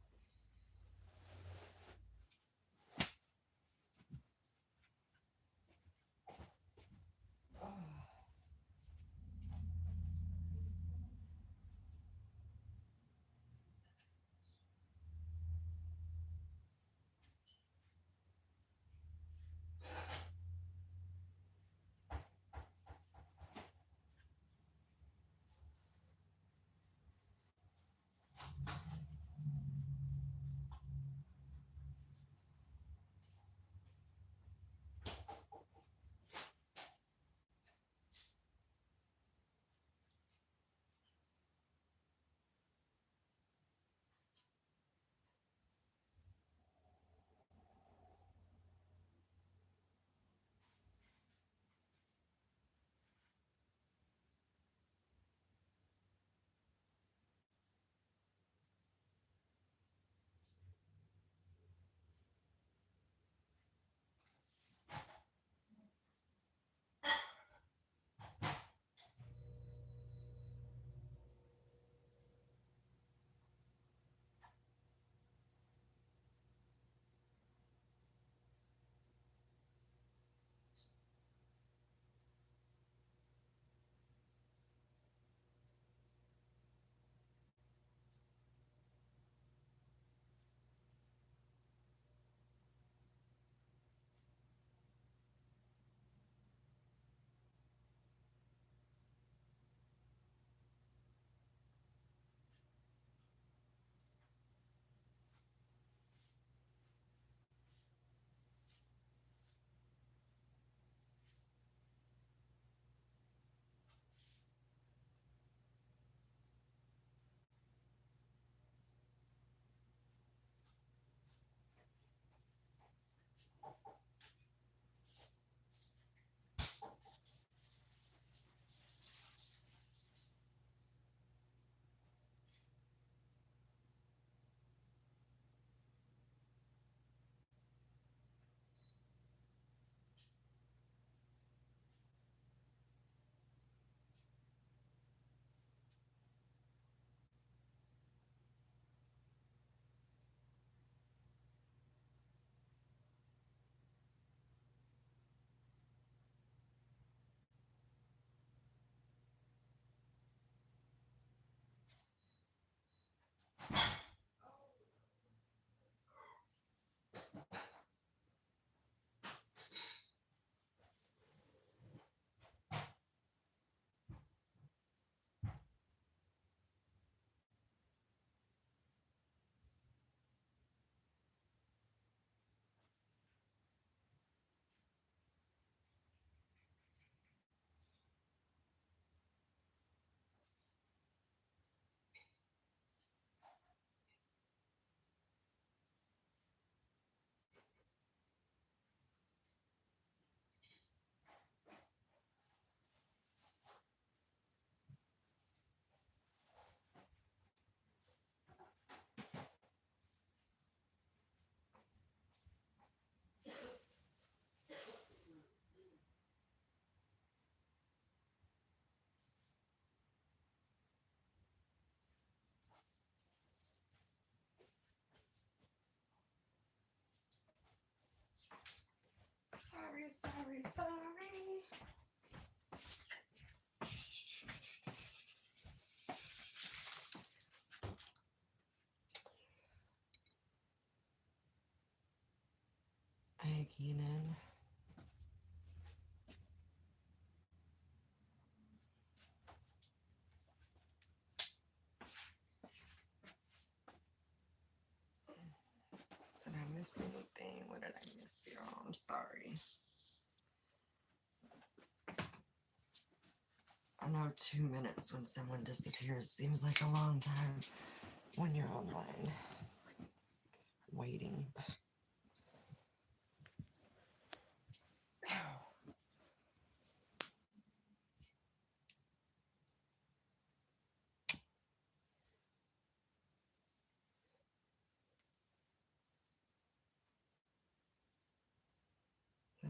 [SPEAKER 3] Sorry, sorry, sorry. Hey, Keenan. Did I miss anything? What did I miss, y'all? I'm sorry. I know 2 minutes when someone disappears seems like a long time when you're online waiting.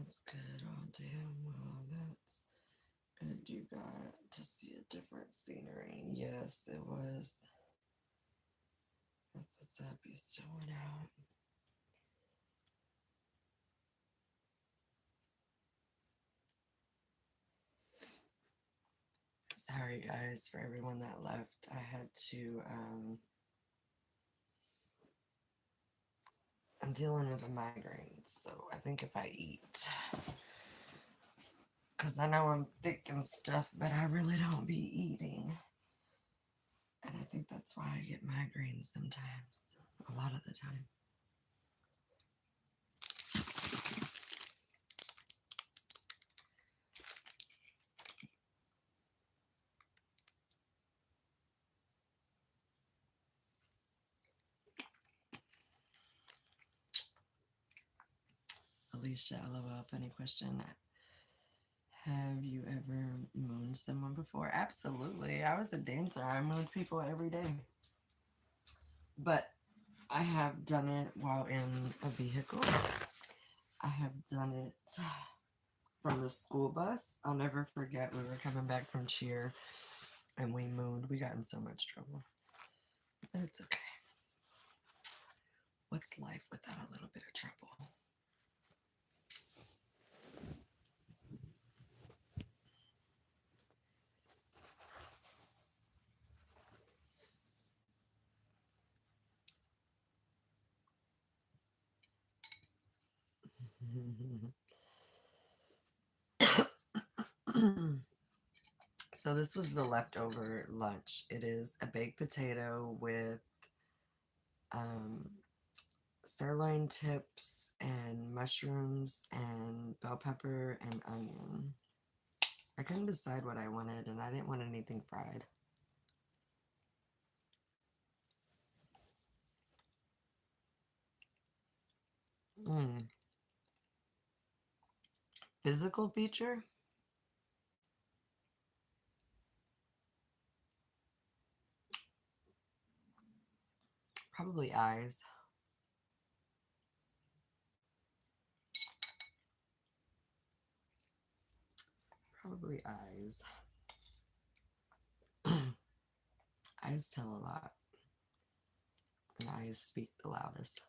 [SPEAKER 3] That's good. Oh, damn. Well, that's good. You got to see a different scenery. Yes, it was. That's what's up. He's showing out. Sorry, guys, for everyone that left. I had to, I'm dealing with a migraine, so I think if I eat, because I know I'm thick and stuff, but I really don't be eating. And I think that's why I get migraines sometimes, a lot of the time. Alicia, LOL, funny question. Have you ever mooned someone before? Absolutely. I was a dancer. I mooned people every day. But I have done it while in a vehicle. I have done it from the school bus. I'll never forget, we were coming back from cheer and we mooned. We got in so much trouble. But it's okay. What's life without a little bit of trouble? So this was the leftover lunch. It is a baked potato with sirloin tips and mushrooms and bell pepper and onion. I couldn't decide what I wanted, and I didn't want anything fried. Physical feature? Probably eyes. Probably eyes. Eyes tell a lot, and eyes speak the loudest.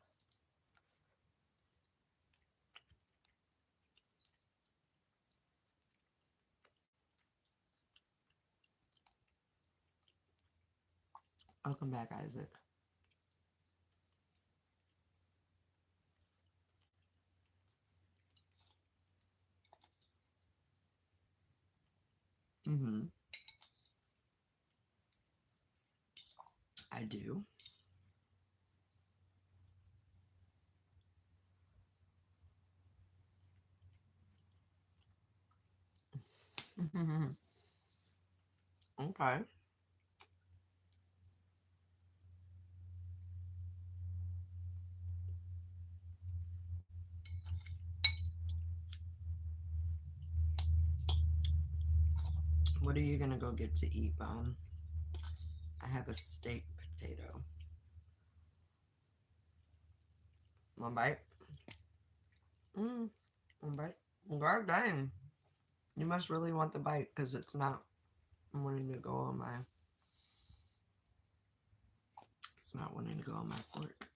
[SPEAKER 3] Welcome back, Isaac. I do. Okay. What are you gonna go get to eat, Bon? I have a steak potato. One bite? One bite? God dang. You must really want the bite because it's not wanting to go on my... It's not wanting to go on my fork.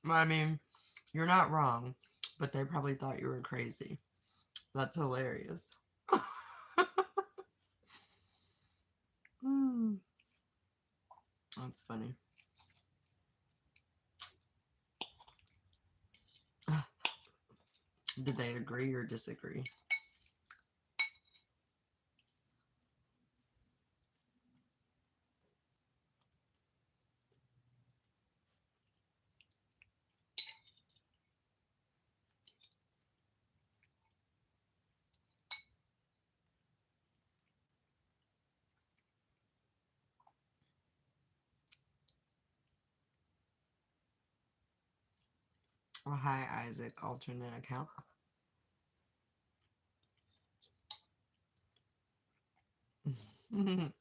[SPEAKER 3] I mean, you're not wrong, but they probably thought you were crazy. That's hilarious. That's funny. Did they agree or disagree? Oh, hi, Isaac. Alternate account. Mm.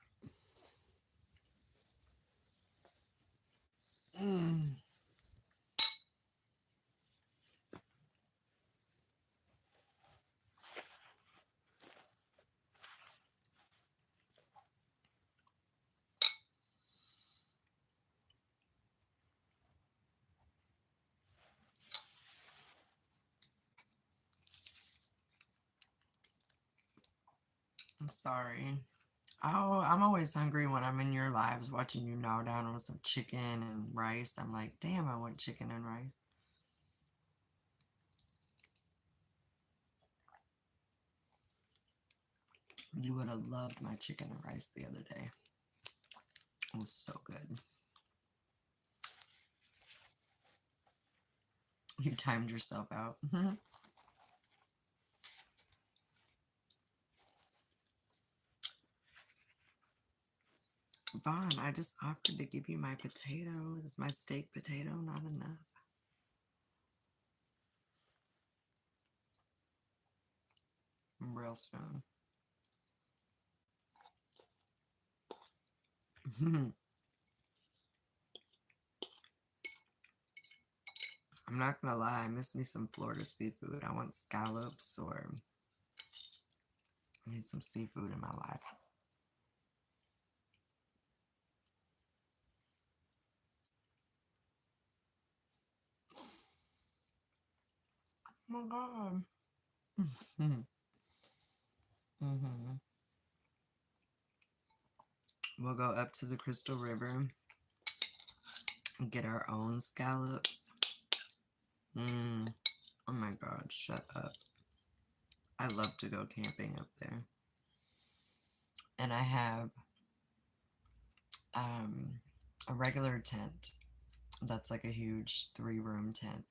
[SPEAKER 3] I'm sorry. Oh, I'm always hungry when I'm in your lives watching you gnaw down on some chicken and rice. I'm like, damn, I want chicken and rice. You would have loved my chicken and rice the other day. It was so good. You timed yourself out. Vaughn, I just offered to give you my potato. Is my steak potato not enough? I'm real soon. I'm not gonna lie, I miss me some Florida seafood. I want scallops or I need some seafood in my life. Oh my god. hmm We'll go up to the Crystal River and get our own scallops. Oh my god, shut up. I love to go camping up there. And I have a regular tent that's like a huge 3-room tent.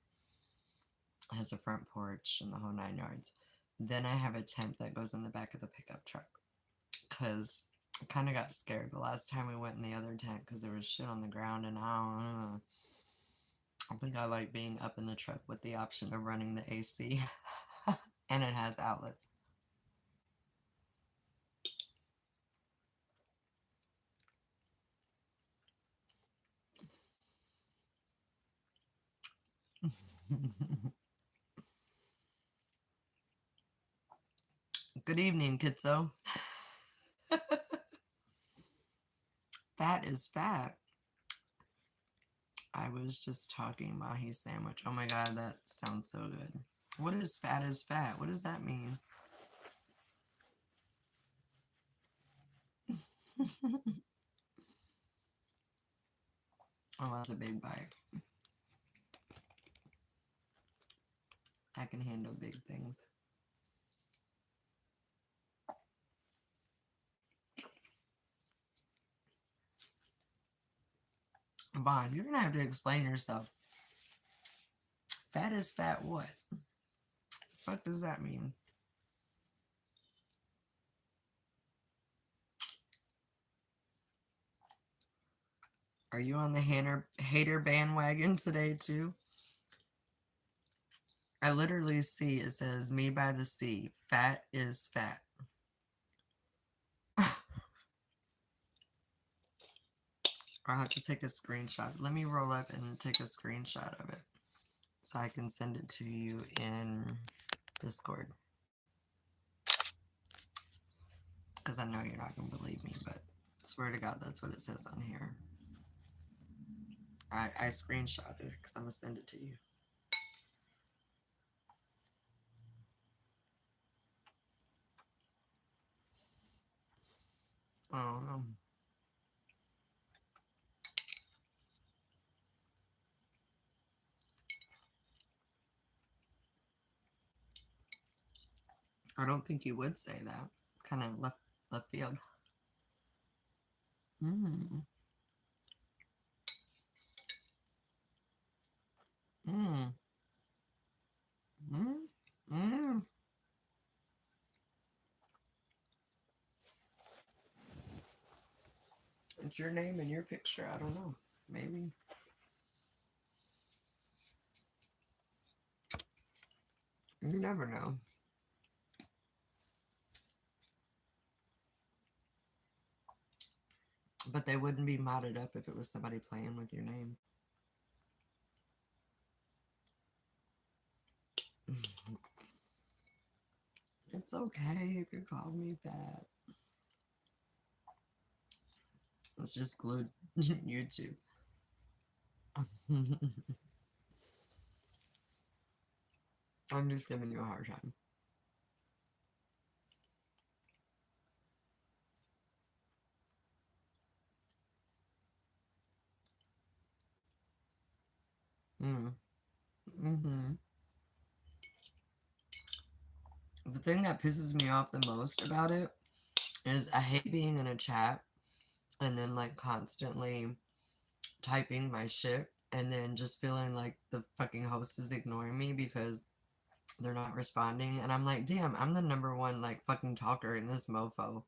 [SPEAKER 3] It has a front porch and the whole 9 yards. Then I have a tent that goes in the back of the pickup truck. Because I kind of got scared the last time we went in the other tent because there was shit on the ground and I don't know. I think I like being up in the truck with the option of running the AC. And it has outlets. Good evening, Kitso. Fat is fat. I was just talking mahi sandwich. Oh my god, that sounds so good. What is fat is fat? What does that mean? Oh, that's a big bite. I can handle big things. Vaughn, you're gonna have to explain yourself. Fat is fat what? What does that mean? Are you on the hater bandwagon today too? I literally see it says me by the sea. Fat is fat. I'll have to take a screenshot. Let me roll up and take a screenshot of it so I can send it to you in Discord. Because I know you're not going to believe me, but I swear to God, that's what it says on here. I screenshot it because I'm going to send it to you. Oh, no. I don't think you would say that. Kind of left field. Mmm. Mmm. Mmm. Mmm. It's your name and your picture. I don't know. Maybe. You never know. But they wouldn't be modded up if it was somebody playing with your name. It's okay. You can call me fat. It's just glued YouTube. I'm just giving you a hard time. Mm. Hmm. The thing that pisses me off the most about it is I hate being in a chat and then like constantly typing my shit and then just feeling like the fucking host is ignoring me because they're not responding. And I'm like, damn, I'm the number one like fucking talker in this mofo.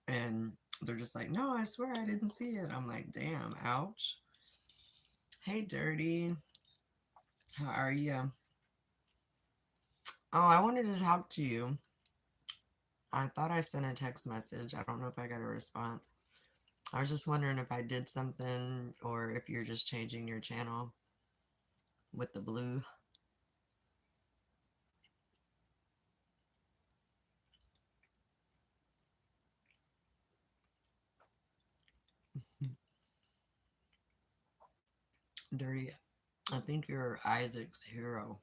[SPEAKER 3] And they're just like, no, I swear I didn't see it. I'm like, damn, ouch. Hey, Dirty. How are you? Oh, I wanted to talk to you. I thought I sent a text message. I don't know if I got a response. I was just wondering if I did something or if you're just changing your channel with the blue. Dirty. I think you're Isaac's hero.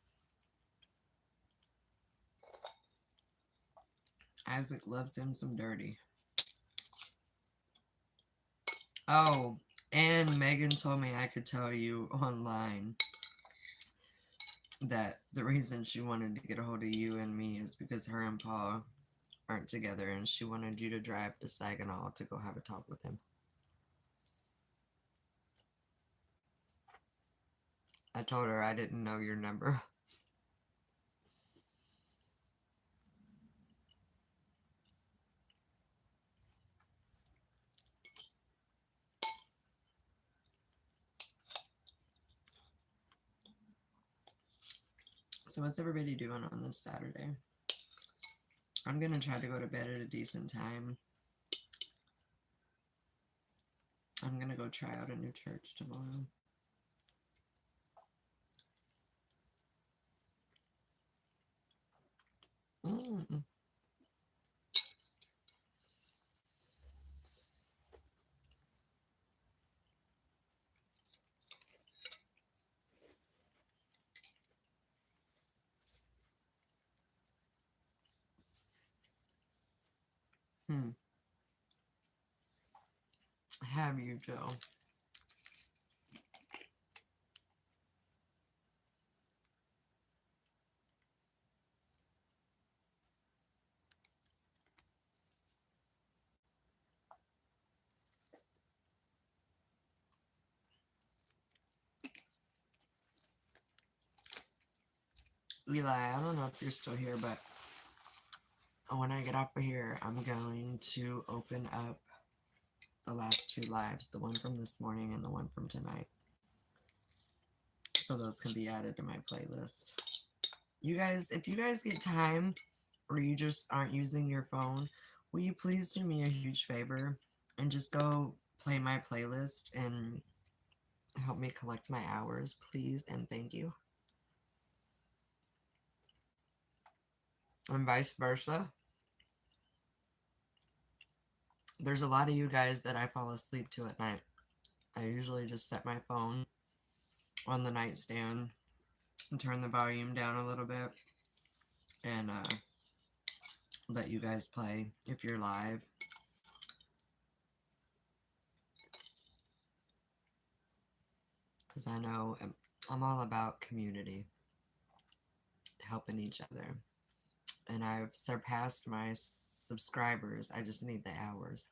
[SPEAKER 3] Isaac loves him some Dirty. Oh, and Megan told me I could tell you online that the reason she wanted to get a hold of you and me is because her and Paul aren't together and she wanted you to drive to Saginaw to go have a talk with him. I told her I didn't know your number. So what's everybody doing on this Saturday? I'm gonna try to go to bed at a decent time. I'm gonna go try out a new church tomorrow. Mm. Hmm. Have you, Joe? Eli, I don't know if you're still here, but when I get off of here, I'm going to open up the last two lives, the one from this morning and the one from tonight. So those can be added to my playlist. You guys, if you guys get time or you just aren't using your phone, will you please do me a huge favor and just go play my playlist and help me collect my hours, please, and thank you. And vice versa. There's a lot of you guys that I fall asleep to at night. I usually just set my phone on the nightstand and turn the volume down a little bit and let you guys play if you're live. Because I know I'm all about community, helping each other. And I've surpassed my subscribers. I just need the hours.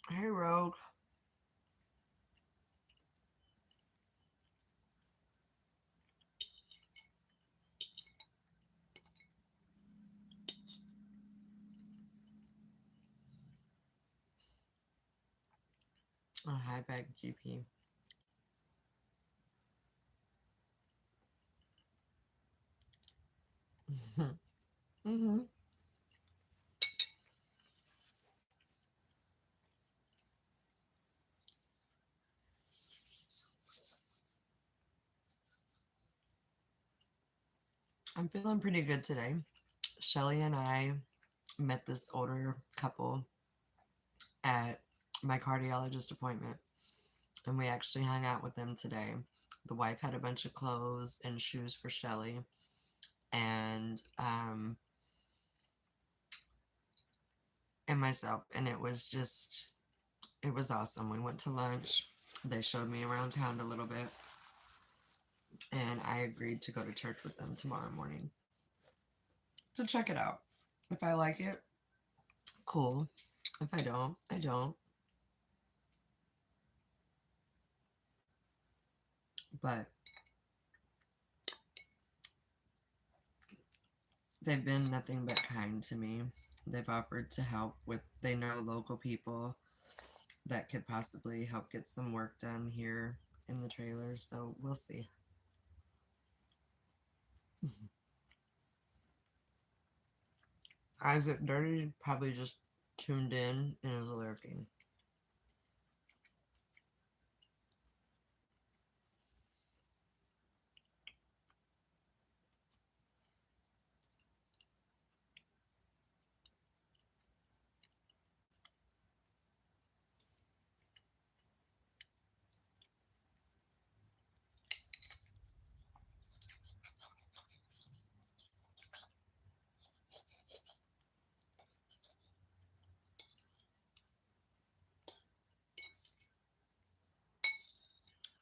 [SPEAKER 3] Hey, Rogue. Oh, hi, back GP. Hmm. I'm feeling pretty good today. Shelly and I met this older couple at my cardiologist appointment, and we actually hung out with them today. The wife had a bunch of clothes and shoes for Shelly, and myself, and it was awesome. We went to lunch. They showed me around town a little bit, and I agreed to go to church with them tomorrow morning to check it out. If I like it, cool. If I don't, I don't. But they've been nothing but kind to me. They've offered to help with, they know local people that could possibly help get some work done here in the trailer. So we'll see. Isaac Dirty probably just tuned in and is lurking.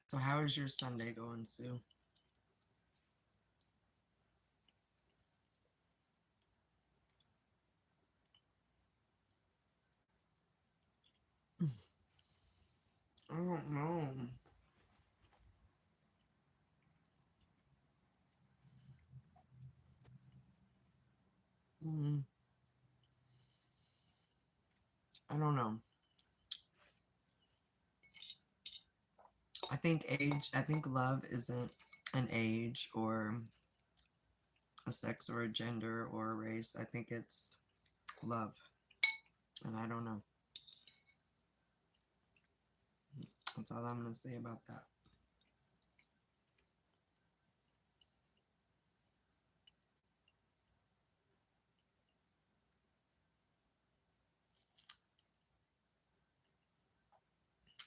[SPEAKER 3] So how is your Sunday going, Sue? I don't know. Mm, I don't know. I think love isn't an age or a sex or a gender or a race. I think it's love. And I don't know. That's all I'm going to say about that.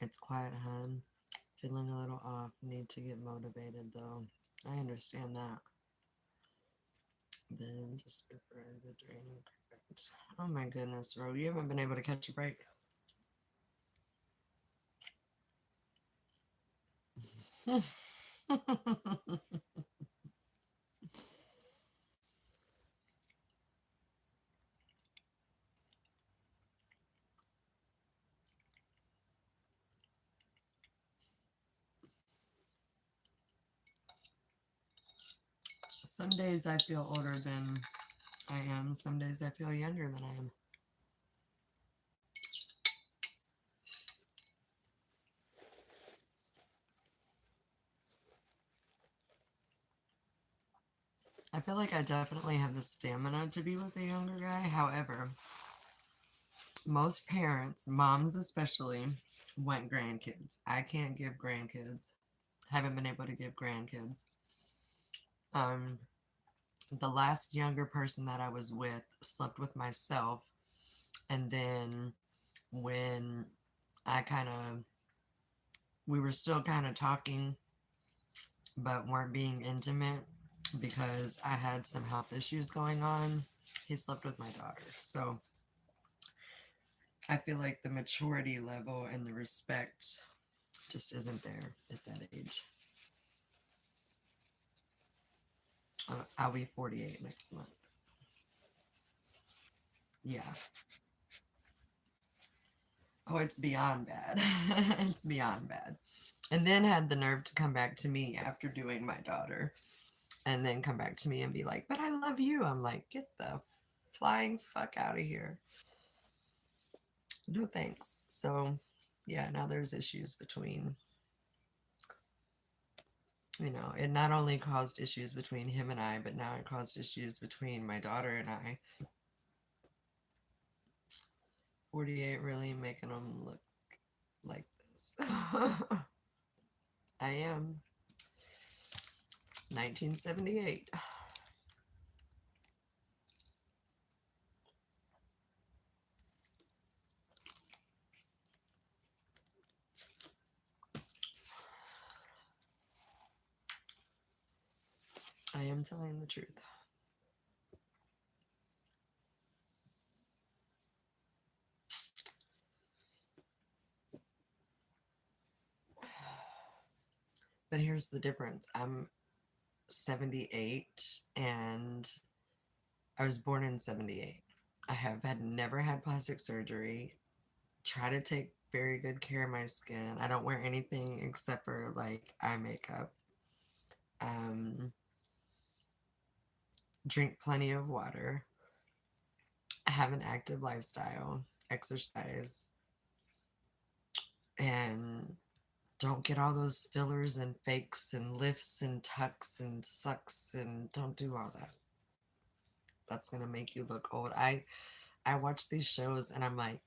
[SPEAKER 3] It's quiet, hun. Feeling a little off. Need to get motivated, though. I understand that. Then just prepare the draining current. Oh my goodness, Ro. You haven't been able to catch a break. Some days I feel older than I am. Some days I feel younger than I am. I feel like I definitely have the stamina to be with a younger guy. However, most parents, moms especially, want grandkids. I can't give grandkids. Haven't been able to give grandkids. Um, the last younger person that I was with slept with myself, and then when I kind of we were still kind of talking but weren't being intimate because I had some health issues going on. He slept with my daughter. So I feel like the maturity level and the respect just isn't there at that age. I'll be 48 next month. Yeah. Oh, it's beyond bad. It's beyond bad. And then had the nerve to come back to me after doing my daughter and then come back to me and be like, but I love you. I'm like, get the flying fuck out of here. No thanks. So, yeah, now there's issues between You know, it not only caused issues between him and I, but now it caused issues between my daughter and I. 48 really making them look like this. I am 1978. I am telling the truth. But here's the difference. I'm 78 and I was born in 78. I have never had plastic surgery. Try to take very good care of my skin. I don't wear anything except for like eye makeup. Um, drink plenty of water. I have an active lifestyle, exercise, and don't get all those fillers and fakes and lifts and tucks and sucks, and don't do all that. That's gonna make you look old. I watch these shows and I'm like,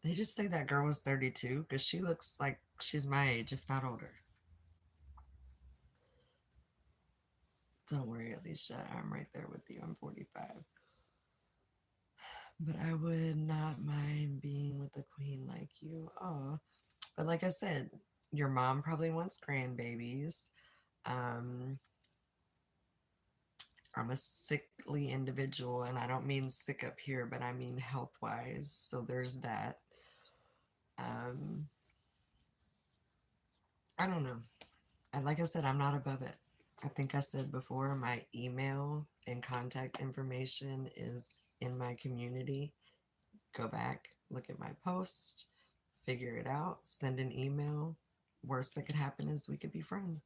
[SPEAKER 3] they just say that girl was 32 because she looks like she's my age, if not older. Don't worry, Alicia, I'm right there with you. I'm 45. But I would not mind being with a queen like you. Oh, but like I said, your mom probably wants grandbabies. Um, I'm a sickly individual, and I don't mean sick up here, but I mean health wise. So there's that. Um, I don't know. And like I said, I'm not above it. I think I said before, my email and contact information is in my community. Go back, look at my post, figure it out, send an email. Worst that could happen is we could be friends.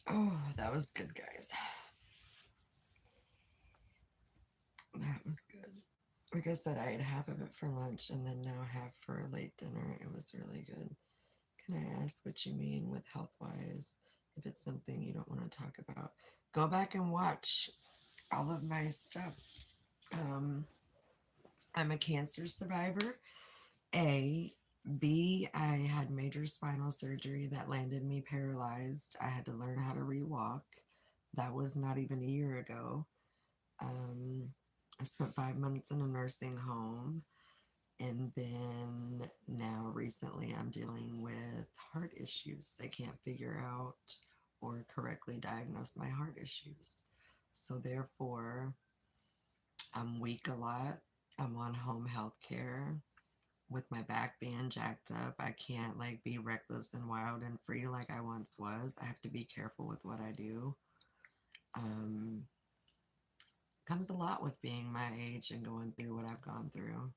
[SPEAKER 3] Oh, that was good, guys. That was good. Like I said, I ate half of it for lunch and then now half for a late dinner. It was really good. Can I ask what you mean with health wise? If it's something you don't want to talk about, go back and watch all of my stuff. I'm a cancer survivor. A, B, I had major spinal surgery that landed me paralyzed. I had to learn how to rewalk. That was not even a year ago. I spent 5 months in a nursing home. And then now recently I'm dealing with heart issues. They can't figure out or correctly diagnose my heart issues. So therefore, I'm weak a lot. I'm on home health care with my back being jacked up. I can't like be reckless and wild and free like I once was. I have to be careful with what I do. Comes a lot with being my age and going through what I've gone through.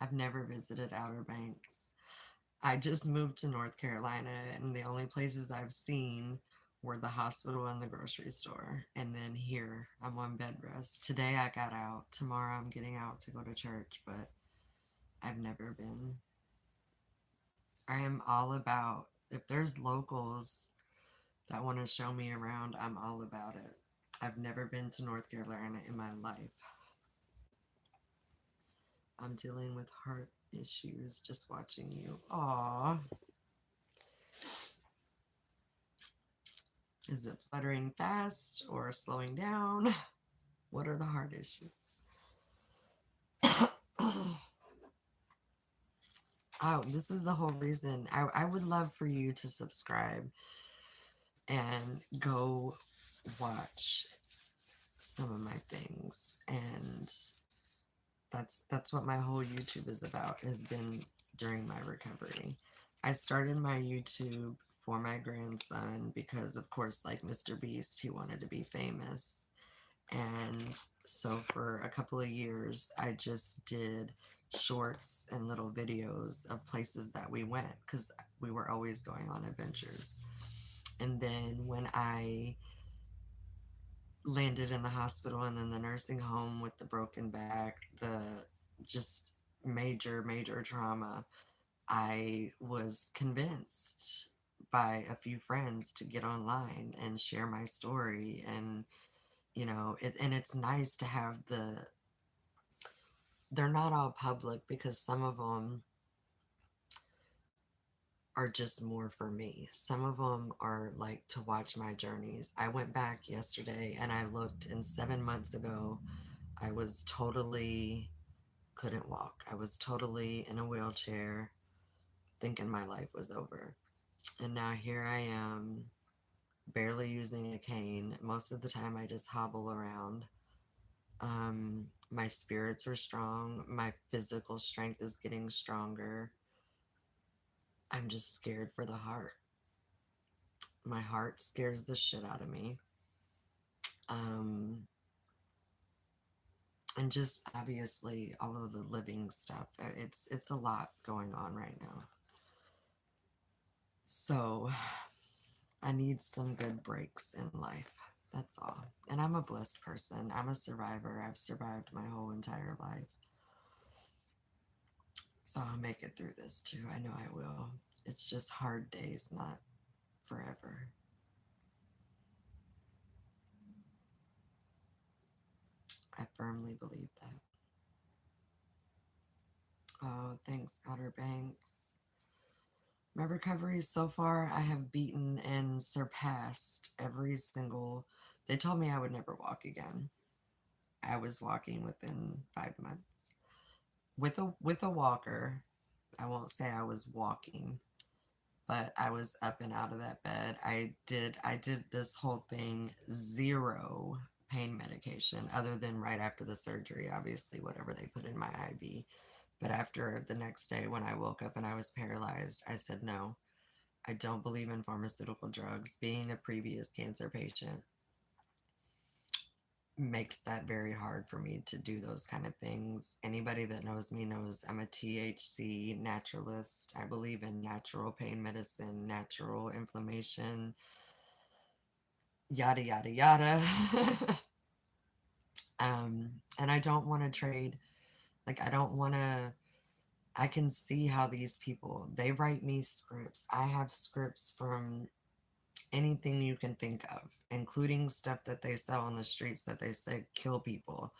[SPEAKER 3] I've never visited Outer Banks. I just moved to North Carolina, and the only places I've seen were the hospital and the grocery store. And then here, I'm on bed rest. Today I got out. Tomorrow I'm getting out to go to church, but I've never been. I am all about, if there's locals that want to show me around, I'm all about it. I've never been to North Carolina in my life. I'm dealing with heart issues just watching you. Aw. Is it fluttering fast or slowing down? What are the heart issues? Oh, this is the whole reason. I would love for you to subscribe and go watch some of my things. And that's what my whole YouTube is about, has been during my recovery. I started my YouTube for my grandson because, of course, like Mr. Beast, he wanted to be famous. And so for a couple of years, I just did shorts and little videos of places that we went because we were always going on adventures. And then when I landed in the hospital and then the nursing home with the broken back, the just major trauma, I was convinced by a few friends to get online and share my story. And and it's nice to have they're not all public because some of them are just more for me. Some of them are like to watch my journeys. I went back yesterday and I looked, and 7 months ago I was totally couldn't walk. I was totally in a wheelchair thinking my life was over. And now here I am, barely using a cane. Most of the time I just hobble around. My spirits are strong. My physical strength is getting stronger. I'm just scared for the heart. My heart scares the shit out of me. Um, and just obviously all of the living stuff. It's a lot going on right now. So I need some good breaks in life. That's all. And I'm a blessed person. I'm a survivor. I've survived my whole entire life. So I'll make it through this too. I know I will. It's just hard days, not forever. I firmly believe that. Oh, thanks, Outer Banks. My recovery so far, I have beaten and surpassed every single. They told me I would never walk again. I was walking within 5 months with a walker. I won't say I was walking, but I was up and out of that bed. I did this whole thing, zero pain medication other than right after the surgery, obviously whatever they put in my IV. But after the next day when I woke up and I was paralyzed, I said no. I don't believe in pharmaceutical drugs. Being a previous cancer patient makes that very hard for me to do those kind of things. Anybody that knows me knows I'm a THC naturalist. I believe in natural pain medicine, natural inflammation, yada, yada, yada. And I don't want to trade. Like, I don't want to. I can see how these people, they write me scripts. I have scripts from anything you can think of, including stuff that they sell on the streets that they say kill people.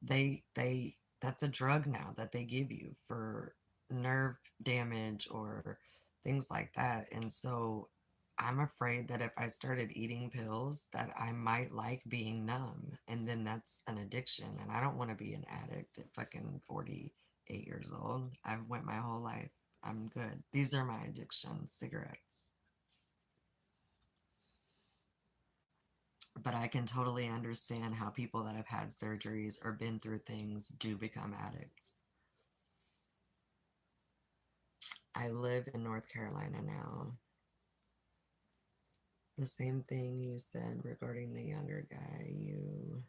[SPEAKER 3] That's a drug now that they give you for nerve damage or things like that. And so I'm afraid that if I started eating pills that I might like being numb, and then that's an addiction, and I don't want to be an addict at fucking 48 years old. I've went my whole life. I'm good. These are my addictions, cigarettes. But I can totally understand how people that have had surgeries or been through things do become addicts. I live in North Carolina now. The same thing you said regarding the younger guy you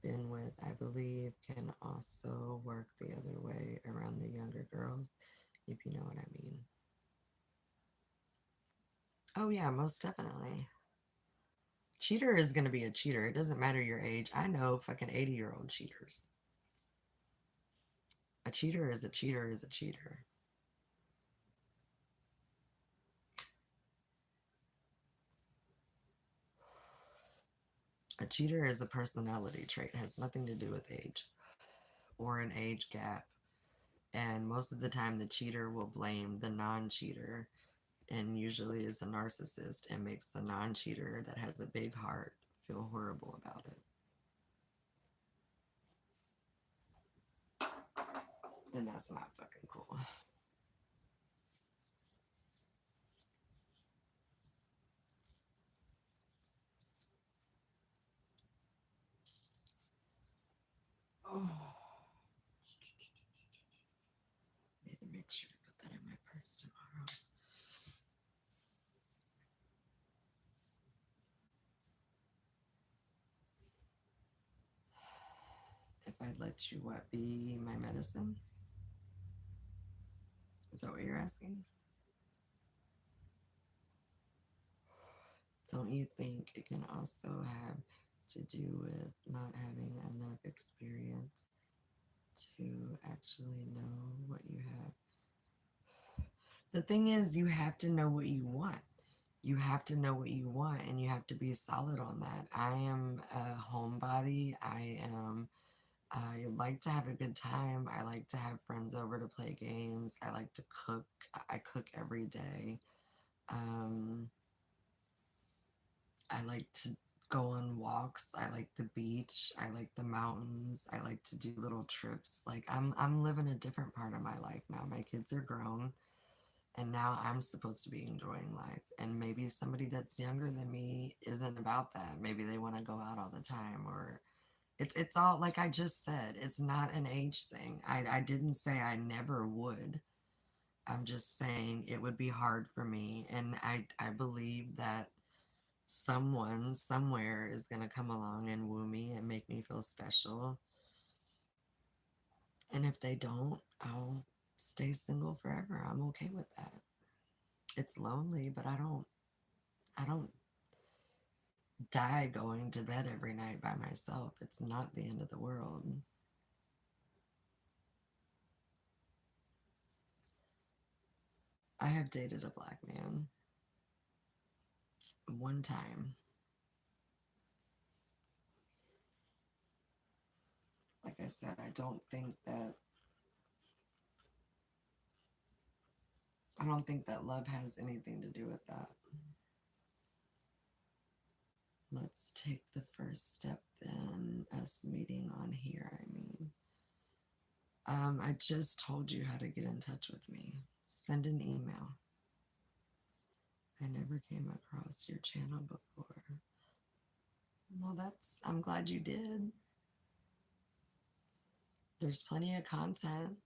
[SPEAKER 3] been with, I believe, can also work the other way around the younger girls, if you know what I mean. Oh yeah, most definitely. Cheater is going to be a cheater. It doesn't matter your age. I know fucking 80-year-old cheaters. A cheater is a cheater is a cheater. A cheater is a personality trait. It has nothing to do with age or an age gap. And most of the time, the cheater will blame the non-cheater, and usually is a narcissist, and makes the non-cheater that has a big heart feel horrible about it. And that's not fucking cool. Oh. Need to make sure to put that in my purse tomorrow. If I'd let you what be my medicine? Is that what you're asking? Don't you think it can also have to do with not having enough experience to actually know what you have? The thing is, you have to know what you want. You have to know what you want, and you have to be solid on that. I am a homebody. I like to have a good time. I like to have friends over to play games. I like to cook. I cook every day. Um, I like to go on walks. I like the beach. I like the mountains. I like to do little trips. Like I'm living a different part of my life now. My kids are grown, and now I'm supposed to be enjoying life. And maybe somebody that's younger than me isn't about that. Maybe they want to go out all the time, or it's all like I just said, it's not an age thing. I didn't say I never would. I'm just saying it would be hard for me, and I believe that someone somewhere is going to come along and woo me and make me feel special. And if they don't, I'll stay single forever. I'm okay with that. It's lonely, but I don't die going to bed every night by myself. It's not the end of the world. I have dated a black man one time. Like I said, I don't think that love has anything to do with that. Let's take the first step then, us meeting on here, I mean. I just told you how to get in touch with me. Send an email. I never came across your channel before. Well, I'm glad you did. There's plenty of content.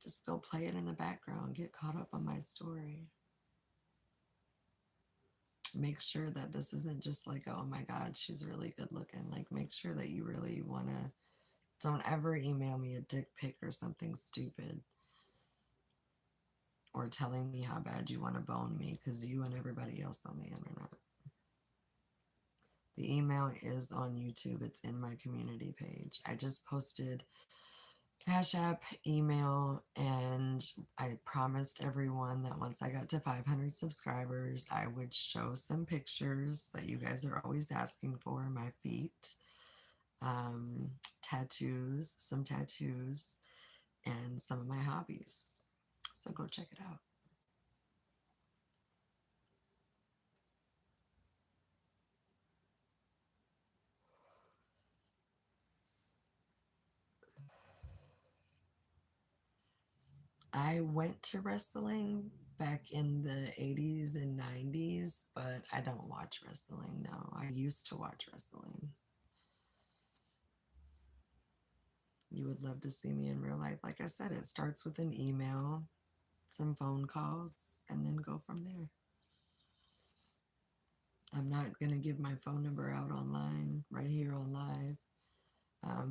[SPEAKER 3] Just go play it in the background. Get caught up on my story. Make sure that this isn't just like, oh my God, she's really good looking. Like, make sure that you really want to. Don't ever email me a dick pic or something stupid, or telling me how bad you want to bone me, because you and everybody else on the internet. The email is on YouTube. It's in my community page. I just posted Cash App, email, and I promised everyone that once I got to 500 subscribers, I would show some pictures that you guys are always asking for. My feet, tattoos, some tattoos, and some of my hobbies. So go check it out. I went to wrestling back in the 80s and 90s, but I don't watch wrestling now. I used to watch wrestling. You would love to see me in real life. Like I said, it starts with an email, some phone calls, and then go from there. I'm not going to give my phone number out online, right here on live.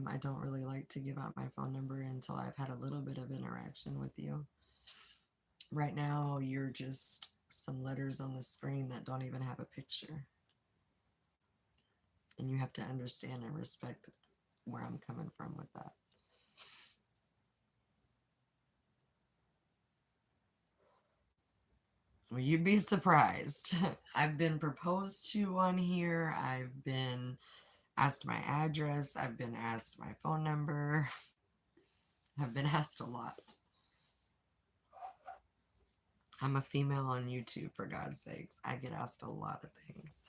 [SPEAKER 3] I don't really like to give out my phone number until I've had a little bit of interaction with you. Right now, you're just some letters on the screen that don't even have a picture. And you have to understand and respect where I'm coming from with that. Well, you'd be surprised. I've been proposed to on here. I've been asked my address. I've been asked my phone number. I've been asked a lot. I'm a female on YouTube, for God's sakes. I get asked a lot of things.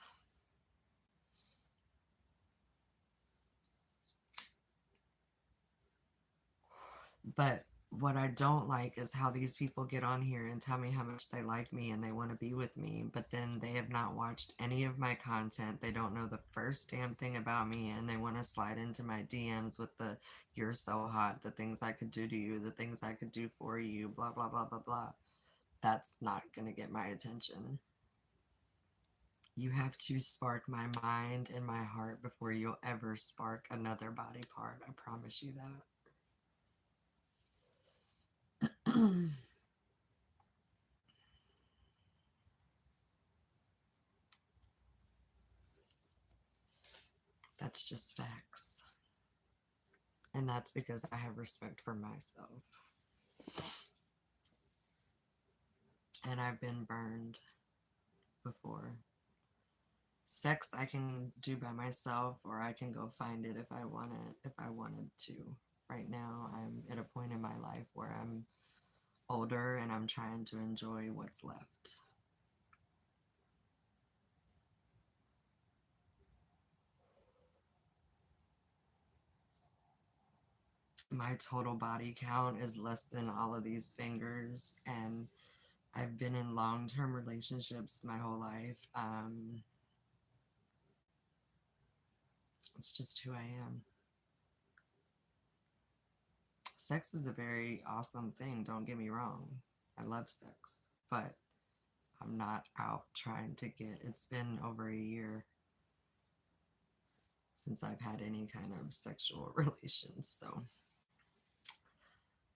[SPEAKER 3] But what I don't like is how these people get on here and tell me how much they like me and they want to be with me, but then they have not watched any of my content. They don't know the first damn thing about me, and they want to slide into my DMs with the "you're so hot," the things I could do to you, the things I could do for you, blah, blah, blah, blah, blah. That's not going to get my attention. You have to spark my mind and my heart before you'll ever spark another body part. I promise you that. That's just facts. And that's because I have respect for myself. And I've been burned before. Sex I can do by myself, or I can go find it if I wanted to. Right now I'm at a point in my life where I'm older and I'm trying to enjoy what's left. My total body count is less than all of these fingers, and I've been in long-term relationships my whole life. It's just who I am. Sex is a very awesome thing, don't get me wrong. I love sex, but I'm not out trying to get, it's been over a year since I've had any kind of sexual relations, so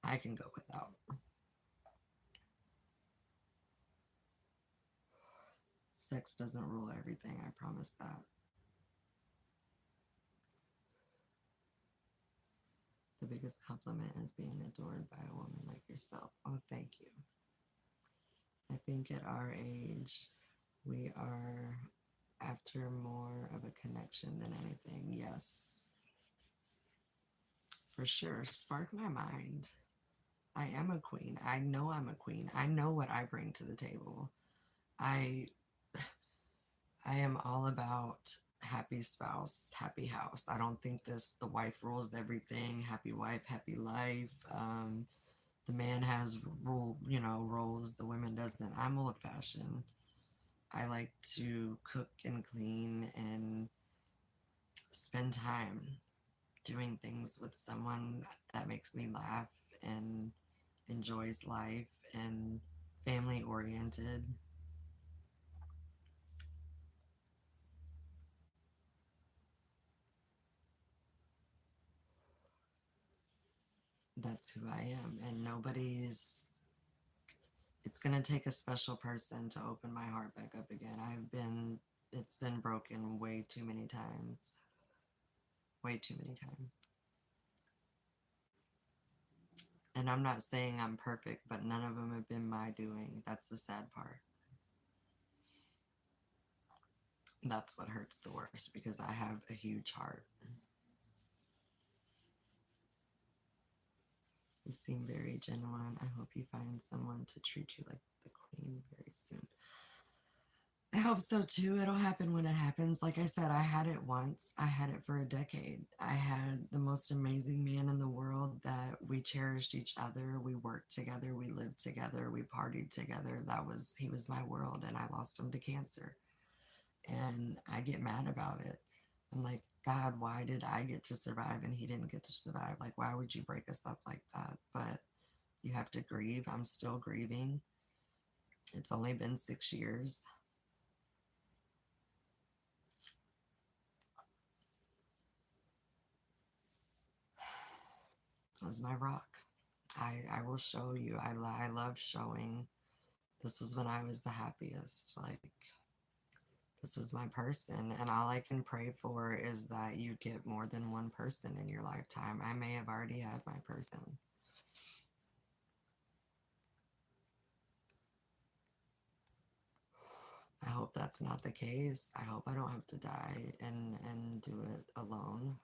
[SPEAKER 3] I can go without. Sex doesn't rule everything, I promise that. The biggest compliment is being adored by a woman like yourself. Oh, thank you. I think at our age, we are after more of a connection than anything. Yes, for sure. Spark my mind. I am a queen. I know I'm a queen. I know what I bring to the table. I I am all about happy spouse, happy house. I don't think the wife rules everything. Happy wife, happy life. The man has roles, the women doesn't. I'm old fashioned. I like to cook and clean and spend time doing things with someone that makes me laugh and enjoys life and family oriented. That's who I am. And it's going to take a special person to open my heart back up again. It's been broken way too many times. Way too many times. And I'm not saying I'm perfect, but none of them have been my doing. That's the sad part. That's what hurts the worst, because I have a huge heart. You seem very genuine. I hope you find someone to treat you like the queen very soon. I hope so too. It'll happen when it happens. Like I said, I had it once. I had it for a decade. I had the most amazing man in the world that we cherished each other. We worked together. We lived together. We partied together. He was my world, and I lost him to cancer. And I get mad about it. I'm like, God, why did I get to survive and he didn't get to survive? Like, why would you break us up like that? But you have to grieve. I'm still grieving. It's only been 6 years. Was my rock. I will show you. I love showing. This was when I was the happiest. Like, this was my person. And all I can pray for is that you get more than one person in your lifetime. I may have already had my person. I hope that's not the case. I hope I don't have to die and do it alone.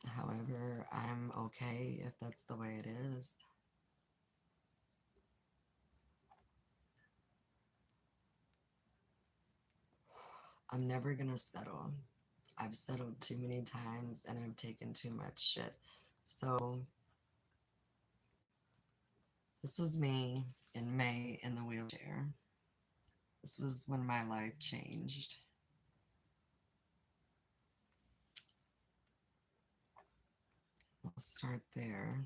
[SPEAKER 3] However, I'm okay if that's the way it is. I'm never gonna settle. I've settled too many times and I've taken too much shit. So, this was me in May in the wheelchair. This was when my life changed. We'll start there.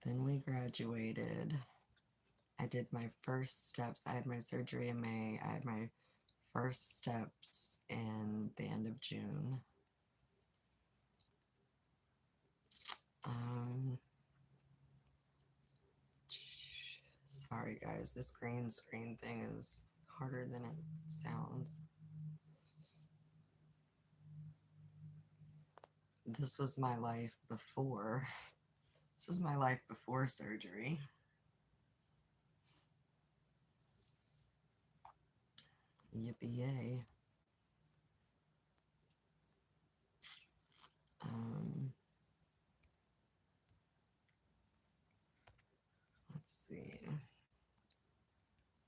[SPEAKER 3] Then we graduated. I did my first steps. I had my surgery in May. I had my first steps in the end of June. Sorry guys, this green screen thing is harder than it sounds. this was my life before. This was my life before surgery. Yippee yay. Let's see.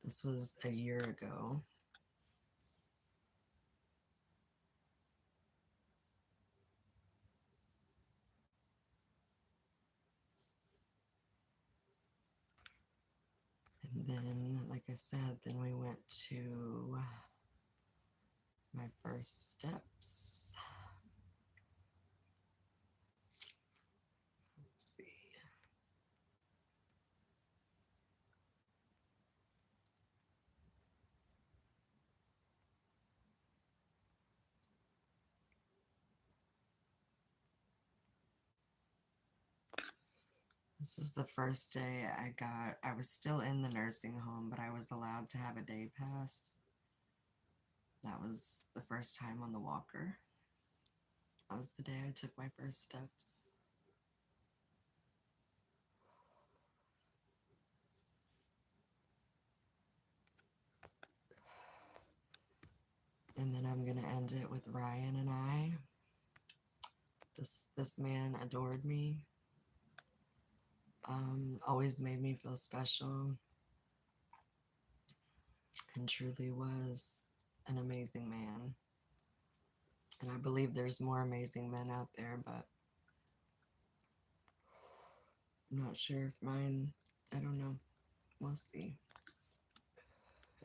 [SPEAKER 3] This was a year ago. And then, like I said, then we went to my first steps. Let's see. This was the first day I was still in the nursing home, but I was allowed to have a day pass. That was the first time on the walker. That was the day I took my first steps. And then I'm gonna end it with Ryan and I. This man adored me. Always made me feel special, and truly was an amazing man. And I believe there's more amazing men out there, but I'm not sure if mine, I don't know. We'll see.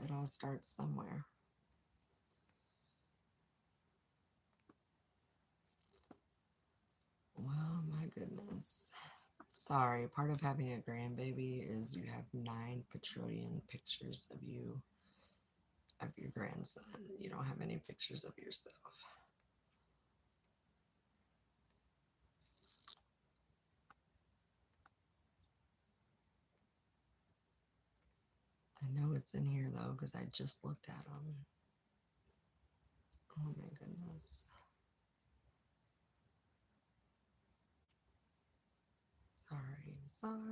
[SPEAKER 3] It all starts somewhere. Well, my goodness. Sorry, part of having a grandbaby is you have 9 quadrillion pictures of you, of your grandson. You don't have any pictures of yourself. I know it's in here though, because I just looked at them. Oh my goodness. Sorry.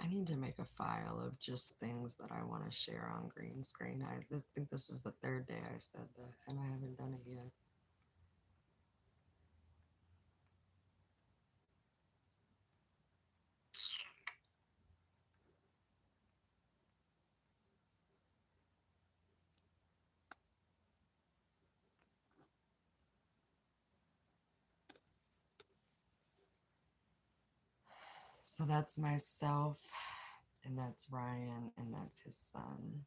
[SPEAKER 3] I need to make a file of just things that I want to share on green screen. I think this is the 3rd day I said that, and I haven't done it yet. So that's myself, and that's Ryan, and that's his son.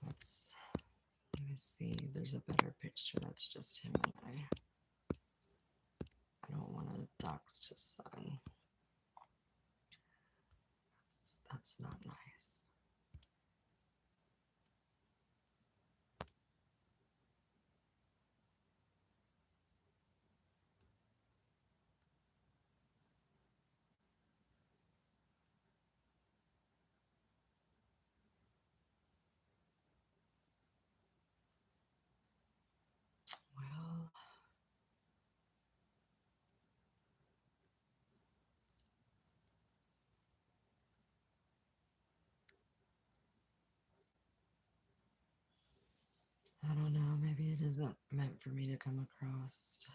[SPEAKER 3] Let me see, there's a better picture. That's just him and I. I don't want to dox his son. That's not nice. Well, I don't know, maybe it isn't meant for me to come across.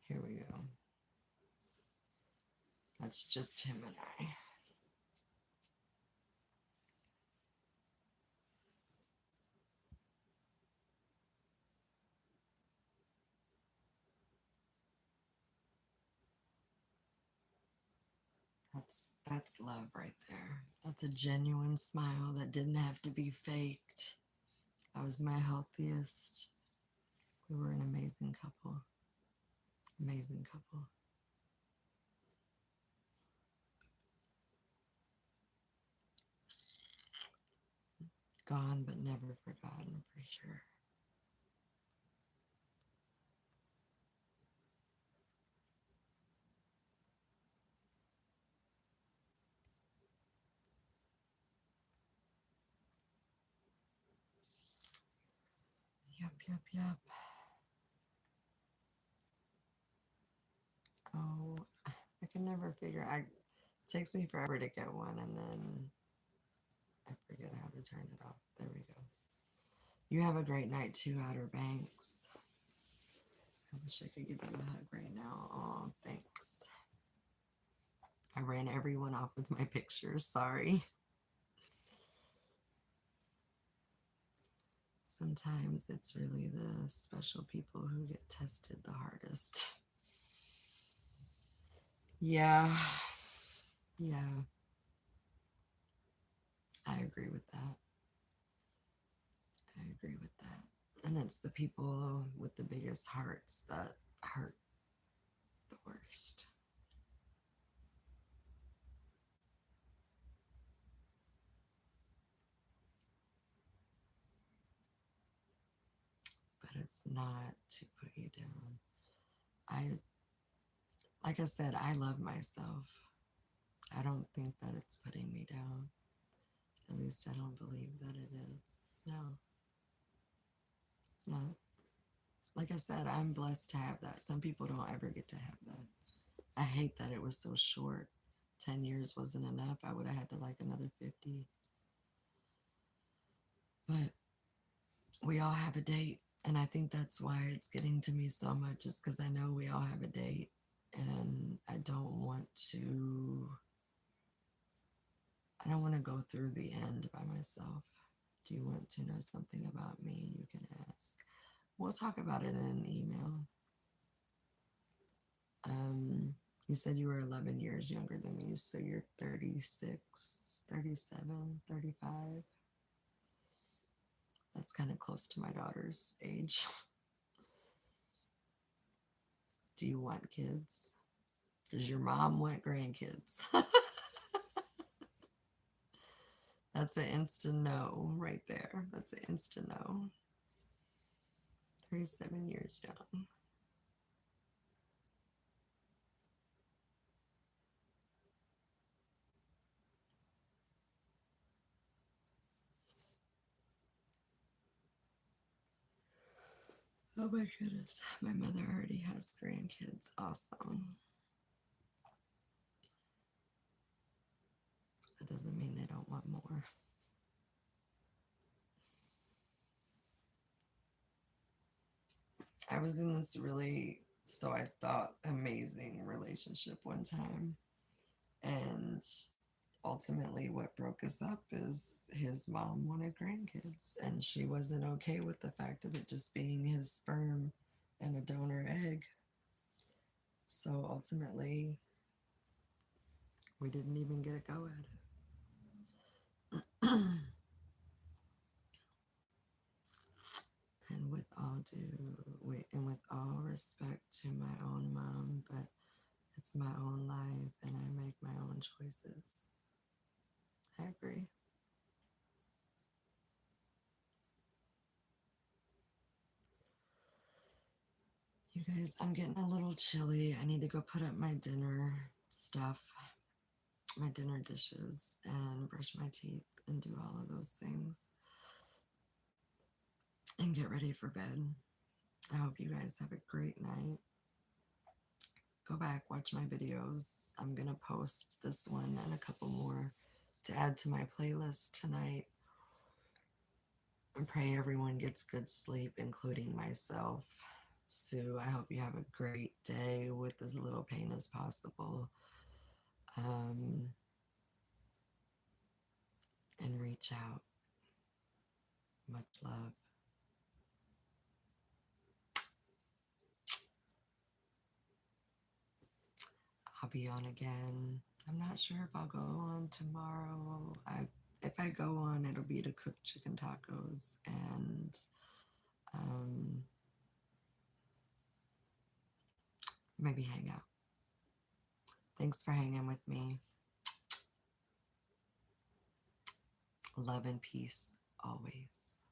[SPEAKER 3] Here we go. That's just him and I. That's love right there. That's a genuine smile that didn't have to be faked. I was my healthiest. We were an amazing amazing couple. Amazing couple. Gone but never forgotten for sure. Yep. Oh, I can never figure. It takes me forever to get one, and then I forget how to turn it off. There we go. You have a great night too, Outer Banks. I wish I could give you a hug right now. Oh, thanks. I ran everyone off with my pictures. Sorry. Sometimes it's really the special people who get tested the hardest. Yeah. I agree with that. And it's the people with the biggest hearts that hurt the worst. But it's not to put you down. Like I said, I love myself. I don't think that it's putting me down. At least I don't believe that it is. No, it's not. Like I said, I'm blessed to have that. Some people don't ever get to have that. I hate that it was so short. 10 years wasn't enough. I would have had to like another 50. But we all have a date. And I think that's why it's getting to me so much, is because I know we all have a date. And I don't want to go through the end by myself. Do you want to know something about me? You can ask. We'll talk about it in an email. You said you were 11 years younger than me, so you're 36, 37, 35. That's kind of close to my daughter's age. Do you want kids? Does your mom want grandkids? That's an instant no right there. That's an instant no. 37 years young. Oh my goodness. My mother already has grandkids. Awesome. That doesn't mean they don't want more. I was in this really, so I thought, amazing relationship one time. And ultimately, what broke us up is his mom wanted grandkids. And she wasn't okay with the fact of it just being his sperm and a donor egg. So ultimately, we didn't even get a go at it. And with all respect to my own mom, but it's my own life and I make my own choices. I agree. You guys, I'm getting a little chilly. I need to go put up my dinner stuff, my dinner dishes, and brush my teeth and do all of those things and get ready for bed. I hope you guys have a great night. Go back, watch my videos. I'm going to post this one and a couple more to add to my playlist tonight. And pray everyone gets good sleep, including myself. Sue, I hope you have a great day with as little pain as possible. And reach out. Much love. I'll be on again. I'm not sure if I'll go on tomorrow. If I go on, it'll be to cook chicken tacos and maybe hang out. Thanks for hanging with me. Love and peace always.